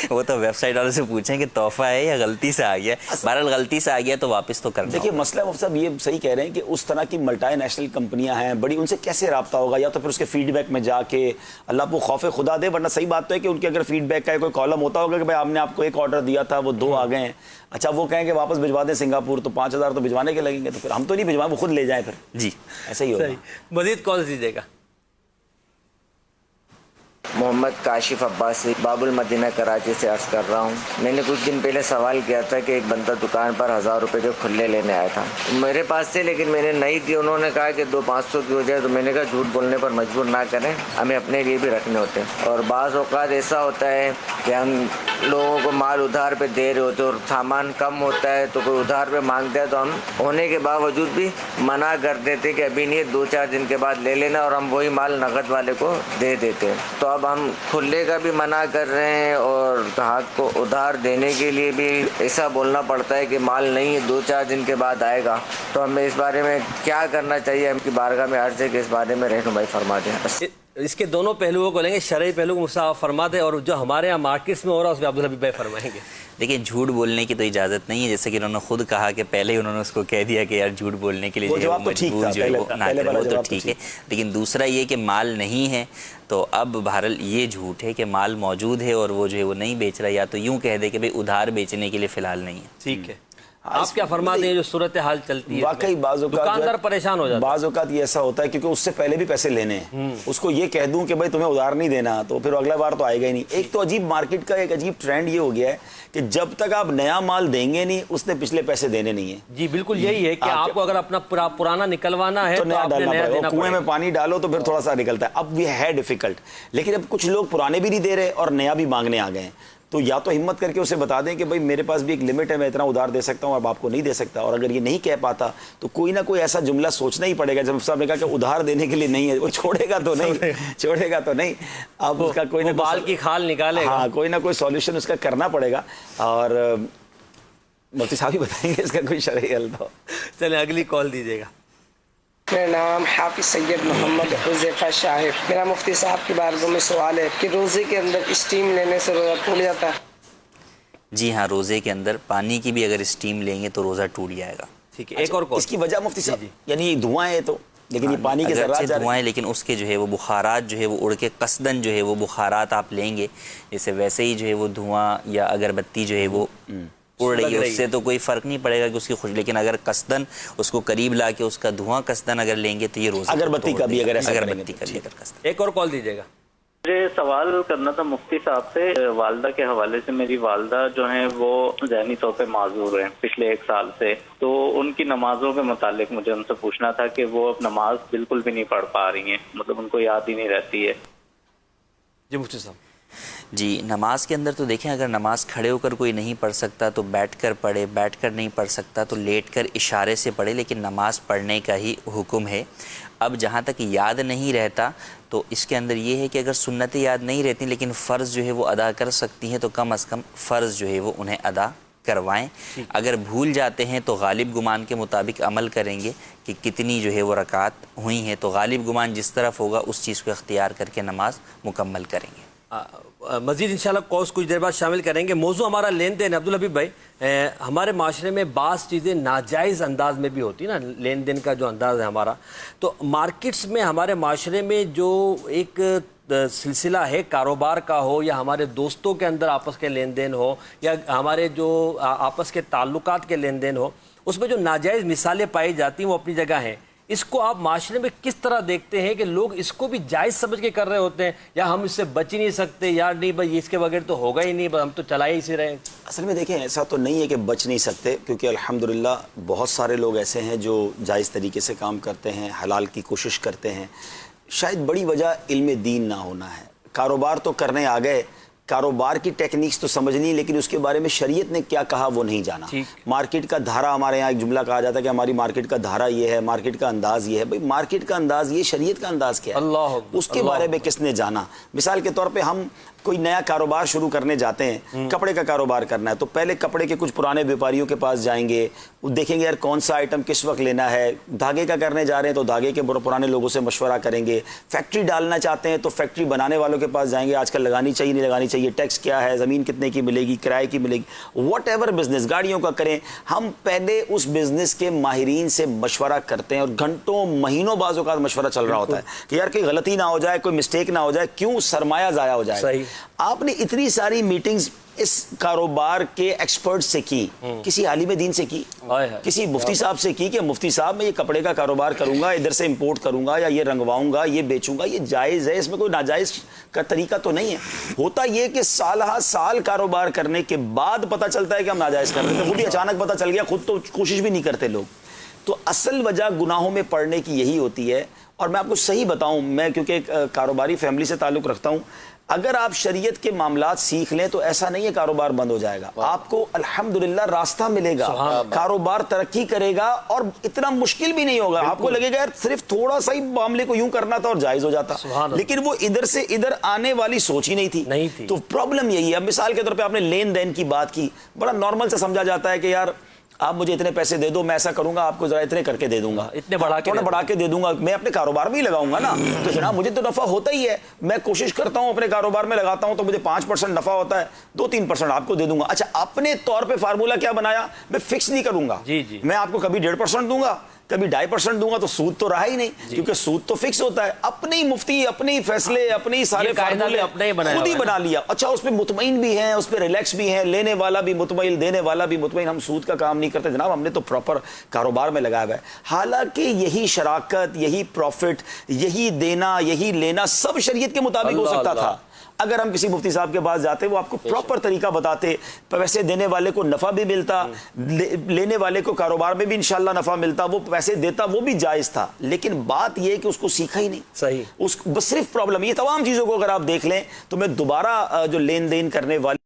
وہ تو ویب سائٹ والوں سے پوچھیں کہ تحفہ ہے یا غلطی سے آ گیا. بہرحال غلطی سے آ گیا تو واپس تو کرنا. دیکھیے مسئلہ مفتی صاحب یہ صحیح کہہ رہے ہیں کہ اس طرح کی ملٹی نیشنل کمپنیاں ہیں بڑی، ان سے کیسے رابطہ ہوگا؟ یا تو پھر اس کے فیڈ بیک میں جا کے اللہ کو خوف خدا دے، ورنہ صحیح بات تو ہے کہ ان کے اگر فیڈ بیک کا کوئی کالم ہوتا ہوگا کہ بھائی ہم نے آپ کو ایک آرڈر دیا تھا وہ 2 آ گئے ہیں، اچھا وہ کہیں کہ واپس بھجوا دیں سنگاپور، تو 5000 تو بھجوانے کے لگیں گے، تو پھر ہم تو نہیں بھجوائیں، وہ خود لے جائیں پھر. جی ایسا ہی ہوگا. مزید کال دیجیے گا. محمد کاشف عباسی باب المدینہ کراچی سے عرض کر رہا ہوں. میں نے کچھ دن پہلے سوال کیا تھا کہ ایک بندہ دکان پر 1000 روپے کے کھلے لینے آیا تھا میرے پاس سے، لیکن میں نے نہیں دی. انہوں نے کہا کہ 200-500 کی ہو جائے، تو میں نے کہا جھوٹ بولنے پر مجبور نہ کریں، ہمیں اپنے لیے بھی رکھنے ہوتے ہیں. اور بعض اوقات ایسا ہوتا ہے کہ ہم لوگوں کو مال ادھار پہ دے رہے ہوتے اور سامان کم ہوتا ہے تو کوئی ادھار پہ مانگتا ہے، تو ہم ہونے کے باوجود بھی منع کر دیتے کہ ابھی نہیں، 2-4 دن کے بعد لے لینا، اور ہم وہی مال نقد والے کو دے دیتے. تو اب ہم کھلے کا بھی منع کر رہے ہیں اور گاہک کو ادھار دینے کے لیے بھی ایسا بولنا پڑتا ہے کہ مال نہیں ہے، 2-4 دن کے بعد آئے گا. تو ہمیں اس بارے میں کیا کرنا چاہیے؟ ہم کی بارگاہ میں عرض ہے کہ اس بارے میں رہنمائی فرما دیں. اس کے دونوں پہلوؤں کو لیں گے، شرعی پہلو کو مصطفیٰ فرما دیں، اور جو ہمارے یہاں مارکیٹس میں ہو رہا ہے اس میں عبدالحبیب بھائی فرمائیں گے. دیکھیں جھوٹ بولنے کی تو اجازت نہیں ہے، جیسے کہ انہوں نے خود کہا کہ پہلے ہی انہوں نے اس کو کہہ دیا کہ یار جھوٹ بولنے کے لیے جو ہے وہ مجبور جو ہے وہ نہ کرے، وہ تو ٹھیک ہے. لیکن دوسرا یہ کہ مال نہیں ہے تو اب بہرحال یہ جھوٹ ہے کہ مال موجود ہے اور وہ جو ہے وہ نہیں بیچ رہا، یا تو یوں کہہ دے کہ بھئی ادھار بیچنے کے لیے فی الحال نہیں ہے. ٹھیک ہے، آپ کیا فرماتے ہیں جو صورتحال چلتی ہے؟ واقعی بعض اوقات دکاندار پریشان ہو جاتا ہے. بعض اوقات یہ ایسا ہوتا ہے کیونکہ اس سے پہلے بھی پیسے لینے ہیں، اس کو یہ کہہ دوں کہ بھائی تمہیں ادھار نہیں دینا تو پھر اگلا بار تو آئے گا ہی نہیں. ایک تو عجیب مارکیٹ کا ایک عجیب ٹرینڈ یہ ہو گیا ہے کہ جب تک آپ نیا مال دیں گے نہیں اس نے پچھلے پیسے دینے نہیں ہیں. جی بالکل یہی ہے کہ آپ کو اگر اپنا پرانا نکلوانا ہے تو نیا ڈالنا پڑے گا. کنویں میں پانی ڈالو تو پھر تھوڑا سا نکلتا ہے. اب یہ ہے ڈیفیکلٹ، لیکن اب کچھ لوگ پرانے بھی نہیں دے رہے اور نیا بھی مانگنے آ گئے ہیں. تو یا تو ہمت کر کے اسے بتا دیں کہ بھائی میرے پاس بھی ایک لمٹ ہے، میں اتنا ادھار دے سکتا ہوں، اب آپ کو نہیں دے سکتا. اور اگر یہ نہیں کہہ پاتا تو کوئی نہ کوئی ایسا جملہ سوچنا ہی پڑے گا. جب صاحب نے کہا کہ ادھار دینے کے لیے نہیں ہے، وہ چھوڑے گا تو نہیں. اب اس کا کوئی نہ بال کی کھال نکالے گا. ہاں کوئی نہ کوئی سولوشن اس کا کرنا پڑے گا. اور مفتی صاحب ہی بتائیں گے اس کا کوئی شرعی حل تو. چلیں اگلی کال دیجیے گا. میرا نام حافظ سید محمد حذیفہ شاہد. میرا مفتی صاحب کی بارگاہ میں سوال ہے کہ روزے کے اندر اسٹیم لینے سے روزہ ٹوٹ جاتا ہے؟ جی ہاں، روزے کے اندر پانی کی بھی اگر اسٹیم لیں گے تو روزہ ٹوٹ جائے گا. ٹھیک ہے، ایک اور اس کی وجہ مفتی صاحب یعنی دھواں ہے تو، لیکن یہ پانی کے ذرات دھواں ہے لیکن اس کے جو ہے وہ بخارات جو ہے وہ اڑ کے قصدن جو ہے وہ بخارات آپ لیں گے، جیسے ویسے ہی جو ہے وہ دھواں یا اگربتی جو ہے وہ اڑ رہی ہے، اس سے تو کوئی فرق نہیں پڑے گا کہ اس کی خوشبو. لیکن اگر قصدن اس کو قریب لا کے اس کا دھواں قصدن اگر لیں گے تو یہ روزہ اگربتی کا بھی اگربتی کا بھی اگر قصدن. ایک اور کال دیجیے گا. مجھے سوال کرنا تھا مفتی صاحب سے والدہ کے حوالے سے. میری والدہ جو ہیں وہ ذہنی طور پہ معذور ہیں پچھلے 1 سال سے، تو ان کی نمازوں کے متعلق مجھے ان سے پوچھنا تھا کہ وہ اب نماز بالکل بھی نہیں پڑھ پا رہی ہیں، مطلب ان کو یاد ہی نہیں رہتی ہے. جی مفتی صاحب. جی نماز کے اندر تو دیکھیں اگر نماز کھڑے ہو کر کوئی نہیں پڑھ سکتا تو بیٹھ کر پڑھے، بیٹھ کر نہیں پڑھ سکتا تو لیٹ کر اشارے سے پڑھے، لیکن نماز پڑھنے کا ہی حکم ہے. اب جہاں تک یاد نہیں رہتا تو اس کے اندر یہ ہے کہ اگر سنتیں یاد نہیں رہتی لیکن فرض جو ہے وہ ادا کر سکتی ہیں تو کم از کم فرض جو ہے وہ انہیں ادا کروائیں. اگر بھول جاتے ہیں تو غالب گمان کے مطابق عمل کریں گے کہ کتنی جو ہے وہ رکعت ہوئی ہیں، تو غالب گمان جس طرف ہوگا اس چیز کو اختیار کر کے نماز مکمل کریں گے. مزید انشاءاللہ کورس کچھ دیر بعد شامل کریں گے. موضوع ہمارا لین دین. عبدالحبیب بھائی، ہمارے معاشرے میں بعض چیزیں ناجائز انداز میں بھی ہوتی ہیں نا، لین دین کا جو انداز ہے ہمارا، تو مارکیٹس میں ہمارے معاشرے میں جو ایک سلسلہ ہے کاروبار کا ہو یا ہمارے دوستوں کے اندر آپس کے لین دین ہو یا ہمارے جو آپس کے تعلقات کے لین دین ہو، اس میں جو ناجائز مثالیں پائی جاتی ہیں وہ اپنی جگہ ہیں. اس کو آپ معاشرے میں کس طرح دیکھتے ہیں کہ لوگ اس کو بھی جائز سمجھ کے کر رہے ہوتے ہیں، یا ہم اس سے بچ ہی نہیں سکتے، یار نہیں بھائی اس کے بغیر تو ہوگا ہی نہیں، ہم تو چلائے ہی سے رہے. اصل میں دیکھیں ایسا تو نہیں ہے کہ بچ نہیں سکتے، کیونکہ الحمدللہ بہت سارے لوگ ایسے ہیں جو جائز طریقے سے کام کرتے ہیں، حلال کی کوشش کرتے ہیں. شاید بڑی وجہ علم دین نہ ہونا ہے. کاروبار تو کرنے آ گئے کاروبار کی ٹیکنیکس تو سمجھنی، لیکن اس کے بارے میں شریعت نے کیا کہا وہ نہیں جانا. مارکیٹ کا دھارا، ہمارے یہاں ایک جملہ کہا جاتا ہے کہ ہماری مارکیٹ کا دھارا یہ ہے، مارکیٹ کا انداز یہ ہے. بھئی مارکیٹ کا انداز یہ، شریعت کا انداز کیا ہے؟ اس کے بارے میں کس نے جانا؟ مثال کے طور پہ ہم کوئی نیا کاروبار شروع کرنے جاتے ہیں، کپڑے کا کاروبار کرنا ہے، تو پہلے کپڑے کے کچھ پرانے بیوپاریوں کے پاس جائیں گے، دیکھیں گے یار کون سا آئٹم کس وقت لینا ہے. دھاگے کا کرنے جا رہے ہیں تو دھاگے کے پرانے لوگوں سے مشورہ کریں گے. فیکٹری ڈالنا چاہتے ہیں تو فیکٹری بنانے والوں کے پاس جائیں گے، آج کل لگانی چاہیے نہیں لگانی چاہیے، ٹیکس کیا ہے، زمین کتنے کی ملے گی، کرائے کی ملے گی، واٹ ایور بزنس گاڑیوں کا کریں، ہم پہلے اس بزنس کے ماہرین سے مشورہ کرتے ہیں، اور گھنٹوں مہینوں بعض اوقات مشورہ چل رہا ہوتا ہے کہ یار کوئی غلطی نہ ہو جائے، کوئی مسٹیک نہ ہو جائے، کیوں سرمایہ ضائع ہو جائے. آپ نے اتنی ساری میٹنگز اس کاروبار کے ایکسپرٹ سے کی، کسی عالم دین سے کی، کسی مفتی صاحب سے کی کہ مفتی صاحب میں یہ کپڑے کا کاروبار کروں گا، ادھر سے امپورٹ کروں گا یا یہ رنگواؤں گا، یہ بیچوں گا، یہ جائز ہے، اس میں کوئی ناجائز کا طریقہ تو نہیں ہے. ہوتا یہ کہ سالہ سال کاروبار کرنے کے بعد پتہ چلتا ہے کہ ہم ناجائز کر رہے تھے، وہ بھی اچانک پتہ چل گیا، خود تو کوشش بھی نہیں کرتے لوگ. تو اصل وجہ گناہوں میں پڑنے کی یہی ہوتی ہے. اور میں آپ کو صحیح بتاؤں، میں کیونکہ ایک کاروباری فیملی سے تعلق رکھتا ہوں، اگر آپ شریعت کے معاملات سیکھ لیں تو ایسا نہیں ہے کاروبار بند ہو جائے گا. آپ کو الحمدللہ راستہ ملے گا، کاروبار ترقی کرے گا، اور اتنا مشکل بھی نہیں ہوگا. آپ کو لگے گا یار صرف تھوڑا سا ہی معاملے کو یوں کرنا تھا اور جائز ہو جاتا، لیکن وہ ادھر سے ادھر آنے والی سوچ ہی نہیں تھی. تو پرابلم یہی ہے. اب مثال کے طور پہ آپ نے لین دین کی بات کی، بڑا نارمل سے سمجھا جاتا ہے کہ یار آپ مجھے اتنے پیسے دے دو، میں ایسا کروں گا، آپ کو ذرا اتنے کر کے دے دوں گا، اتنے بڑھا کے دے دوں گا، میں اپنے کاروبار میں ہی لگاؤں گا نا، تو جناب مجھے تو نفع ہوتا ہی ہے، میں کوشش کرتا ہوں اپنے کاروبار میں لگاتا ہوں تو مجھے 5% نفع ہوتا ہے، 2-3% آپ کو دے دوں گا. اچھا اپنے طور پہ فارمولہ کیا بنایا، میں فکس نہیں کروں گا، میں آپ کو کبھی 1.5% دوں گا، کبھی 2.5% دوں گا، تو سود تو رہا ہی نہیں، کیونکہ سود تو فکس ہوتا ہے. اپنے ہی مفتی، اپنے ہی فیصلے، اپنے ہی سارے فارمولے خود ہی بنا لیا. اچھا اس پہ مطمئن بھی ہیں، اس پہ ریلیکس بھی ہیں، لینے والا بھی مطمئن، دینے والا بھی مطمئن. ہم سود کا کام نہیں کرتے جناب، ہم نے تو پراپر کاروبار میں لگایا ہوا ہے. حالانکہ یہی شراکت، یہی پروفٹ، یہی دینا، یہی لینا سب شریعت کے مطابق ہو سکتا تھا اگر ہم کسی مفتی صاحب کے پاس جاتے، وہ آپ کو پراپر طریقہ بتاتے، پیسے دینے والے کو نفع بھی ملتا، لینے والے کو کاروبار میں بھی انشاءاللہ نفع ملتا، وہ پیسے دیتا، وہ بھی جائز تھا. لیکن بات یہ کہ اس کو سیکھا ہی نہیں. بس صرف پرابلم یہ تمام چیزوں کو اگر آپ دیکھ لیں تو میں دوبارہ جو لین دین کرنے والے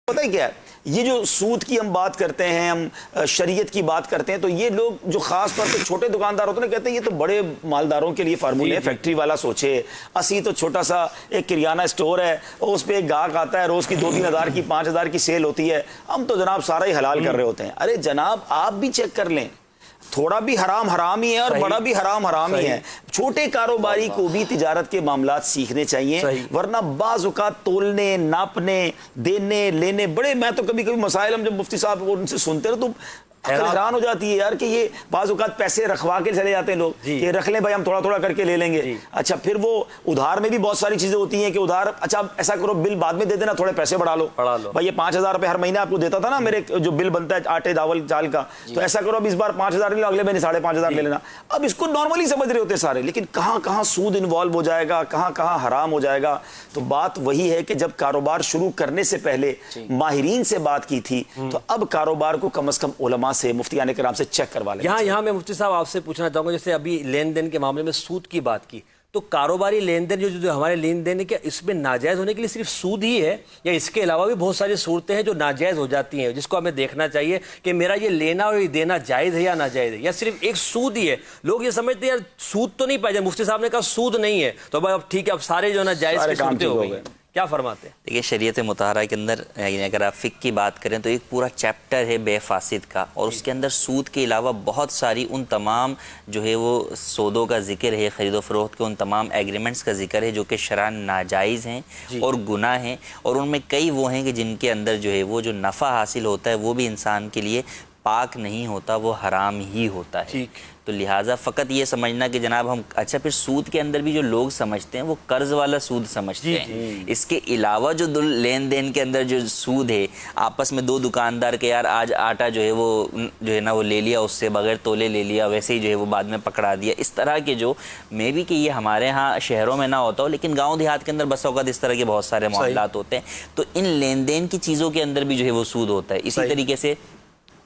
پتہ ہی کیا ہے، یہ جو سود کی ہم بات کرتے ہیں، ہم شریعت کی بات کرتے ہیں، تو یہ لوگ جو خاص طور پہ چھوٹے دکاندار ہوتے ہیں کہتے ہیں یہ تو بڑے مالداروں کے لیے فارمولے ہیں، فیکٹری والا سوچے، اسی تو چھوٹا سا ایک کریانہ اسٹور ہے، اور اس پہ ایک گاہک آتا ہے، روز کی 2-3 ہزار کی 5 ہزار کی سیل ہوتی ہے، ہم تو جناب سارا ہی حلال کر رہے ہوتے ہیں. ارے جناب آپ بھی چیک کر لیں، تھوڑا بھی حرام حرام ہی ہے اور بڑا بھی حرام حرام ہی ہے. چھوٹے کاروباری کو بھی تجارت کے معاملات سیکھنے چاہیے، ورنہ بعض اوقات تولنے، ناپنے، دینے، لینے بڑے، میں تو کبھی مسائل ہم جب مفتی صاحب ان سے سنتے ہیں تو حیران ہو جاتی ہے یار کہ یہ بعض اوقات پیسے رکھوا کے چلے جاتے ہیں لوگ کہ رکھ لیں بھائی ہم تھوڑا تھوڑا کر کے لے لیں گے. اچھا پھر وہ ادھار میں بھی بہت ساری چیزیں ہوتی ہیں کہ ادھار، اچھا ایسا کرو بل بعد میں دے دینا، تھوڑے پیسے بڑھا لو بھائی، یہ 5,000 روپے ہر مہینے آپ کو دیتا تھا نا میرے جو بل بنتا ہے آٹے داول چال کا، تو ایسا کرو اب اس بار 5,000 لے لو، اگلے مہینے 5,500 لے لینا. اب اس کو نارملی سمجھ رہے ہوتے سارے، لیکن کہاں کہاں سود انوالو ہو جائے گا، کہاں کہاں حرام ہو جائے گا. تو بات وہی ہے کہ جب کاروبار شروع کرنے سے پہلے ماہرین سے بات کی تھی، تو اب کاروبار کو کم از کم علماء سے، مفتیان کرام سے چیک کروا لیں. یہاں میں مفتی صاحب آپ سے پوچھنا چاہوں گا، جیسے ابھی لین دین کے معاملے میں سود کی بات کی، تو کاروباری لین دین جو ہمارے لین دین ہے، کیا اس میں ناجائز ہونے کے لیے صرف سود ہی ہے، یا اس کے علاوہ بھی بہت ساری صورتیں ہیں جو ناجائز ہو جاتی ہیں، جس کو ہمیں دیکھنا چاہیے کہ میرا یہ لینا اور یہ دینا جائز ہے یا ناجائز ہے، یا صرف ایک سود ہی ہے؟ لوگ یہ سمجھتے ہیں یار سود تو نہیں پائے جائے، مفتی صاحب نے کہا سود نہیں ہے، تو اب ٹھیک ہے اب سارے جو ہے نا جائز کی صورتیں ہو گئی. کیا فرماتے ہیں؟ دیکھیے شریعت مطہرہ کے اندر اگر آپ فقہ کی بات کریں تو ایک پورا چیپٹر ہے بے فاسد کا، اور اس کے اندر سود کے علاوہ بہت ساری ان تمام جو ہے وہ سودوں کا ذکر ہے، خرید و فروخت کے ان تمام ایگریمنٹس کا ذکر ہے جو کہ شرعاً ناجائز ہیں اور گناہ ہیں، اور ان میں کئی وہ ہیں کہ جن کے اندر جو ہے وہ جو نفع حاصل ہوتا ہے وہ بھی انسان کے لیے پاک نہیں ہوتا، وہ حرام ہی ہوتا ہے. تو لہٰذا فقط یہ سمجھنا کہ جناب ہم، اچھا پھر سود کے اندر بھی جو لوگ سمجھتے ہیں وہ قرض والا سود سمجھتے ہیں. اس کے علاوہ جو لین دین کے اندر جو سود ہے، آپس میں دو دکاندار کے یار آج آٹا جو ہے وہ جو ہے نا وہ لے لیا، اس سے بغیر تولے لے لیا، ویسے ہی جو ہے وہ بعد میں پکڑا دیا، اس طرح کے جو میں بھی کہ یہ ہمارے ہاں شہروں میں نہ ہوتا ہو، لیکن گاؤں دیہات کے اندر بس اوقات اس طرح کے بہت سارے معاملات ہوتے ہیں. تو ان لین دین کی چیزوں کے اندر بھی جو ہے وہ سود ہوتا ہے. اسی طریقے سے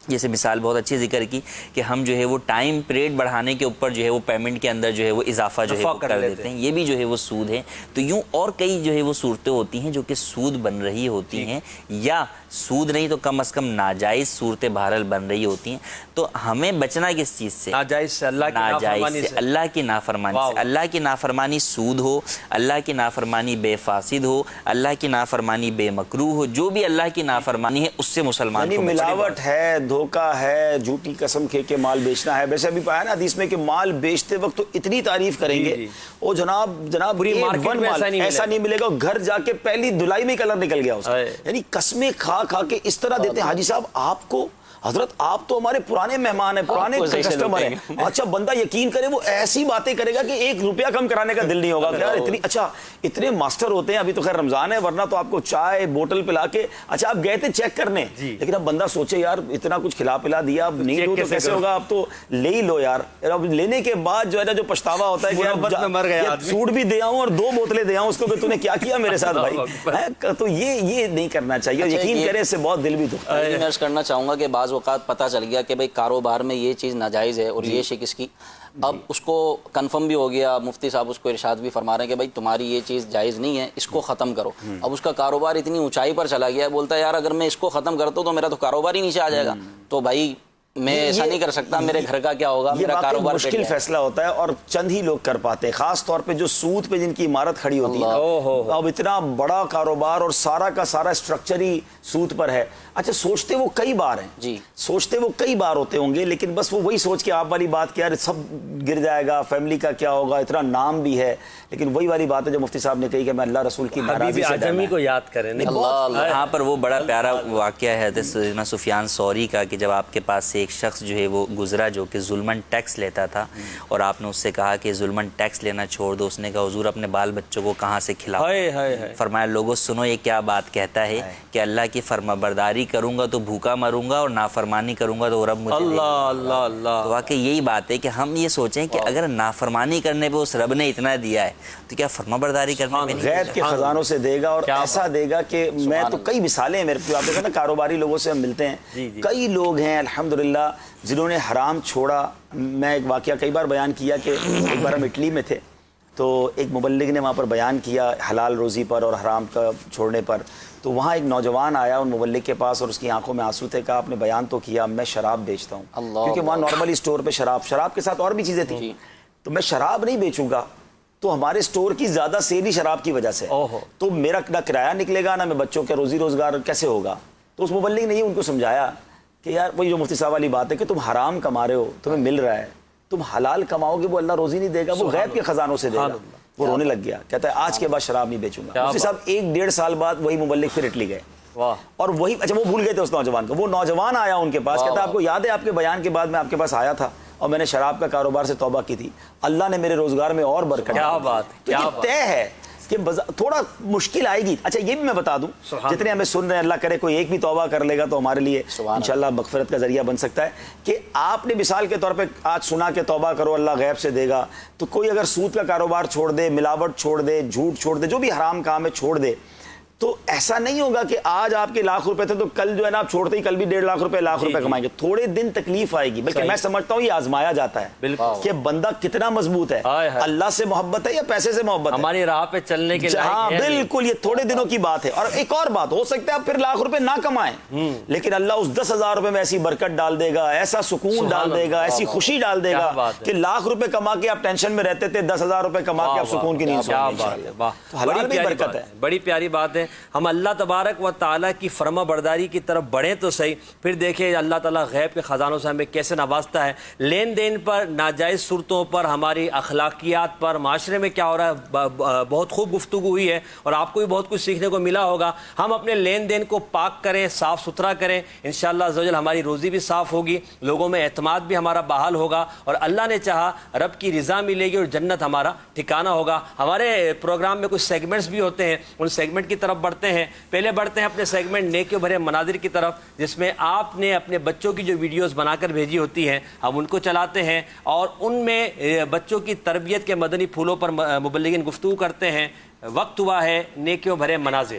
جیسے مثال بہت اچھی ذکر کی کہ ہم جو ہے وہ ٹائم پیریڈ بڑھانے کے اوپر جو ہے وہ پیمنٹ کے اندر جو ہے وہ اضافہ جو ہے وہ کر دیتے ہیں، یہ بھی جو ہے وہ سود ہے۔ تو یوں اور کئی جو ہے وہ صورتیں ہوتی ہیں جو کہ سود بن رہی ہوتی ہیں، یا سود نہیں تو کم از کم ناجائز صورتیں بہرحال بن رہی ہوتی ہیں۔ تو ہمیں بچنا کس چیز سے؟ ناجائز سے، اللہ کی نافرمانی سے، اللہ کی نافرمانی سے۔ اللہ کی نافرمانی سود ہو، اللہ کی نافرمانی بے فاسد ہو، اللہ کی نافرمانی بے مکروہ ہو، جو بھی اللہ کی نافرمانی ہے اس سے مسلمان کو ملاوٹ ہے، دھوکہ ہے، جھوٹی قسم کھے کے مال بیچنا ہے۔ ویسے ابھی پایا نا حدیث میں کہ مال بیچتے وقت تو اتنی تعریف کریں گے، او جناب ایسا نہیں ملے گا، گھر جا کے پہلی دھلائی میں کلر نکل گیا اس کا۔ یعنی قسمیں کھا کھا کے اس طرح دیتے ہیں حاجی صاحب آپ کو، حضرت آپ تو ہمارے پرانے مہمان ہیں، پرانے کسٹمر ہیں۔ اچھا بندہ یقین کرے وہ ایسی باتیں کرے گا کہ 1 روپیہ کم کرانے کا دل نہیں ہوگا کہ یار اتنی، اچھا اتنے ماسٹر ہوتے ہیں، ابھی تو خیر رمضان ہے ورنہ تو آپ کو چائے بوتل پلا کے، اچھا آپ گئے تھے چیک کرنے، لیکن اب بندہ سوچے یار اتنا کچھ کھلا پلا دیا، اب نہیں دو تو کیسے ہوگا، اب تو لے ہی لو یار۔ اب لینے کے بعد جو ہے نا جو پچھتاوا ہوتا ہے کہ سوٹ بھی دے آؤں اور 2 بوتلیں دے آؤں اس کو کہ تو نے کیا کیا میرے ساتھ بھائی، تو یہ نہیں کرنا چاہیے، یقین کرے اس سے بہت دل بھی دکھتا ہے۔ میں عرض کرنا چاہوں گا کہ بعض اوقات پتہ چل گیا کہ بھئی کاروبار میں یہ چیز ناجائز ہے اور یہ شکست کی، اب اس کو کنفرم بھی ہو گیا، مفتی صاحب اس کو ارشاد بھی فرما رہے ہیں کہ بھئی تمہاری یہ چیز جائز نہیں ہے، اس کو ختم کرو۔ اب اس کا کاروبار اتنی اونچائی پر چلا گیا ہے، بولتا ہے یار اگر میں اس کو ختم کرتا ہوں تو میرا تو کاروبار ہی نیچے آ جائے گا، تو بھائی میں ایسا نہیں کر سکتا، میرے گھر کا کیا ہوگا، میرا کاروبار مشکل فیصلہ ہوتا ہے اور چند ہی لوگ کر پاتے ہیں، خاص طور پہ جو سود پہ جن کی عمارت کھڑی ہوتی ہے، اب اتنا بڑا کاروبار اور سارا کا سارا اسٹرکچر ہی سود پر ہے۔ اچھا سوچتے وہ کئی بار ہیں، جی سوچتے وہ کئی بار ہوتے ہوں گے، لیکن بس وہ وہی سوچ کے آپ والی بات کہ یار سب گر جائے گا، فیملی کا کیا ہوگا، اتنا نام بھی ہے، لیکن وہی والی بات ہے جو مفتی صاحب نے کہی کہ میں اللہ رسول کی ناراضی سے اعظمی کو یاد کریں۔ یہاں پر وہ بڑا پیارا واقعہ ہے حضرت سیدنا سفیان ثوری کا کہ جب آپ کے پاس سے ایک شخص جو ہے وہ گزرا جو کہ ظلماً ٹیکس لیتا تھا، اور آپ نے اس سے کہا کہ ظلماً ٹیکس لینا چھوڑ دو، اس نے کہا حضور اپنے بال بچوں کو کہاں سے کھلاؤ؟ فرمایا لوگوں سنو یہ کیا بات کہتا ہے کہ اللہ کی فرما برداری کروں گا تو بھوکا مروں گا اور نافرمانی کروں گا تو رب مجھے تو واقعی یہی بات ہے کہ ہم یہ سوچیں کہ اگر نافرمانی کرنے پہ اس رب نے اتنا دیا ہے تو کیا فرما برداری کرنے میں غیب کے خزانوں سے دے گا، اور ایسا دے گا کہ میں تو کئی مثالیں ہیں میرے کو، آپ دیکھیں نا کاروباری لوگوں سے ہم ملتے ہیں، کئی لوگ ہیں الحمدللہ جنہوں نے حرام چھوڑا۔ میں ایک واقعہ کئی بار بیان کیا کہ ایک بار ہم اٹلی میں تھے تو ایک مبلغ نے وہاں پر بیان کیا حلال روزی پر اور حرام کا چھوڑنے پر، تو وہاں ایک نوجوان آیا ان مبلغ کے پاس اور اس کی آنکھوں میں آنسو تھے، کہا آپ نے بیان تو کیا میں شراب بیچتا ہوں، کیونکہ وہاں نارملی سٹور پہ شراب کے ساتھ اور بھی چیزیں تھیں، تو میں شراب نہیں بیچوں گا تو ہمارے سٹور کی زیادہ سیل ہی شراب کی وجہ سے، تو میرا نہ کرایہ نکلے گا نہ میں بچوں کے روزی روزگار کیسے ہوگا۔ تو اس مبلغ نے یہ ان کو سمجھایا کہ یار وہی جو مفتی صاحب والی بات ہے کہ تم حرام کما رہے ہو، تمہیں مل رہا ہے، تم حلال کماؤ گے وہ اللہ روزی نہیں دے گا، وہ غیب کے خزانوں سے دے گا۔ وہ رونے لگ گیا، کہتا ہے آج کے بعد شراب نہیں بیچوں گا۔ مفتی صاحب 1-1.5 سال بعد وہی مبلغ پھر اٹلی گئے، اور وہی اچھا وہ بھول گئے تھے اس نوجوان کو، وہ نوجوان آیا ان کے پاس، کہتا ہے آپ کو یاد ہے آپ کے بیان کے بعد میں آپ کے پاس آیا تھا اور میں نے شراب کا کاروبار سے توبہ کی تھی، اللہ نے میرے روزگار میں اور برکت دی۔ کیا بات ہے، کیا طے ہے کہ تھوڑا مشکل آئے گی۔ اچھا یہ بھی میں بتا دوں، جتنے ہمیں سن رہے ہیں اللہ کرے کوئی ایک بھی توبہ کر لے گا تو ہمارے لیے انشاءاللہ مغفرت کا ذریعہ بن سکتا ہے، کہ آپ نے مثال کے طور پہ آج سنا کہ توبہ کرو اللہ غیب سے دے گا، تو کوئی اگر سود کا کاروبار چھوڑ دے، ملاوٹ چھوڑ دے، جھوٹ چھوڑ دے، جو بھی حرام کام ہے چھوڑ دے، تو ایسا نہیں ہوگا کہ آج آپ کے لاکھ روپے تھے تو کل جو ہے نا آپ چھوڑتے ہی کل بھی 1.5 لاکھ روپے کمائیں گے، تھوڑے دن تکلیف آئے گی، بلکہ میں سمجھتا ہوں یہ آزمایا جاتا ہے کہ بندہ کتنا مضبوط ہے، اللہ سے محبت ہے یا پیسے سے محبت ہے، ہماری راہ پہ چلنے کے لائق ہے۔ ہاں بالکل، یہ تھوڑے دنوں کی بات ہے۔ اور ایک اور بات ہو سکتا ہے آپ پھر لاکھ روپے نہ کمائیں، لیکن اللہ اس 10,000 روپے میں ایسی برکت ڈال دے گا، ایسا سکون ڈال دے گا، ایسی خوشی ڈال دے گا کہ لاکھ روپے کما کے آپ ٹینشن میں رہتے تھے، 10,000 روپے کما کے آپ سکون کی نیند سو گے۔ حلال میں برکت ہے، بڑی پیاری بات ہے۔ ہم اللہ تبارک و تعالیٰ کی فرما برداری کی طرف بڑھیں تو صحیح، پھر دیکھیں اللہ تعالیٰ غیب کے خزانوں سے ہمیں کیسے نوازتا ہے۔ لین دین پر، ناجائز صورتوں پر، ہماری اخلاقیات پر، معاشرے میں کیا ہو رہا ہے، بہت خوب گفتگو ہوئی ہے اور آپ کو بھی بہت کچھ سیکھنے کو ملا ہوگا۔ ہم اپنے لین دین کو پاک کریں، صاف ستھرا کریں، انشاءاللہ عز و جل ہماری روزی بھی صاف ہوگی، لوگوں میں اعتماد بھی ہمارا بحال ہوگا، اور اللہ نے چاہا رب کی رضا ملے گی اور جنت ہمارا ٹھکانہ ہوگا۔ ہمارے پروگرام میں کچھ سیگمنٹس بھی ہوتے ہیں، ان سیگمنٹ کی طرف بڑھتے ہیں۔ پہلے بڑھتے ہیں اپنے سیگمنٹ نیکیوں بھرے مناظر کی طرف، جس میں آپ نے اپنے بچوں کی جو ویڈیوز بنا کر بھیجی ہوتی ہیں ہم ان کو چلاتے ہیں، اور ان میں بچوں کی تربیت کے مدنی پھولوں پر مبلغین گفتگو کرتے ہیں۔ وقت ہوا ہے نیکیوں بھرے مناظر۔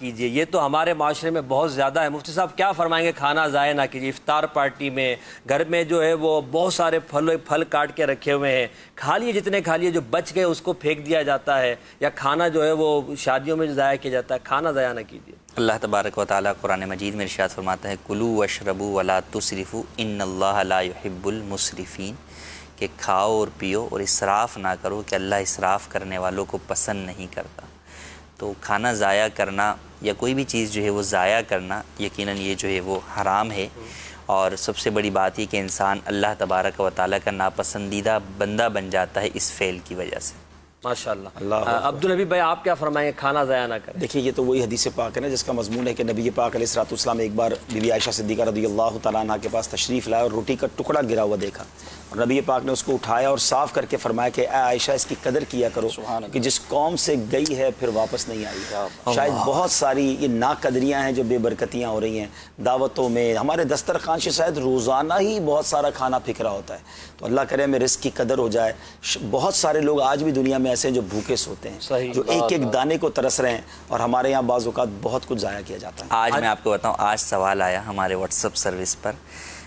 کیجیے. یہ تو ہمارے معاشرے میں بہت زیادہ ہے. مفتی صاحب کیا فرمائیں گے؟ کھانا ضائع نہ کیجیے. افطار پارٹی میں گھر میں جو ہے وہ بہت سارے پھل کاٹ کے رکھے ہوئے ہیں, کھا لیے جتنے کھا لیے, جو بچ گئے اس کو پھینک دیا جاتا ہے, یا کھانا جو ہے وہ شادیوں میں ضائع کیا جاتا ہے. کھانا ضائع نہ کیجیے. اللہ تبارک و تعالیٰ قرآن مجید میں ارشاد فرماتا ہے کلوا واشربوا ولا تسرفوا ان اللہ لا يحب المسرفین, کہ کھاؤ اور پیو اور اسراف نہ کرو کہ اللہ اسراف کرنے والوں کو پسند نہیں کرتا. تو کھانا ضائع کرنا یا کوئی بھی چیز جو ہے وہ ضائع کرنا یقیناً یہ جو ہے وہ حرام ہے, اور سب سے بڑی بات یہ کہ انسان اللہ تبارک و تعالیٰ کا ناپسندیدہ بندہ بن جاتا ہے اس فعل کی وجہ سے. ماشاءاللہ. عبدالحبیب بھائی آپ کیا فرمائیں گے؟ کھانا ضائع نہ کریں. دیکھیے یہ تو وہی حدیث پاک ہے نا جس کا مضمون ہے کہ نبی پاک علیہ الصلوۃ والسلام ایک بار بی بی عائشہ صدیقہ رضی اللہ تعالیٰ عنہ کے پاس تشریف لائے اور روٹی کا ٹکڑا گرا ہوا دیکھا, اور نبی پاک نے اس کو اٹھایا اور صاف کر کے فرمایا کہ اے عائشہ اس کی قدر کیا کرو کہ جس قوم سے گئی ہے پھر واپس نہیں آئی. شاید بہت ساری یہ ناقدریاں ہیں جو بے برکتیاں ہو رہی ہیں دعوتوں میں. ہمارے دسترخوان سے شاید روزانہ ہی بہت سارا کھانا پھک رہا ہوتا ہے. تو اللہ کرے ہمیں رزق کی قدر ہو جائے. بہت سارے لوگ آج بھی دنیا میں ایسے ہیں جو بھوکے ہوتے ہیں, جو ایک ایک دانے کو ترس رہے ہیں, اور ہمارے یہاں بعض اوقات بہت کچھ ضائع کیا جاتا ہے. آج میں آپ کو بتاؤں, آج سوال آیا ہمارے واٹس ایپ سروس پر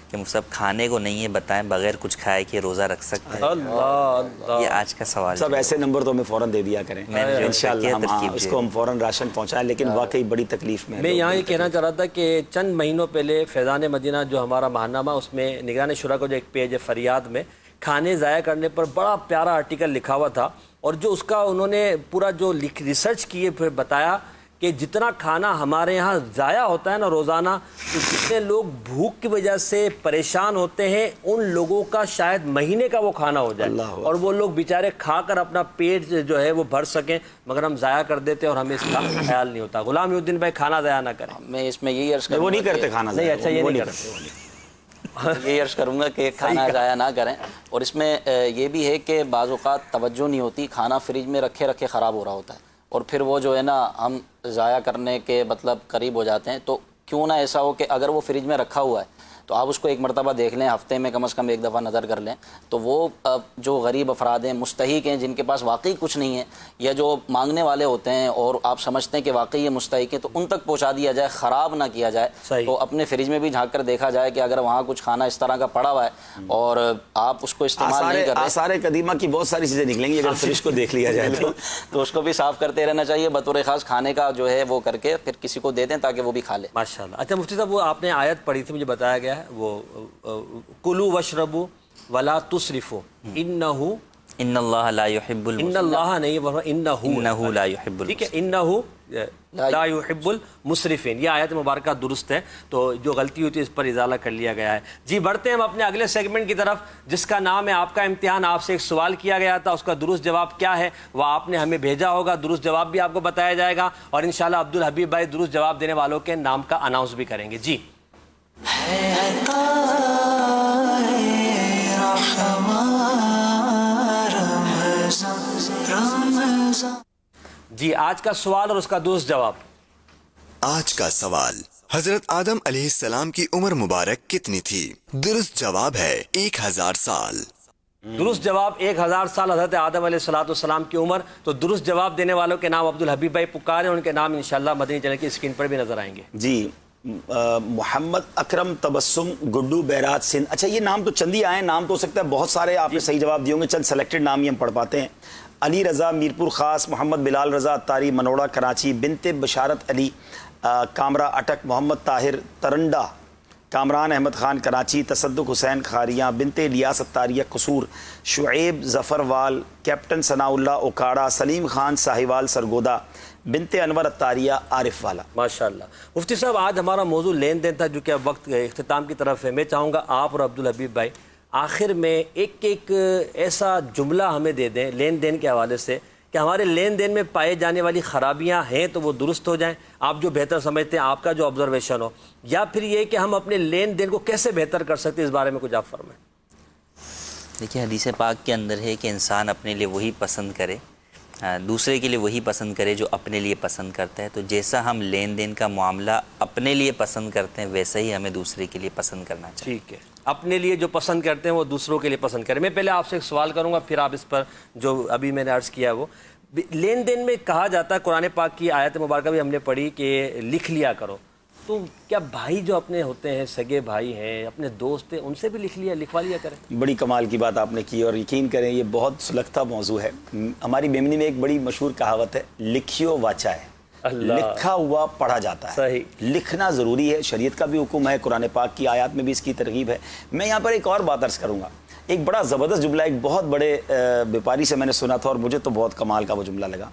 کہ مفتی صاحب کھانے کو نہیں ہے بتائیں بغیر کچھ کھائے کہ روزہ رکھ سکتے ہیں. یہ آج کا سوال. سب ایسے نمبر تو ہمیں فوراً دے دیا کریں انشاءاللہ, ہم اس کو ہم فوراً راشن پہنچائیں, لیکن واقعی بڑی تکلیف میں. میں یہاں یہ کہنا چاہ رہا تھا کہ چند مہینوں پہلے فیضان مدینہ جو ہمارا ماہنامہ, اس میں نگران شورا کا جو ایک پیج ہے فریاد میں, کھانے ضائع کرنے پر بڑا پیارا آرٹیکل لکھا ہوا تھا, اور جو اس کا انہوں نے پورا جو ریسرچ کیے پھر بتایا کہ جتنا کھانا ہمارے یہاں ضائع ہوتا ہے نا روزانہ, تو جتنے لوگ بھوک کی وجہ سے پریشان ہوتے ہیں ان لوگوں کا شاید مہینے کا وہ کھانا ہو جائے, اور وہ لوگ بیچارے کھا کر اپنا پیٹ جو ہے وہ بھر سکیں, مگر ہم ضائع کر دیتے اور ہمیں اس کا خیال نہیں ہوتا. غلام محی الدین بھائی کھانا ضائع نہ کریں. میں اس میں یہی عرض کروں وہ نہیں کرتے کھانا نہیں. اچھا یہ نہیں کرتے. یہی عرض کروں گا کہ کھانا ضائع نہ کریں. اور اس میں یہ بھی ہے کہ بعض اوقات توجہ نہیں ہوتی, کھانا فریج میں رکھے رکھے خراب ہو رہا ہوتا ہے, اور پھر وہ جو ہے نا ہم ضائع کرنے کے مطلب قریب ہو جاتے ہیں. تو کیوں نہ ایسا ہو کہ اگر وہ فریج میں رکھا ہوا ہے تو آپ اس کو ایک مرتبہ دیکھ لیں, ہفتے میں کم از کم ایک دفعہ نظر کر لیں. تو وہ جو غریب افراد ہیں, مستحق ہیں, جن کے پاس واقعی کچھ نہیں ہے, یا جو مانگنے والے ہوتے ہیں اور آپ سمجھتے ہیں کہ واقعی یہ مستحق ہیں, تو ان تک پہنچا دیا جائے, خراب نہ کیا جائے. تو اپنے فریج میں بھی جھانک کر دیکھا جائے کہ اگر وہاں کچھ کھانا اس طرح کا پڑا ہوا ہے اور آپ اس کو استعمال نہیں کر رہے, آثار قدیمہ کی بہت ساری چیزیں نکلیں گی اگر فریج کو دیکھ لیا جائے تو اس کو بھی صاف کرتے رہنا چاہیے. بطور خاص کھانے کا جو ہے وہ کر کے پھر کسی کو دے دیں تاکہ وہ بھی کھا لے. ماشاءاللہ. اچھا مفتی صاحب, وہ آپ نے آیت پڑھی تھی, مجھے بتایا گیا ہے, وہ کلوا واشربوا ولا تسرفوا ان اللہ لا يحب ان اللہ نہیں انہ لا يحب, ٹھیک ہے, انہ لا يحب المسرفین. یہ آیت مبارکہ درست ہے, تو جو غلطی ہوتی ہے اس پر ازالہ کر لیا گیا ہے. جی بڑھتے ہیں ہم اپنے اگلے سیگمنٹ کی طرف, جس کا نام ہے آپ کا امتحان. آپ سے ایک سوال کیا گیا تھا, اس کا درست جواب کیا ہے وہ آپ نے ہمیں بھیجا ہوگا, درست جواب بھی آپ کو بتایا جائے گا, اور انشاءاللہ عبدالحبیب بھائی درست جواب دینے والوں کے نام کا اناؤنس بھی کریں گے. جی جی آج کا سوال اور اس کا درست جواب. آج کا سوال, حضرت آدم علیہ السلام کی عمر مبارک کتنی تھی؟ درست جواب ہے 1000 سال. درست جواب 1000 سال حضرت آدم علیہ السلام کی عمر. تو درست جواب دینے والوں کے نام عبدالحبیب بھائی پکارے, ان کے نام انشاءاللہ مدنی چینل کی اسکرین پر بھی نظر آئیں گے. جی محمد اکرم تبسم گڈو بیرات سندھ. اچھا یہ نام تو چند ہی آئے ہیں, نام تو ہو سکتا ہے بہت سارے آپ نے صحیح جواب دیے ہوں گے, چند سلیکٹڈ نام ہی ہم پڑھ پاتے ہیں. علی رضا میرپور خاص, محمد بلال رضا اتاری منوڑا کراچی, بنت بشارت علی کامرہ اٹک, محمد طاہر ترنڈا, کامران احمد خان کراچی, تصدق حسین کھاریاں, بنت الیاس اتاریہ قصور, شعیب ظفر وال, کیپٹن ثناء اللہ اوکاڑا, سلیم خان ساہیوال سرگودا, بنت انور اتاریہ عارف والا. ماشاءاللہ. مفتی صاحب آج ہمارا موضوع لین دین تھا, جو کہ اب وقت اختتام کی طرف ہے. میں چاہوں گا آپ اور عبدالحبیب بھائی آخر میں ایک ایسا جملہ ہمیں دے دیں لین دین کے حوالے سے کہ ہمارے لین دین میں پائے جانے والی خرابیاں ہیں تو وہ درست ہو جائیں, آپ جو بہتر سمجھتے ہیں, آپ کا جو آبزرویشن ہو, یا پھر یہ کہ ہم اپنے لین دین کو کیسے بہتر کر سکتے ہیں, اس بارے میں کچھ آپ فرمائیں. دیکھیے حدیث پاک کے اندر ہے کہ انسان اپنے لیے وہی پسند کرے, دوسرے کے لیے وہی پسند کرے جو اپنے لیے پسند کرتا ہے. تو جیسا ہم لین دین کا معاملہ اپنے لیے پسند کرتے ہیں ویسا ہی ہمیں دوسرے کے لیے پسند کرنا چاہیے. ٹھیک ہے, اپنے لیے جو پسند کرتے ہیں وہ دوسروں کے لیے پسند کریں. میں پہلے آپ سے ایک سوال کروں گا, پھر آپ اس پر جو ابھی میں نے عرض کیا ہے وہ. لین دین میں کہا جاتا ہے، قرآن پاک کی آیت مبارکہ بھی ہم نے پڑھی کہ لکھ لیا کرو، تو کیا بھائی جو اپنے ہوتے ہیں، سگے بھائی ہیں، اپنے دوست ہیں، ان سے بھی لکھوا لیا کریں؟ بڑی کمال کی بات آپ نے کی، اور یقین کریں یہ بہت سلگتا موضوع ہے۔ ہماری بیمنی میں ایک بڑی مشہور کہاوت ہے، لکھیو واچا ہے، لکھا ہوا پڑھا جاتا ہے۔ صحیح، لکھنا ضروری ہے، شریعت کا بھی حکم ہے، قرآن پاک کی آیات میں بھی اس کی ترغیب ہے۔ میں یہاں پر ایک اور بات عرض کروں گا، ایک بڑا زبردست جملہ ایک بہت بڑے بیپاری سے میں نے سنا تھا، اور مجھے تو بہت کمال کا وہ جملہ لگا۔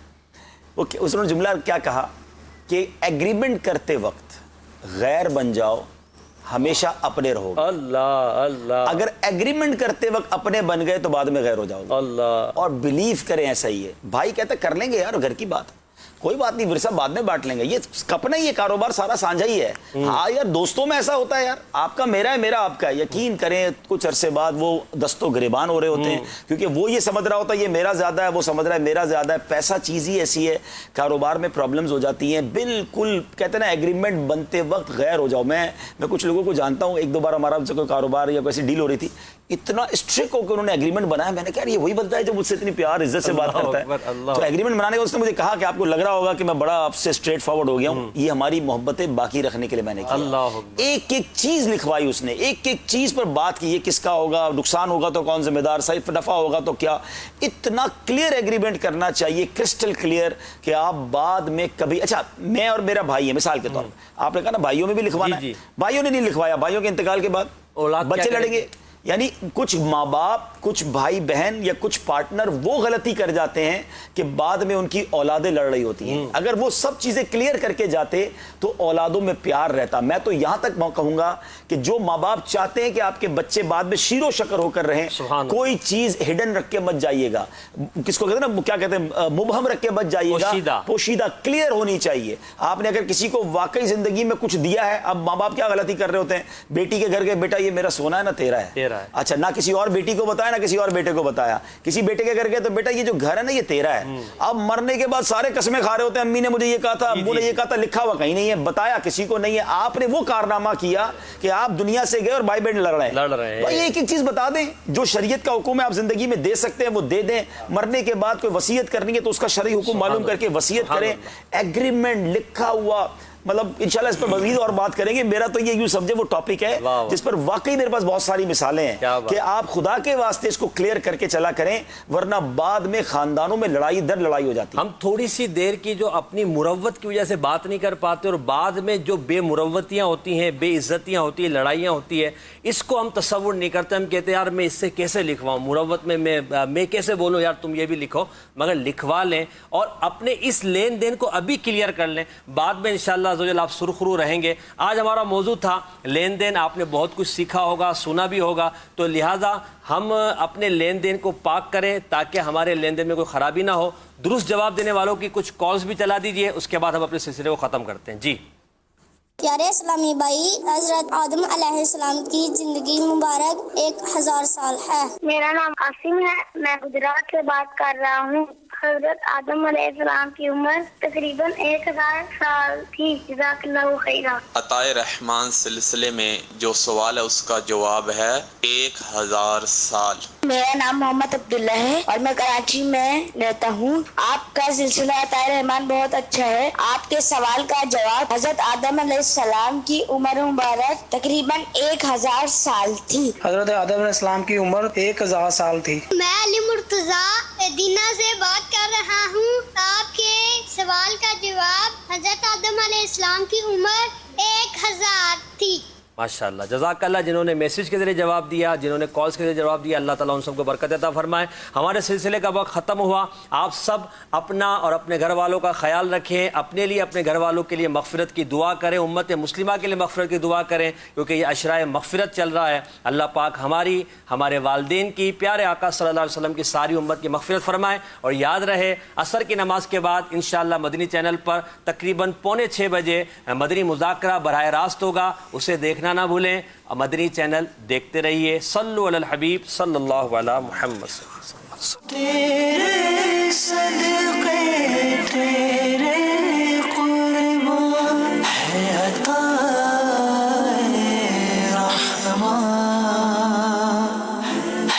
اس نے جملہ کیا کہا کہ ایگریمنٹ کرتے وقت غیر بن جاؤ، ہمیشہ اپنے رہو گے۔ اللہ اگر ایگریمنٹ کرتے وقت اپنے بن گئے تو بعد میں غیر ہو جاؤ گے۔ اللہ، اور بلیو کریں ایسا ہی ہے۔ بھائی کہتے کر لیں گے یار، گھر کی بات، کوئی بات نہیں، ورثہ بعد میں بانٹ لیں گے، یہ اپنا ہی یہ کاروبار سارا سانجھا ہی ہے۔ ہاں یار، دوستوں میں ایسا ہوتا ہے یار، آپ کا میرا ہے، میرا آپ کا ہے۔ یقین کریں کچھ عرصے بعد وہ دست و گریبان ہو رہے ہوتے ہیں، کیونکہ وہ یہ سمجھ رہا ہوتا ہے یہ میرا زیادہ ہے، وہ سمجھ رہا ہے میرا زیادہ ہے۔ پیسہ چیز ہی ایسی ہے، کاروبار میں پرابلمز ہو جاتی ہیں۔ بالکل کہتے ہیں نا، ایگریمنٹ بنتے وقت غیر ہو جاؤ۔ میں کچھ لوگوں کو جانتا ہوں، ایک دو بار ہمارا کوئی کاروبار یا کوئی ایسی ڈیل ہو رہی تھی، اتنا اسٹرکٹ ہو کے انہوں نے ایگریمنٹ بنایا، میں نے کہا یہ وہی بنتا ہے جو مجھ سے اتنی پیار عزت سے بات کرتا ہے۔ تو ایگریمنٹ بنانے کا اس نے مجھے کہا کہ آپ کو لگ رہا ہوگا کہ میں بڑا آپ سے اسٹریٹ فارورڈ ہو گیا ہوں، یہ ہماری محبتیں باقی رکھنے کے لیے میں نے کیا۔ ایک ایک چیز لکھوائی اس نے، ایک ایک چیز پر بات کی، یہ کس کا ہوگا، نقصان ہوگا تو کون ذمہ دار، صحیح نفع ہوگا تو کیا۔ اتنا کلیئر ایگریمنٹ کرنا چاہیے، کرسٹل کلیئر، کہ آپ بعد میں کبھی، اچھا میں اور میرا بھائی ہے مثال کے طور پر، آپ نے کہا نا بھائیوں میں بھی لکھوانا ہے، بھائیوں نے نہیں لکھوایا، بھائیوں کے انتقال کے بعد بچے لڑیں گے۔ یعنی کچھ ماں باپ، کچھ بھائی بہن یا کچھ پارٹنر وہ غلطی کر جاتے ہیں کہ بعد میں ان کی اولادیں لڑ رہی ہوتی ہیں۔ اگر وہ سب چیزیں کلیئر کر کے جاتے تو اولادوں میں پیار رہتا۔ میں تو یہاں تک کہوں گا کہ جو ماں باپ چاہتے ہیں کہ آپ کے بچے بعد میں شیر و شکر ہو کر رہیں، کوئی چیز ہڈن رکھ کے مت جائیے گا، کس کو کہتے ہیں نا، کیا کہتے ہیں، مبہم رکھ کے مت جائیے گا، پوشیدہ، کلیئر ہونی چاہیے۔ آپ نے اگر کسی کو واقعی زندگی میں کچھ دیا ہے، اب ماں باپ کیا غلطی کر رہے ہوتے ہیں، بیٹی کے گھر کے، بیٹا یہ میرا سونا ہے نا تیرا ہے، اچھا نہ کسی اور بیٹی کو بتایا نہ کسی اور بیٹے کو بتایا، کسی بیٹے کے گھر گئے تو بیٹا یہ جو گھر ہے نا یہ تیرا ہے۔ اب مرنے کے بعد سارے قسمیں کھا رہے ہوتے ہیں، امی نے مجھے یہ کہا تھا، ابو نے یہ کہا تھا، لکھا ہوا کہیں نہیں ہے، بتایا کسی کو نہیں ہے۔ آپ نے وہ کارنامہ کیا کہ آپ دنیا سے گئے اور بھائی بہن لڑ رہے ہیں۔ بھائی ایک ایک چیز بتا دیں، جو شریعت کا حکم ہے آپ زندگی میں دے سکتے ہیں وہ دے دیں۔ مرنے کے بعد کوئی وصیت کرنی ہے تو اس کا شرعی حکم معلوم کر کے وصیت کریں۔ ایگریمنٹ لکھا ہوا، مطلب انشاءاللہ اس پر مزید اور بات کریں گے۔ میرا تو یہ یوں سمجھے وہ ٹاپک ہے جس پر واقعی میرے پاس بہت ساری مثالیں ہیں کہ آپ خدا کے واسطے اس کو کلیئر کر کے چلا کریں، ورنہ بعد میں خاندانوں میں لڑائی در لڑائی ہو جاتی ہے۔ ہم تھوڑی سی دیر کی جو اپنی مروت کی وجہ سے بات نہیں کر پاتے، اور بعد میں جو بے مروتیاں ہوتی ہیں، بے عزتیاں ہوتی ہیں، لڑائیاں ہوتی ہیں، اس کو ہم تصور نہیں کرتے۔ ہم کہتے ہیں یار میں اس سے کیسے لکھواؤں، مروت میں میں کیسے بولوں یار تم یہ بھی لکھو، مگر لکھوا لیں اور اپنے اس لین دین کو ابھی کلیئر کر لیں، بعد میں انشاءاللہ عزوجل آپ سرخرو رہیں گے۔ آج ہمارا موضوع تھا لین دین، آپ نے بہت کچھ سیکھا ہوگا، سنا بھی ہوگا، تو لہٰذا ہم اپنے لین دین کو پاک کریں تاکہ ہمارے لین دین میں کوئی خرابی نہ ہو۔ درست جواب دینے والوں کی کچھ کالز بھی چلا دیجئے، اس کے بعد ہم اپنے سلسلے کو ختم کرتے ہیں۔ جی پیارے اسلامی بھائی، حضرت آدم علیہ السلام کی زندگی مبارک 1000 سال ہے۔ میرا نام عاصم ہے، میں گجرات سے بات کر رہا ہوں۔ حضرت آدم علیہ السلام کی عمر تقریباً 1000 سال تھی۔ جزاک اللہ خیرا۔ عطائے رحمان سلسلے میں جو سوال ہے اس کا جواب ہے 1000 سال۔ میرا نام محمد عبداللہ ہے اور میں کراچی میں رہتا ہوں۔ آپ کا سلسلہ عطائے رحمان بہت اچھا ہے۔ آپ کے سوال کا جواب، حضرت آدم علیہ السلام کی عمر مبارک تقریباً 1000 سال تھی۔ حضرت آدم علیہ السلام کی عمر 1000 سال تھی۔ میں علی مرتضیٰ مدینہ سے بات کر رہا ہوں۔ آپ کے سوال کا جواب، حضرت آدم علیہ السلام کی عمر 1000 تھی۔ ماشاءاللہ، جزاک اللہ۔ جنہوں نے میسج کے ذریعے جواب دیا، جنہوں نے کالز کے ذریعے جواب دیا، اللہ تعالیٰ ان سب کو برکت عطا فرمائے۔ ہمارے سلسلے کا وقت ختم ہوا۔ آپ سب اپنا اور اپنے گھر والوں کا خیال رکھیں، اپنے لیے، اپنے گھر والوں کے لیے مغفرت کی دعا کریں، امت مسلمہ کے لیے مغفرت کی دعا کریں، کیونکہ یہ عشرۂ مغفرت چل رہا ہے۔ اللہ پاک ہماری، ہمارے والدین کی، پیارے آقا صلی اللہ علیہ وسلم کی ساری امت کی مغفرت فرمائے۔ اور یاد رہے عصر کی نماز کے بعد انشاءاللہ مدنی چینل پر تقریباً 5:45 بجے مدنی مذاکرہ براہ راست ہوگا، اسے دیکھنا نہ بھولیں۔ مدنی چینل دیکھتے رہیے۔ صلو علی الحبیب صلی اللہ علی محمد تیرے صدقے تیرے قربان ہے عطائے رحمان،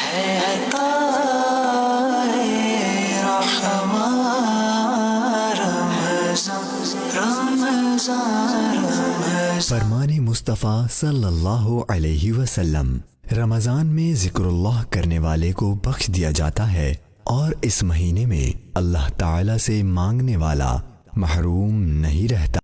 ہے عطائے رحمان۔ فرمان مصطفیٰ صلی اللہ علیہ وسلم، رمضان میں ذکر اللہ کرنے والے کو بخش دیا جاتا ہے، اور اس مہینے میں اللہ تعالی سے مانگنے والا محروم نہیں رہتا۔